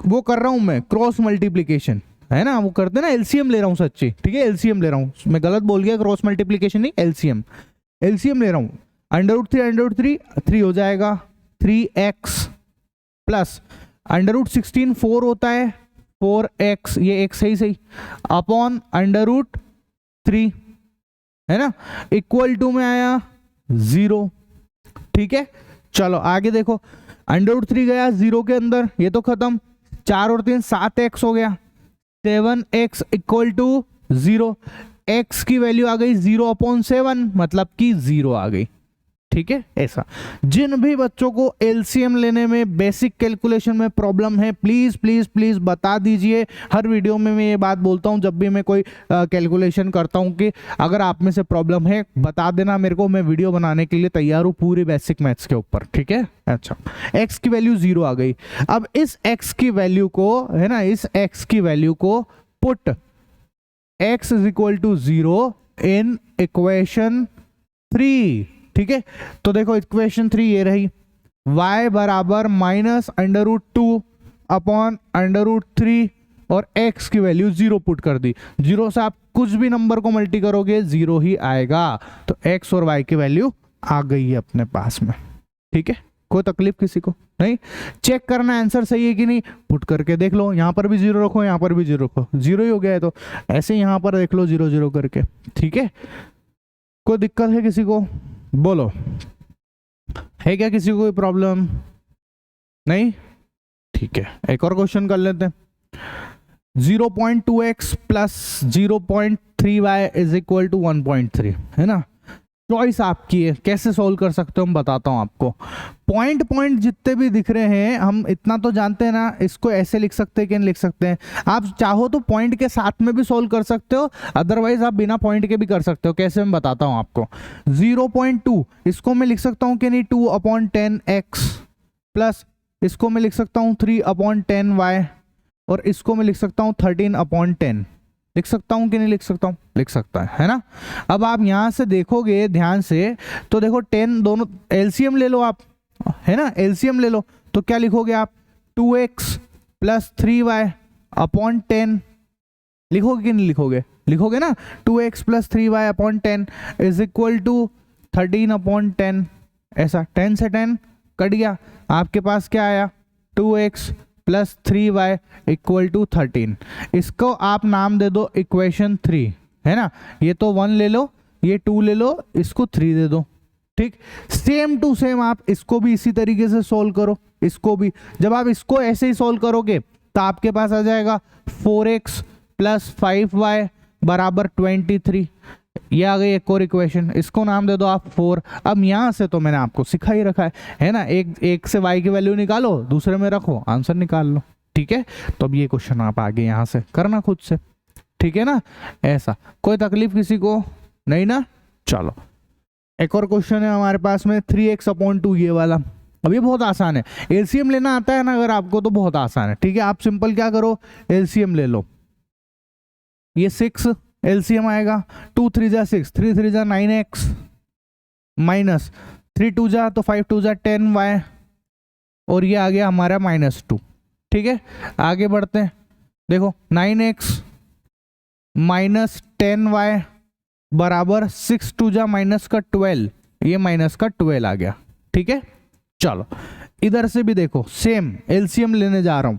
वो कर रहा हूं मैं क्रॉस मल्टीप्लीकेशन, है ना, वो करते ना, एलसीएम ले रहा हूं सच्ची। ठीक है, एलसीएम ले रहा हूं, मैं गलत बोल गया, क्रॉस मल्टीप्लीकेशन नहीं, एलसीएम ले रहा हूं। √3 3 हो जाएगा, 3x प्लस √16 4 होता है, 4x, ये x सही अपॉन √3 है ना, इक्वल टू में आया 0। ठीक है, चलो आगे देखो, √3 गया 0 के अंदर, ये तो खत्म, 4 और 3 7x हो गया, 7x इक्वल टू 0, x की वैल्यू आ गई 0/7, मतलब कि 0 आ गई। ठीक है, ऐसा। जिन भी बच्चों को एलसीएम लेने में, बेसिक कैलकुलेशन में प्रॉब्लम है, प्लीज प्लीज प्लीज बता दीजिए। हर वीडियो में मैं ये बात बोलता हूं, जब भी मैं कोई कैलकुलेशन करता हूं, कि अगर आप में से प्रॉब्लम है बता देना मेरे को, मैं वीडियो बनाने के लिए तैयार हूं पूरे बेसिक मैथ्स के ऊपर। ठीक है, अच्छा, x की वैल्यू 0 आ गई। अब इस x की वैल्यू को, है ना, इस x की वैल्यू को put x is equal to 0 in equation 3। ठीक है, तो देखो इक्वेशन 3 ये रही, y बराबर माइनस √2 अपॉन √3 और x की वैल्यू 0 पुट कर दी। 0 से आप कुछ भी नंबर को मल्टी करोगे 0 ही आएगा, तो x और y की वैल्यू आ गई है अपने पास में। ठीक है, कोई तकलीफ किसी को नहीं। चेक करना आंसर सही है कि नहीं, पुट करके देख लो, यहां पर भी 0 रखो, यहां पर भी 0 रखो, 0 ही हो गया है, तो ऐसे यहां पर देख लो 0 0 करके। ठीक है, कोई दिक्कत है किसी को, बोलो, है क्या किसी को कोई प्रॉब्लम नहीं? ठीक है, एक और क्वेश्चन कर लेते हैं। 0.2x plus 0.3y is equal to 1.3, है ना। चॉइस आपकी है, कैसे सोल्व कर सकते हो हम बताता हूं आपको। पॉइंट जितने भी दिख रहे हैं, हम इतना तो जानते हैं ना, इसको ऐसे लिख सकते हैं कि नहीं लिख सकते हैं। आप चाहो तो पॉइंट के साथ में भी सोल्व कर सकते हो, अदरवाइज आप बिना पॉइंट के भी कर सकते हो। कैसे मैं बताता हूं आपको। 0.2 इसको मैं लिख सकता हूं कि नहीं, 2/10x प्लस इसको मैं लिख सकता हूं 3/10y और इसको मैं लिख सकता हूँ 13/10। लिख सकता हूँ कि नहीं लिख सकता हूँ? लिख सकता है ना। अब आप यहाँ से देखोगे ध्यान से, तो देखो 10 दोनों एलसीएम ले लो आप, है ना, एलसीएम ले लो, तो क्या लिखोगे आप? 2x प्लस 3y/10 लिखोगे कि नहीं लिखोगे? लिखोगे ना। 2x plus 3y/10 is equal to 13/10। ऐसा 10 से 10 कट गया, आपके पास क्या आया? 2x plus 3y equal to 13। इसको आप नाम दे दो इक्वेशन 3, है ना। ये तो 1 ले लो, ये 2 ले लो, इसको 3 दे दो। ठीक, सेम टू सेम आप इसको भी इसी तरीके से सोल्व करो। इसको भी जब आप इसको ऐसे ही सोल्व करोगे तो आपके पास आ जाएगा 4x प्लस 5y बराबर 23। ये आ गई एक और इक्वेशन, इसको नाम दे दो आप 4। अब यहां से तो मैंने आपको सिखा ही रखा है ना, एक से y की वैल्यू निकालो, दूसरे में रखो, आंसर निकाल लो। ठीक है, तो अब ये क्वेश्चन आप आगे यहां से करना खुद से। ठीक है ना, ऐसा कोई तकलीफ किसी को नहीं ना। चलो एक और क्वेश्चन है हमारे पास में 3x/2, ये वाला। अब ये बहुत आसान है, एलसीएम लेना आता है ना अगर आपको तो बहुत आसान है। ठीक है, आप सिंपल क्या करो, एलसीएम ले लो। ये 6 एलसीएम आएगा, 2 3 जा 6, 3 3 जा 9x माइनस 3 2 जा तो 5 2 जा 10y, और ये आ गया हमारा -2। ठीक है, आगे बढ़ते हैं। देखो 9x माइनस 10y बराबर 6 2 जा माइनस का 12, ये माइनस का 12 आ गया। ठीक है, चलो इधर से भी देखो सेम एलसीएम लेने जा रहा हूं।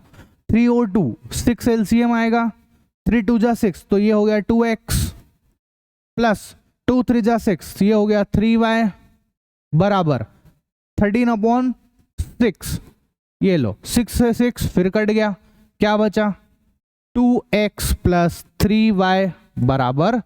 3 और 2 6 एलसीएम आएगा, 3 2 जा 6 तो ये हो गया 2x प्लस 2 3 जा 6 ये हो गया 3y बराबर 13/6। ये लो 6 से 6 फिर कट गया, क्या बचा? 2x प्लस 3y बराबर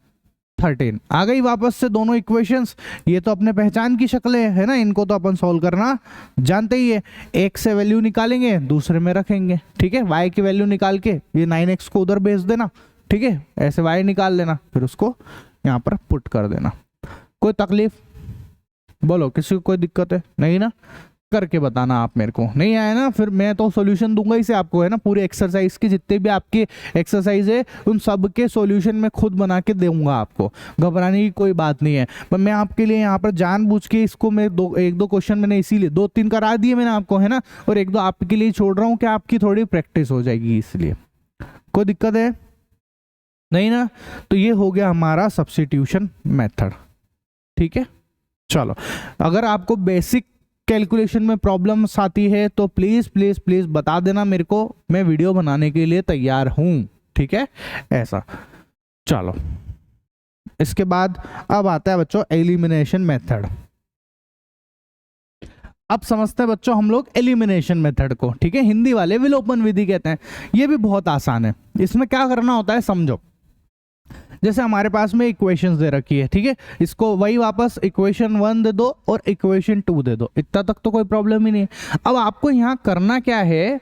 13। आ गई वापस से दोनों इक्वेशंस। ये तो अपने पहचान की शक्लें है ना, इनको तो अपन सॉल्व करना जानते ही है। एक से वैल्यू निकालेंगे, दूसरे में रखेंगे। ठीक है, y की वैल्यू निकाल के ये 9x को उधर भेज देना। ठीक है, ऐसे y निकाल लेना, फिर उसको यहाँ पर पुट कर देना। कोई तकलीफ बोलो, किसी को कोई दिक्कत है? नहीं ना, करके बताना आप मेरे को। नहीं आया ना, फिर मैं तो सॉल्यूशन दूंगा इसे आपको, है ना। पूरे एक्सरसाइज के जितने भी आपके एक्सरसाइज है उन सब के सॉल्यूशन मैं खुद बना के दूंगा आपको, घबराने की कोई बात नहीं है। पर मैं आपके लिए यहाँ पर जानबूझ के इसको मैं एक दो क्वेश्चन मैंने इसीलिए 2-3 करा दिए मैंने आपको, है ना, और 1-2 आपके लिए छोड़ रहा हूँ कि आपकी थोड़ी प्रैक्टिस हो जाएगी, इसलिए। कोई दिक्कत है? नहीं ना, तो ये हो गया हमारा सब्स्टिट्यूशन मेथड। ठीक है, चलो अगर आपको बेसिक कैलकुलेशन में प्रॉब्लम्स आती है तो प्लीज प्लीज प्लीज बता देना मेरे को, मैं वीडियो बनाने के लिए तैयार हूं। ठीक है, ऐसा। चलो इसके बाद अब आता है बच्चों एलिमिनेशन मेथड। अब समझते हैं बच्चों हम लोग एलिमिनेशन मेथड को। ठीक है, हिंदी वाले विलोपन विधि कहते हैं। ये भी बहुत आसान है। इसमें क्या करना होता है समझो। जैसे हमारे पास में इक्वेशंस दे रखी है, ठीक है, इसको वही वापस इक्वेशन 1 दे दो और इक्वेशन 2 दे दो, इतना तक तो कोई प्रॉब्लम ही नहीं है। अब आपको यहाँ करना क्या है,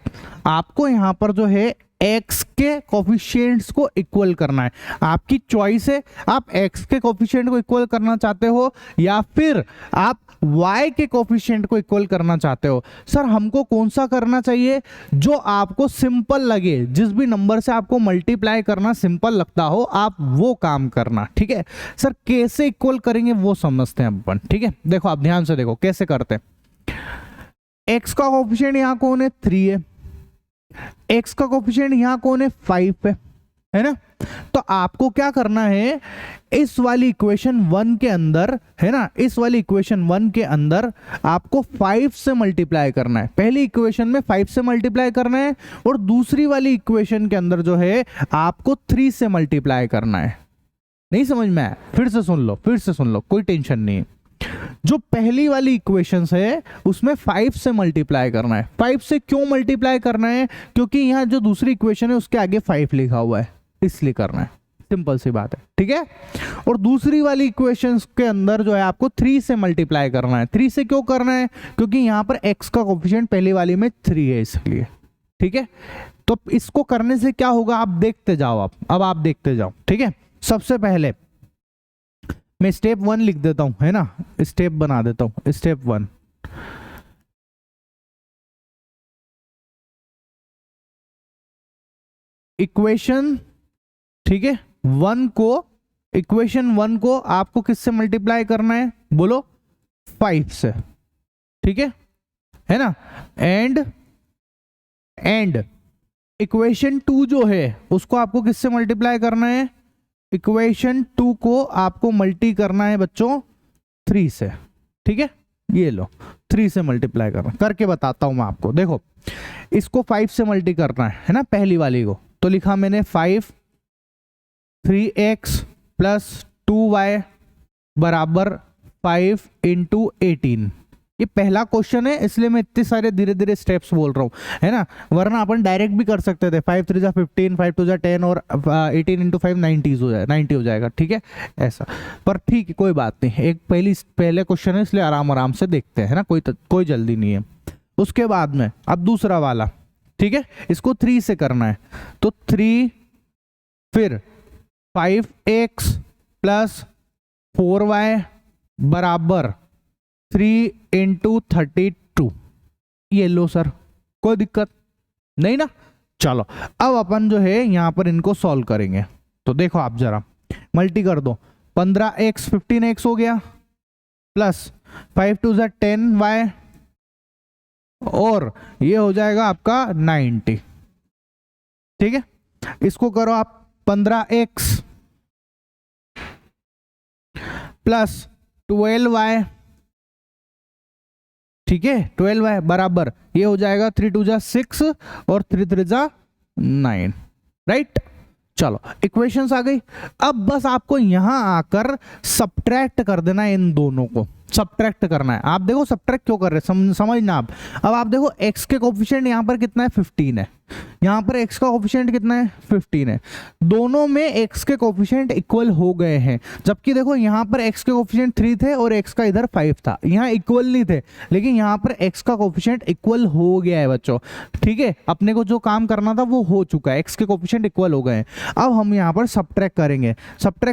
आपको यहाँ पर जो है x के कोफिशिएंट्स को इक्वल करना है। आपकी चॉइस है, आप x के कोफिशिएंट को इक्वल करना चाहते हो या फिर आप y के कोफिशिएंट को इक्वल करना चाहते हो। सर हमको कौन सा करना चाहिए? जो आपको सिंपल लगे, जिस भी नंबर से आपको मल्टीप्लाई करना सिंपल लगता हो, आप वो काम करना। ठीक है सर, कैसे इक्वल करेंगे वो समझते हैं अपन। ठीक है, देखो आप ध्यान से देखो कैसे करते हैं। x का कोफिशिएंट यहाँ कौन है? 3 है। x का कोफिशिएंट यहाँ कौन है? 5 है ना। तो आपको क्या करना है, इस वाली इक्वेशन 1 के अंदर, है ना, इस वाली इक्वेशन 1 के अंदर आपको 5 से मल्टीप्लाई करना है। पहली इक्वेशन में 5 से मल्टीप्लाई करना है और दूसरी वाली इक्वेशन के अंदर जो है आपको 3 से मल्टीप्लाई करना है। नहीं समझ में आया? फिर से सुन लो, फिर से सुन लो, कोई टेंशन नहीं। जो पहली वाली इक्वेशंस है उसमें 5 से मल्टीप्लाई करना है। 5 से क्यों मल्टीप्लाई करना है? क्योंकि यहाँ जो दूसरी इक्वेशन है उसके आगे 5 लिखा हुआ है, इसलिए करना है। सिंपल सी बात है। ठीक है, और दूसरी वाली इक्वेशंस के अंदर जो है आपको 3 से मल्टीप्लाई करना है। 3 से क्यों करना है? क्योंकि यहाँ पर x का कोफिशिएंट पहली वाली में 3 है, इसलिए। ठीक है, तो इसको करने से क्या होगा आप देखते जाओ। अब आप देखते जाओ। ठीक है, सबसे पहले मैं स्टेप 1 लिख देता हूं, है ना, स्टेप बना देता हूं। स्टेप 1, इक्वेशन, ठीक है, इक्वेशन 1 को आपको किससे मल्टीप्लाई करना है, बोलो 5 से, ठीक है ना। एंड इक्वेशन 2 जो है उसको आपको किससे मल्टीप्लाई करना है, इक्वेशन 2 को आपको मल्टी करना है बच्चों 3 से, ठीक है। ये लो 3 से मल्टीप्लाई करना, करके बताता हूं मैं आपको। देखो इसको 5 से मल्टी करना है ना, पहली वाली को, तो लिखा मैंने 5 3x प्लस 2y बराबर 5 इंटू 18। ये पहला क्वेश्चन है, इसलिए मैं इतने सारे धीरे धीरे स्टेप्स बोल रहा हूँ, है ना, वरना अपन डायरेक्ट भी कर सकते थे, 5 3 जा 15, 5 2 जा 10 और 18 इंटू 5 90 हो जाएगा, ठीक है ऐसा। पर ठीक है कोई बात नहीं, एक पहले क्वेश्चन है इसलिए आराम से देखते हैं ना, कोई जल्दी नहीं है। उसके बाद में अब दूसरा वाला, ठीक है, इसको 3 से करना है, तो 3 फिर 5x प्लस 4y बराबर 3 इंटू 32। ये लो सर, कोई दिक्कत नहीं ना। चलो अब अपन जो है यहां पर इनको सॉल्व करेंगे, तो देखो आप जरा मल्टी कर दो, 15x 15x हो गया, प्लस 5 2 जा 10y, और ये हो जाएगा आपका 90, ठीक है। इसको करो आप 15x प्लस 12y, ठीक है 12y बराबर ये हो जाएगा 3 2 जा 6 और 3 3 जा 9, राइट। चलो इक्वेशंस आ गई। अब बस आपको यहां आकर सब्ट्रैक्ट कर देना है, इन दोनों को सब्ट्रैक्ट करना है। आप देखो सब्ट्रैक्ट क्यों कर रहे हैं, समझना आप। अब आप देखो x के कोफिशिएंट यहां पर कितना है 15 है, यहां पर x का कोफिशिएंट कितना है 15 है, दोनों में x के कोफिशिएंट इक्वल हो गए हैं। जबकि देखो यहां पर x के कोफिशिएंट 3 थे और x का इधर 5 था, यहां इक्वल नहीं थे, लेकिन यहां पर x का कोफिशिएंट इक्वल हो गया है बच्चों, ठीक है। अपने को जो काम करना था वो हो चुका है, x के कोफिशिएंट इक्वल हो गए हैं। अब हम यहां पर सब्ट्रैक्ट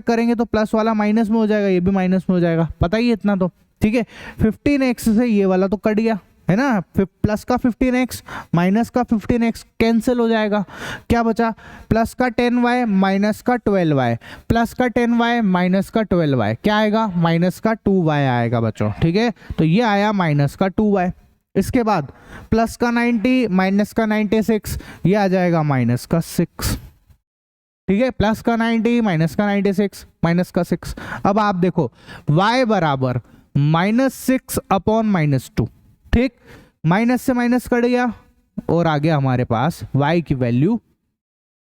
करेंगे तो प्लस वाला माइनस में हो जाएगा, ये भी माइनस में हो जाएगा, पता ही इतना तो, ठीक है। 15x से ये वाला तो कट गया है ना, प्लस का 15x माइनस का 15x कैंसिल हो जाएगा, क्या बचा प्लस का 10y माइनस का 12y, प्लस का 10y माइनस का 12y, क्या आएगा माइनस का 2y आएगा बच्चों, ठीक है। तो ये आया माइनस का 2y। इसके बाद प्लस का 90 माइनस का 96, ये आ जाएगा माइनस का 6, ठीक है। प्लस का 90 माइनस का 96 माइनस का 6। अब आप देखो y बराबर -6 अपॉन -2, ठीक, माइनस से माइनस कट गया और आ गया हमारे पास y की वैल्यू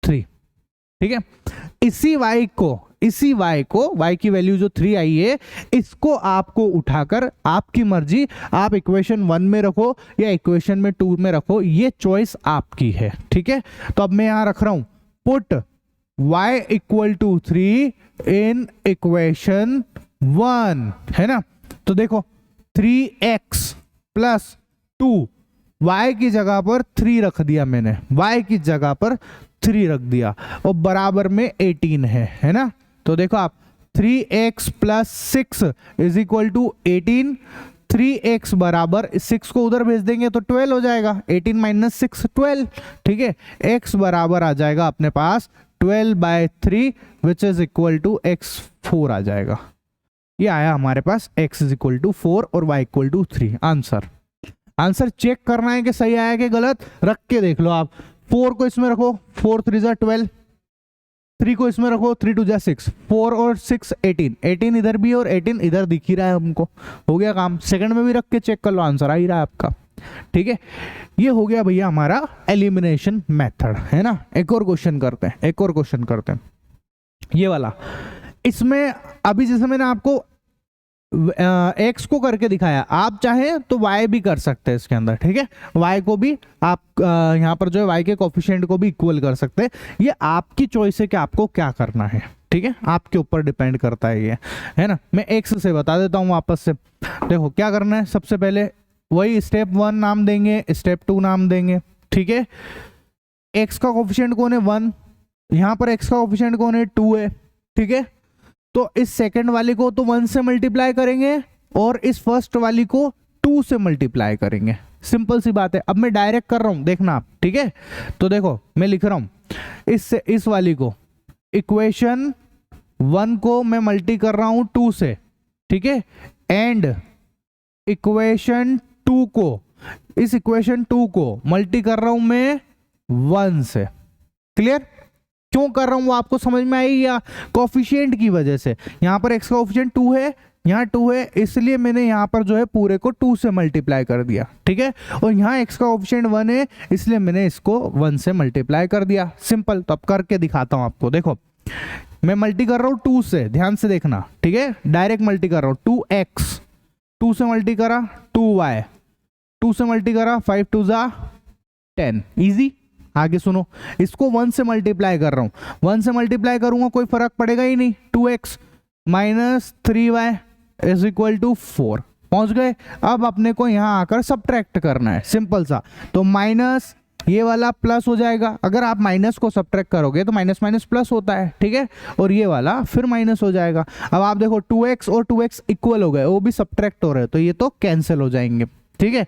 3, ठीक है। इसी y को y की वैल्यू जो 3 आई है, इसको आपको उठाकर आपकी मर्जी, आप इक्वेशन 1 में रखो या इक्वेशन में 2 में रखो, ये चॉइस आपकी है, ठीक है। तो अब मैं यहां रख रहा हूं put y equal to 3 in equation 1, है ना। तो देखो 3x प्लस 2, y की जगह पर 3 रख दिया मैंने, y की जगह पर 3 रख दिया, और बराबर में 18 है ना। तो देखो आप 3x plus 6 is equal to 18, 3x बराबर 6 को उधर भेज देंगे तो 12 हो जाएगा, 18 माइनस 6 12, ठीक है। x बराबर आ जाएगा अपने पास 12/3 which is equal to x 4 आ जाएगा। ये आया हमारे पास x इज इक्वल टू 4 और y equal to 3। Answer check करना है कि सही आया कि गलत, रख के देख लो आप। 4 को इसमें रखो, 4 3 जा 12, 3 को इसमें रखो, 3 2 जा 6, 4 और 6 18 इधर भी और 18 इधर दिख ही रहा है हमको, हो गया काम। सेकंड में भी रख के चेक कर लो, आंसर आ ही रहा है आपका, ठीक है। ये हो गया भैया हमारा एलिमिनेशन मेथड, है ना। एक और क्वेश्चन करते हैं, ये वाला। इसमें अभी जैसे मैंने आपको x को करके दिखाया, आप चाहे तो y भी कर सकते हैं इसके अंदर, ठीक है। y को भी आप यहाँ पर जो है y के कोफिशिएंट को भी इक्वल कर सकते हैं, ये आपकी चॉइस है कि आपको क्या करना है, ठीक है, आपके ऊपर डिपेंड करता है ये, है ना। मैं x से बता देता हूँ वापस से। देखो क्या करना है, सबसे पहले वही स्टेप 1 नाम देंगे, स्टेप 2 नाम देंगे, ठीक है। x का कोफिशिएंट कौन है 1, यहाँ पर x का कोफिशिएंट कौन है 2 है, ठीक है। तो इस सेकंड वाली को तो 1 से मल्टीप्लाई करेंगे और इस फर्स्ट वाली को 2 से मल्टीप्लाई करेंगे, सिंपल सी बात है। अब मैं डायरेक्ट कर रहा हूं, देखना आप, ठीक है। तो देखो मैं लिख रहा हूं इससे, इस वाली को, इक्वेशन 1 को मैं मल्टी कर रहा हूं 2 से, ठीक है, एंड इक्वेशन 2 को, इस इक्वेशन 2 को मल्टी कर रहा हूं मैं 1 से। क्लियर? क्यों कर रहा हूं वो आपको समझ में आई? या कोफिशिएंट की वजह से, यहां पर x का कोफिशिएंट 2 है, यहाँ 2 है, इसलिए मैंने यहाँ पर जो है पूरे को 2 से मल्टीप्लाई कर दिया, ठीक है। और यहाँ x का कोफिशिएंट 1 है, इसलिए मैंने इसको 1 से मल्टीप्लाई कर दिया। सिंपल। तो अब करके दिखाता हूं आपको। देखो मैं मल्टी कर रहा हूँ 2 से, ध्यान से देखना, ठीक है, डायरेक्ट मल्टी कर रहा हूँ। 2x 2 से मल्टी करा, 2y 2 से मल्टी करा, 5 2 जा 10, इजी। आगे सुनो, इसको 1 से मल्टीप्लाई कर रहा हूं, 1 से मल्टीप्लाई करूंगा कोई फर्क पड़ेगा ही नहीं। 2x minus 3y is equal to 4। पहुंच गए। अब अपने को यहां आकर सब्ट्रैक्ट करना है, सिंपल सा। तो माइनस ये वाला प्लस हो जाएगा, अगर आप माइनस को सब्ट्रैक्ट करोगे तो माइनस माइनस प्लस होता है, ठीक है, और ये वाला फिर माइनस हो जाएगा। अब आप देखो 2x और 2x इक्वल हो गए, वो भी सब्ट्रैक्ट हो रहे हैं, तो ये तो कैंसिल हो जाएंगे, ठीक है।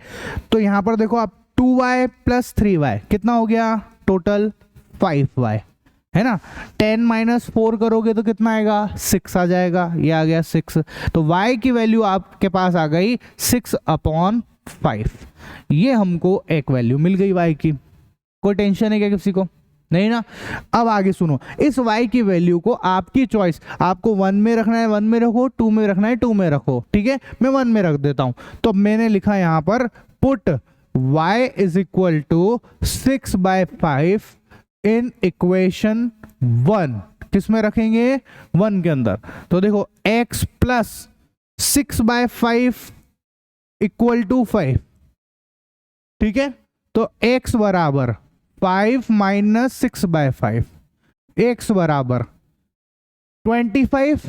तो यहां पर देखो आप 2y प्लस 3y कितना हो गया? टोटल 5y, है ना। 10 माइनस 4 करोगे तो कितना आएगा? 6 आ जाएगा, ये आ गया 6। तो y की वैल्यू आपके पास आ गई 6/5। ये हमको एक वैल्यू मिल गई y की। कोई टेंशन है क्या किसी को? नहीं ना। अब आगे सुनो, इस y की वैल्यू को आपकी चॉइस, आपको 1 में रखना है 1 में रखो, 2 में रखना है 2 में रखो, ठीक है। मैं 1 में रख देता हूं। तो मैंने लिखा यहां पर put y is equal to 6/5 in equation 1। किस में रखेंगे? 1 के अंदर। तो देखो x प्लस 6/5 इक्वल टू 5, ठीक है। तो x बराबर 5 माइनस 6/5, x बराबर 25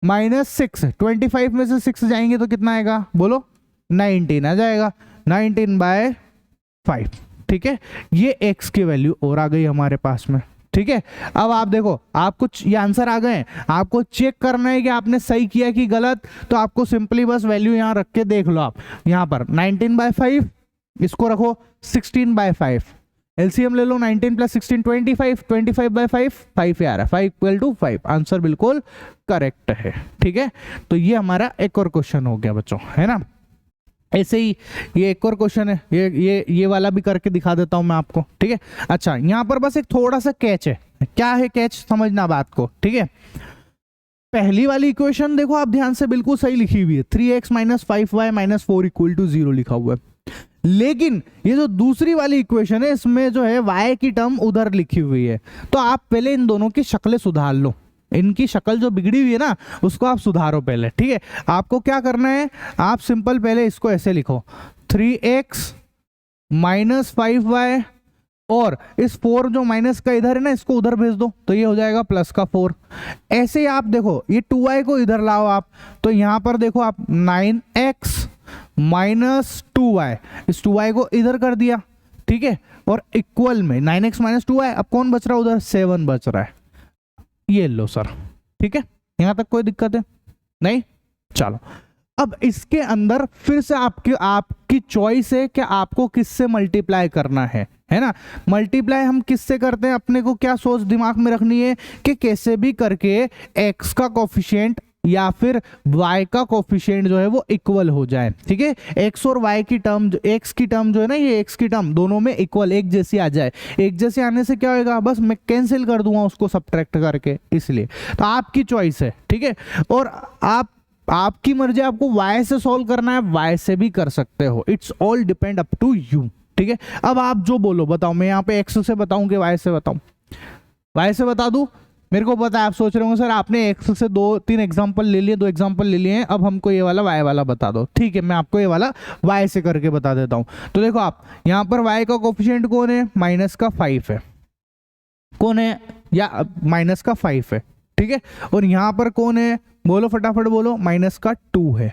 माइनस 6, 25 में से 6 जाएंगे तो कितना आएगा? बोलो, 19 आ जाएगा, 19/5, ठीक है। ये x की वैल्यू और आ गई हमारे पास में, ठीक है। अब आप देखो, आपको ये आंसर आ गए, आपको चेक करना है कि आपने सही किया कि गलत। तो आपको सिंपली बस वैल्यू यहां रख के देख लो। आप यहां पर 19/5, इसको रखो 16/5, एलसीएम ले लो, 19 प्लस 16 25, 25/5 5 आ रहा है, 5 इक्वल टू 5। आंसर बिल्कुल करेक्ट है, ठीक है। तो ये हमारा एक और क्वेश्चन हो गया बच्चों, है ना। ऐसे ही ये एक और क्वेश्चन है, ये वाला भी करके दिखा देता हूं मैं आपको, ठीक है। अच्छा, यहां पर बस एक थोड़ा सा कैच है। क्या है कैच? समझना बात को, ठीक है। पहली वाली इक्वेशन देखो आप ध्यान से, बिल्कुल सही लिखी हुई है, 3x minus 5y minus 4 equal to 0 लिखा हुआ है। लेकिन ये जो दूसरी वाली इक्वेशन है, इसमें जो है y की टर्म उधर लिखी हुई है। तो आप पहले इन दोनों की शक्लें सुधार लो, इनकी शक्ल जो बिगड़ी हुई है ना, उसको आप सुधारो पहले, ठीक है। आपको क्या करना है, आप सिंपल पहले इसको ऐसे लिखो, 3x माइनस 5y, और इस 4 जो माइनस का इधर है ना, इसको उधर भेज दो, तो ये हो जाएगा प्लस का 4। ऐसे ही आप देखो, ये 2y को इधर लाओ आप, तो यहां पर देखो आप 9x माइनस 2y, इस 2y को इधर कर दिया, ठीक है, और इक्वल में 9x माइनस 2y, अब कौन बच रहा है उधर? 7 बच रहा है। ये लो सर, ठीक है, यहां तक कोई दिक्कत है नहीं? चलो, अब इसके अंदर फिर से आपकी चॉइस है कि आपको किससे मल्टीप्लाई करना है ना। मल्टीप्लाई हम किससे करते हैं, अपने को क्या सोच दिमाग में रखनी है कि कैसे भी करके x का कोफिशिएंट या फिर y का कोफिशिएंट जो है वो इक्वल हो जाए, ठीक है। x और y की टर्म, x की टर्म जो है ना, ये x की टर्म दोनों में इक्वल, एक जैसी आ जाए। एक जैसे आने से क्या होगा, बस मैं कैंसिल कर दूंगा उसको सब्ट्रैक्ट करके, इसलिए। तो आपकी चॉइस है, ठीक है। और आपकी मर्जी, आपको y से सॉल्व करना है, y से भी कर सकते हो, it's all depend up to you, ठीक है। अब आप जो बोलो बताओ, मैं यहाँ पे x से बताऊं कि y से बताऊं? y से बता दूं? मेरे को पता है आप सोच रहे होंगे सर आपने x से 2-3 एग्जांपल ले लिए, 2 एग्जांपल ले लिए हैं, अब हमको ये वाला y वाला बता दो। ठीक है, मैं आपको ये वाला y से करके बता देता हूं। तो देखो आप यहाँ पर y का कोफिशिएंट कौन है? माइनस का 5 है। कौन है? या माइनस का 5 है, ठीक है। और यहाँ पर कौन है? बोलो फटाफट बोलो। माइनस का 2 है,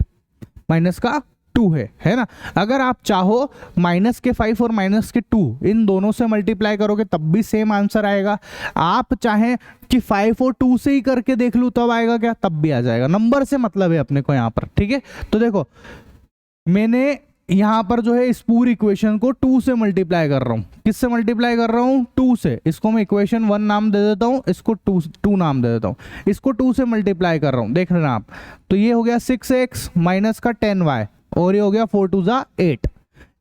माइनस का 2 है ना। अगर आप चाहो माइनस के 5 और माइनस के 2 इन दोनों से मल्टीप्लाई करोगे तब भी सेम आंसर आएगा। आप चाहें कि 5 और 2 से ही करके देख लूं तब आएगा क्या? तब भी आ जाएगा। नंबर से मतलब है अपने को यहाँ पर, ठीक है। तो देखो मैंने यहां पर जो है इस पूरी इक्वेशन को 2 से मल्टीप्लाई कर रहा हूं। किससे मल्टीप्लाई कर रहा हूं? 2 से। इसको मैं इक्वेशन 1 नाम दे देता हूं, इसको 2 नाम दे देता हूं। इसको 2 से मल्टीप्लाई कर रहा हूं, देख लेना आप। तो ये हो गया 6x माइनस का 10y और ये हो गया 4 2 जा 8।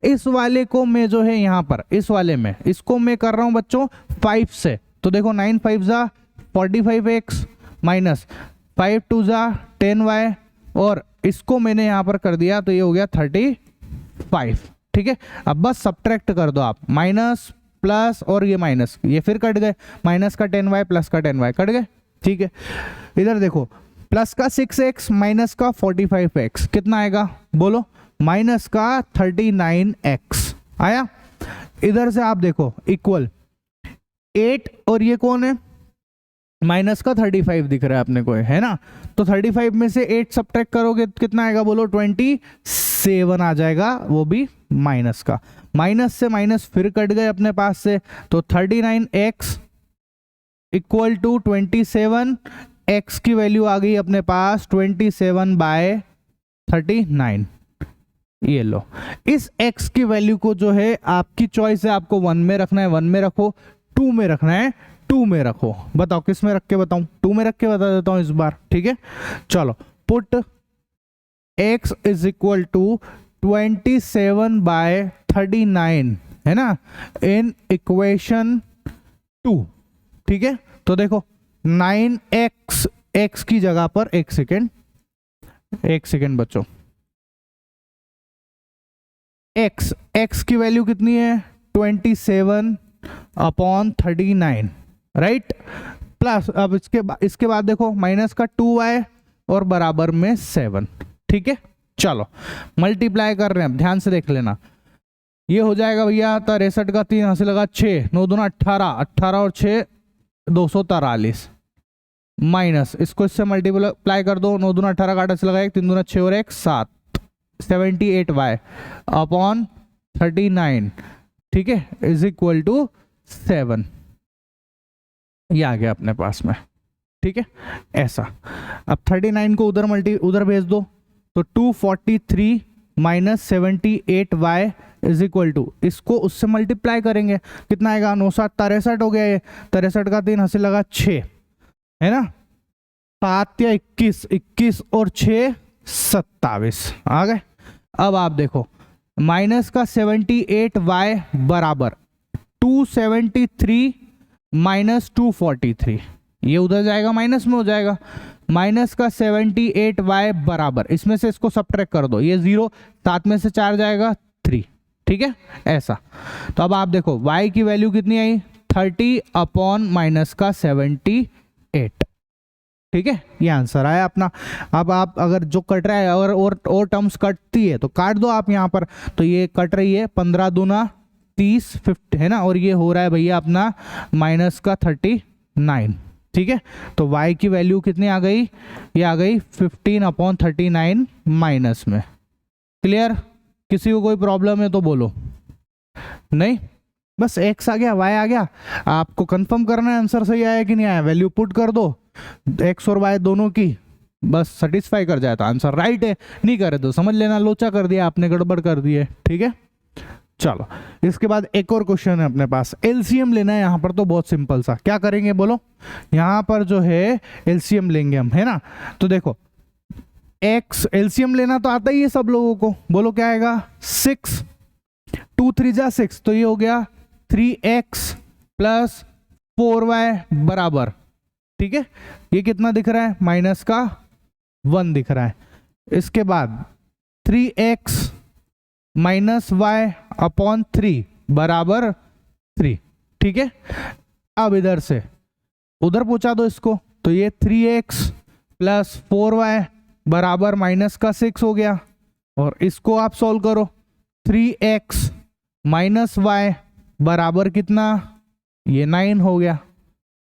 इस वाले को मैं जो है यहाँ पर इस वाले में इसको मैं कर रहा हूं बच्चों 5 से। तो देखो 9 5 जा 45x माइनस 5 2 जा 10y और इसको मैंने यहाँ पर कर दिया तो ये हो गया 35। ठीक है, अब बस सब्ट्रैक्ट कर दो आप, माइनस प्लस और ये माइनस, ये फिर कट गए, माइनस का 10y प्लस का 10y कट गए। ठीक है, इधर देखो प्लस का 6x माइनस का 45x कितना आएगा बोलो? माइनस का 39x आया। इधर से आप देखो इक्वल 8 और ये कौन है? माइनस का 35 दिख रहा है अपने को, है ना। तो 35 में से 8 सब्ट्रैक्ट करोगे कितना आएगा बोलो? 27 आ जाएगा, वो भी माइनस का। माइनस से माइनस फिर कट गए अपने पास से, तो 39x इक्वल टू 27, x की वैल्यू आ गई अपने पास 27/39। ये लो, इस x की वैल्यू को जो है आपकी चॉइस है, आपको 1 में रखना है 1 में रखो, 2 में रखना है 2 में रखो। बताओ किस में रख के बताऊं? 2 में रख के बता देता हूं इस बार। ठीक है, चलो put x is equal to 27/39 है ना इन इक्वेशन 2। ठीक है, तो देखो 9x x की जगह पर एक सेकेंड बच्चों, x की वैल्यू कितनी है? 27/39 राइट। प्लस अब इसके बाद देखो माइनस का 2y और बराबर में 7। ठीक है, चलो मल्टीप्लाई कर रहे हैं, ध्यान से देख लेना। ये हो जाएगा भैया 63 का 3 हासिल लगा 6, 9 दूना 18, 18 और 6 243 माइनस इसको इससे मल्टीप्लाई कर दो, 9 दूना 18 काटा से लगा 1, 3 दूना 6 और 1 7, 78y अपॉन 39। ठीक है, इज इक्वल टू 7। ये आ गया अपने पास में। ठीक है, ऐसा। अब 39 को उधर भेज दो, तो 243 minus 78y is equal to, इसको उससे मल्टीप्लाई करेंगे कितना आएगा? 9 7 63 हो गया, ये 63 का 3 हासिल लगा 6 है ना, 7 या 21, 21 और 6 27 आ गए। अब आप देखो माइनस का 78y बराबर 273 माइनस 243, ये उधर जाएगा माइनस में हो जाएगा। माइनस का 78y बराबर, इसमें से इसको सब्ट्रैक्ट कर दो, ये 0, 7 में से 4 जाएगा 3। ठीक है, ऐसा। तो अब आप देखो y की वैल्यू कितनी आई? 30 अपॉन माइनस का 78। ठीक है, ये आंसर आया अपना। अब आप अगर जो कट रहा है और टर्म्स कटती है तो काट दो आप यहाँ पर, तो ये कट रही है 15 दूना 30 50 है ना, और ये हो रहा है भैया अपना माइनस का 39। ठीक है, तो y की वैल्यू कितनी आ गई? ये आ गई 15/39 माइनस में। क्लियर? किसी को कोई प्रॉब्लम है तो बोलो। नहीं, बस x आ गया y आ गया, आपको कंफर्म करना है आंसर सही आया कि नहीं आया। वैल्यू पुट कर दो x और y दोनों की, बस सेटिस्फाई कर जाए तो आंसर राइट है, नहीं करे तो समझ लेना लोचा कर दिया आपने, गड़बड़ कर दी है। ठीक है, चलो इसके बाद एक और क्वेश्चन है अपने पास, एलसीएम लेना है यहाँ पर। तो बहुत सिंपल सा, क्या करेंगे बोलो? यहाँ पर जो है एलसीएम लेंगे हम, है ना। तो देखो x एलसीएम लेना तो आता ही है सब लोगों को, बोलो क्या आएगा? 6 2 3 जा 6, तो ये हो गया 3x प्लस 4y बराबर। ठीक है, ये कितना दिख रहा है? माइनस का 1 दिख रहा है। इसके बाद 3x माइनस y अपॉन 3 बराबर 3। ठीक है, अब इधर से उधर पहुंचा दो इसको, तो ये 3x प्लस 4y बराबर माइनस का 6 हो गया। और इसको आप सॉल्व करो, 3x माइनस y बराबर कितना? ये 9 हो गया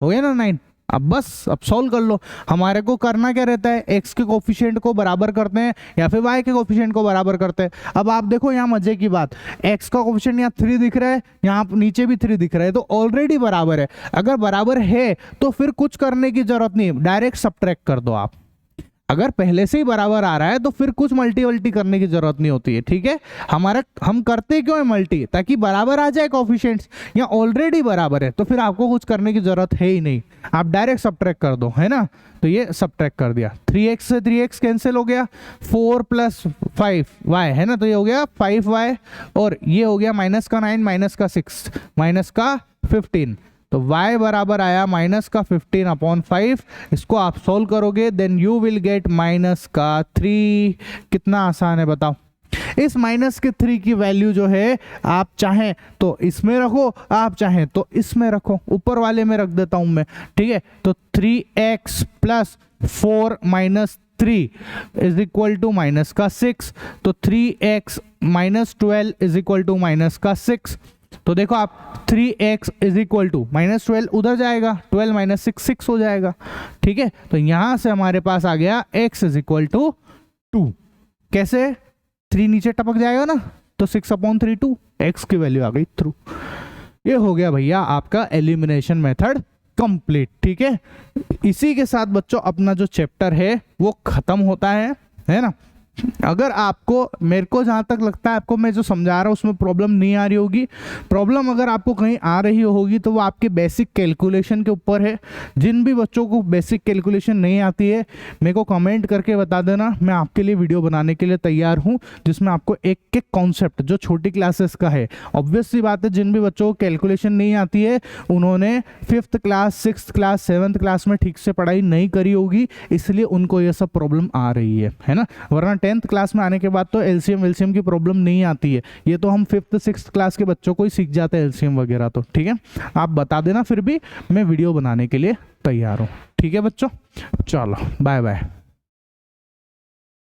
ना 9। अब बस अब सॉल्व कर लो। हमारे को करना क्या रहता है? x के कोफिशिएंट को बराबर करते हैं या फिर y के कोफिशिएंट को बराबर करते हैं। अब आप देखो यहाँ मजे की बात, x का कोफिशिएंट यहाँ 3 दिख रहा है, यहाँ नीचे भी 3 दिख रहा है, तो ऑलरेडी बराबर है। अगर बराबर है तो फिर कुछ करने की जरूरत नहीं, डायरेक्ट सब्ट्रैक्ट कर दो आप। अगर पहले से ही बराबर आ रहा है तो फिर कुछ मल्टी करने की जरूरत नहीं होती है, ठीक है। हम करते क्यों है मल्टी, ताकि बराबर आ जाए कोफिशिएंट्स। या ऑलरेडी बराबर है तो फिर आपको कुछ करने की जरूरत है ही नहीं, आप डायरेक्ट सब्ट्रैक्ट कर दो, है ना। तो ये सब्ट्रैक्ट कर दिया, 3x से 3x कैंसिल हो गया, 4 + 5y है ना, तो ये हो गया 5y, और ये हो गया माइनस का 9 माइनस का 6 माइनस का 15, तो y बराबर आया माइनस का 15/5। इसको आप सोल्व करोगे then you will get minus का 3। कितना आसान है बताओ। इस माइनस के 3 की वैल्यू जो है आप चाहें तो इसमें रखो, आप चाहें तो इसमें रखो, ऊपर वाले में रख देता हूं मैं, ठीक है। तो 3x + 4 - 3 = माइनस का 6, तो 3x - 12 = माइनस का 6। तो देखो आप 3x = -12 उधर जाएगा, 12 - 6 6 हो जाएगा, ठीक है। तो यहां से हमारे पास आ गया x = 2। कैसे, 3 नीचे टपक जाएगा ना, तो 6/3 2, x की वैल्यू आ गई थ्रू। ये हो गया भैया आपका एलिमिनेशन मेथड कंप्लीट, ठीक है। इसी के साथ बच्चों अपना जो चैप्टर है वो खत्म होता है ना। अगर आपको, मेरे को जहां तक लगता है आपको मैं जो समझा रहा हूं उसमें प्रॉब्लम नहीं आ रही होगी, प्रॉब्लम अगर आपको कहीं आ रही होगी तो वो आपके बेसिक कैलकुलेशन के ऊपर है। जिन भी बच्चों को बेसिक कैलकुलेशन नहीं आती है मेरे को कमेंट करके बता देना, मैं आपके लिए वीडियो बनाने के लिए तैयार हूं जिसमें आपको एक एक कॉन्सेप्ट जो छोटी क्लासेस का है, ऑब्वियस सी बात है जिन भी बच्चों को कैलकुलेशन नहीं आती है उन्होंने 5th class 6th class 7th class में ठीक से पढ़ाई नहीं करी होगी, इसलिए उनको ये सब प्रॉब्लम आ रही है ना। वरना 10th क्लास में आने के बाद तो एलसीएम की प्रॉब्लम नहीं आती है, ये तो हम 5th 6th क्लास के बच्चों को ही सीख जाते हैं एलसीएम वगैरह, तो ठीक है। आप बता देना, फिर भी मैं वीडियो बनाने के लिए तैयार हूँ, ठीक है बच्चों। चलो बाय बाय।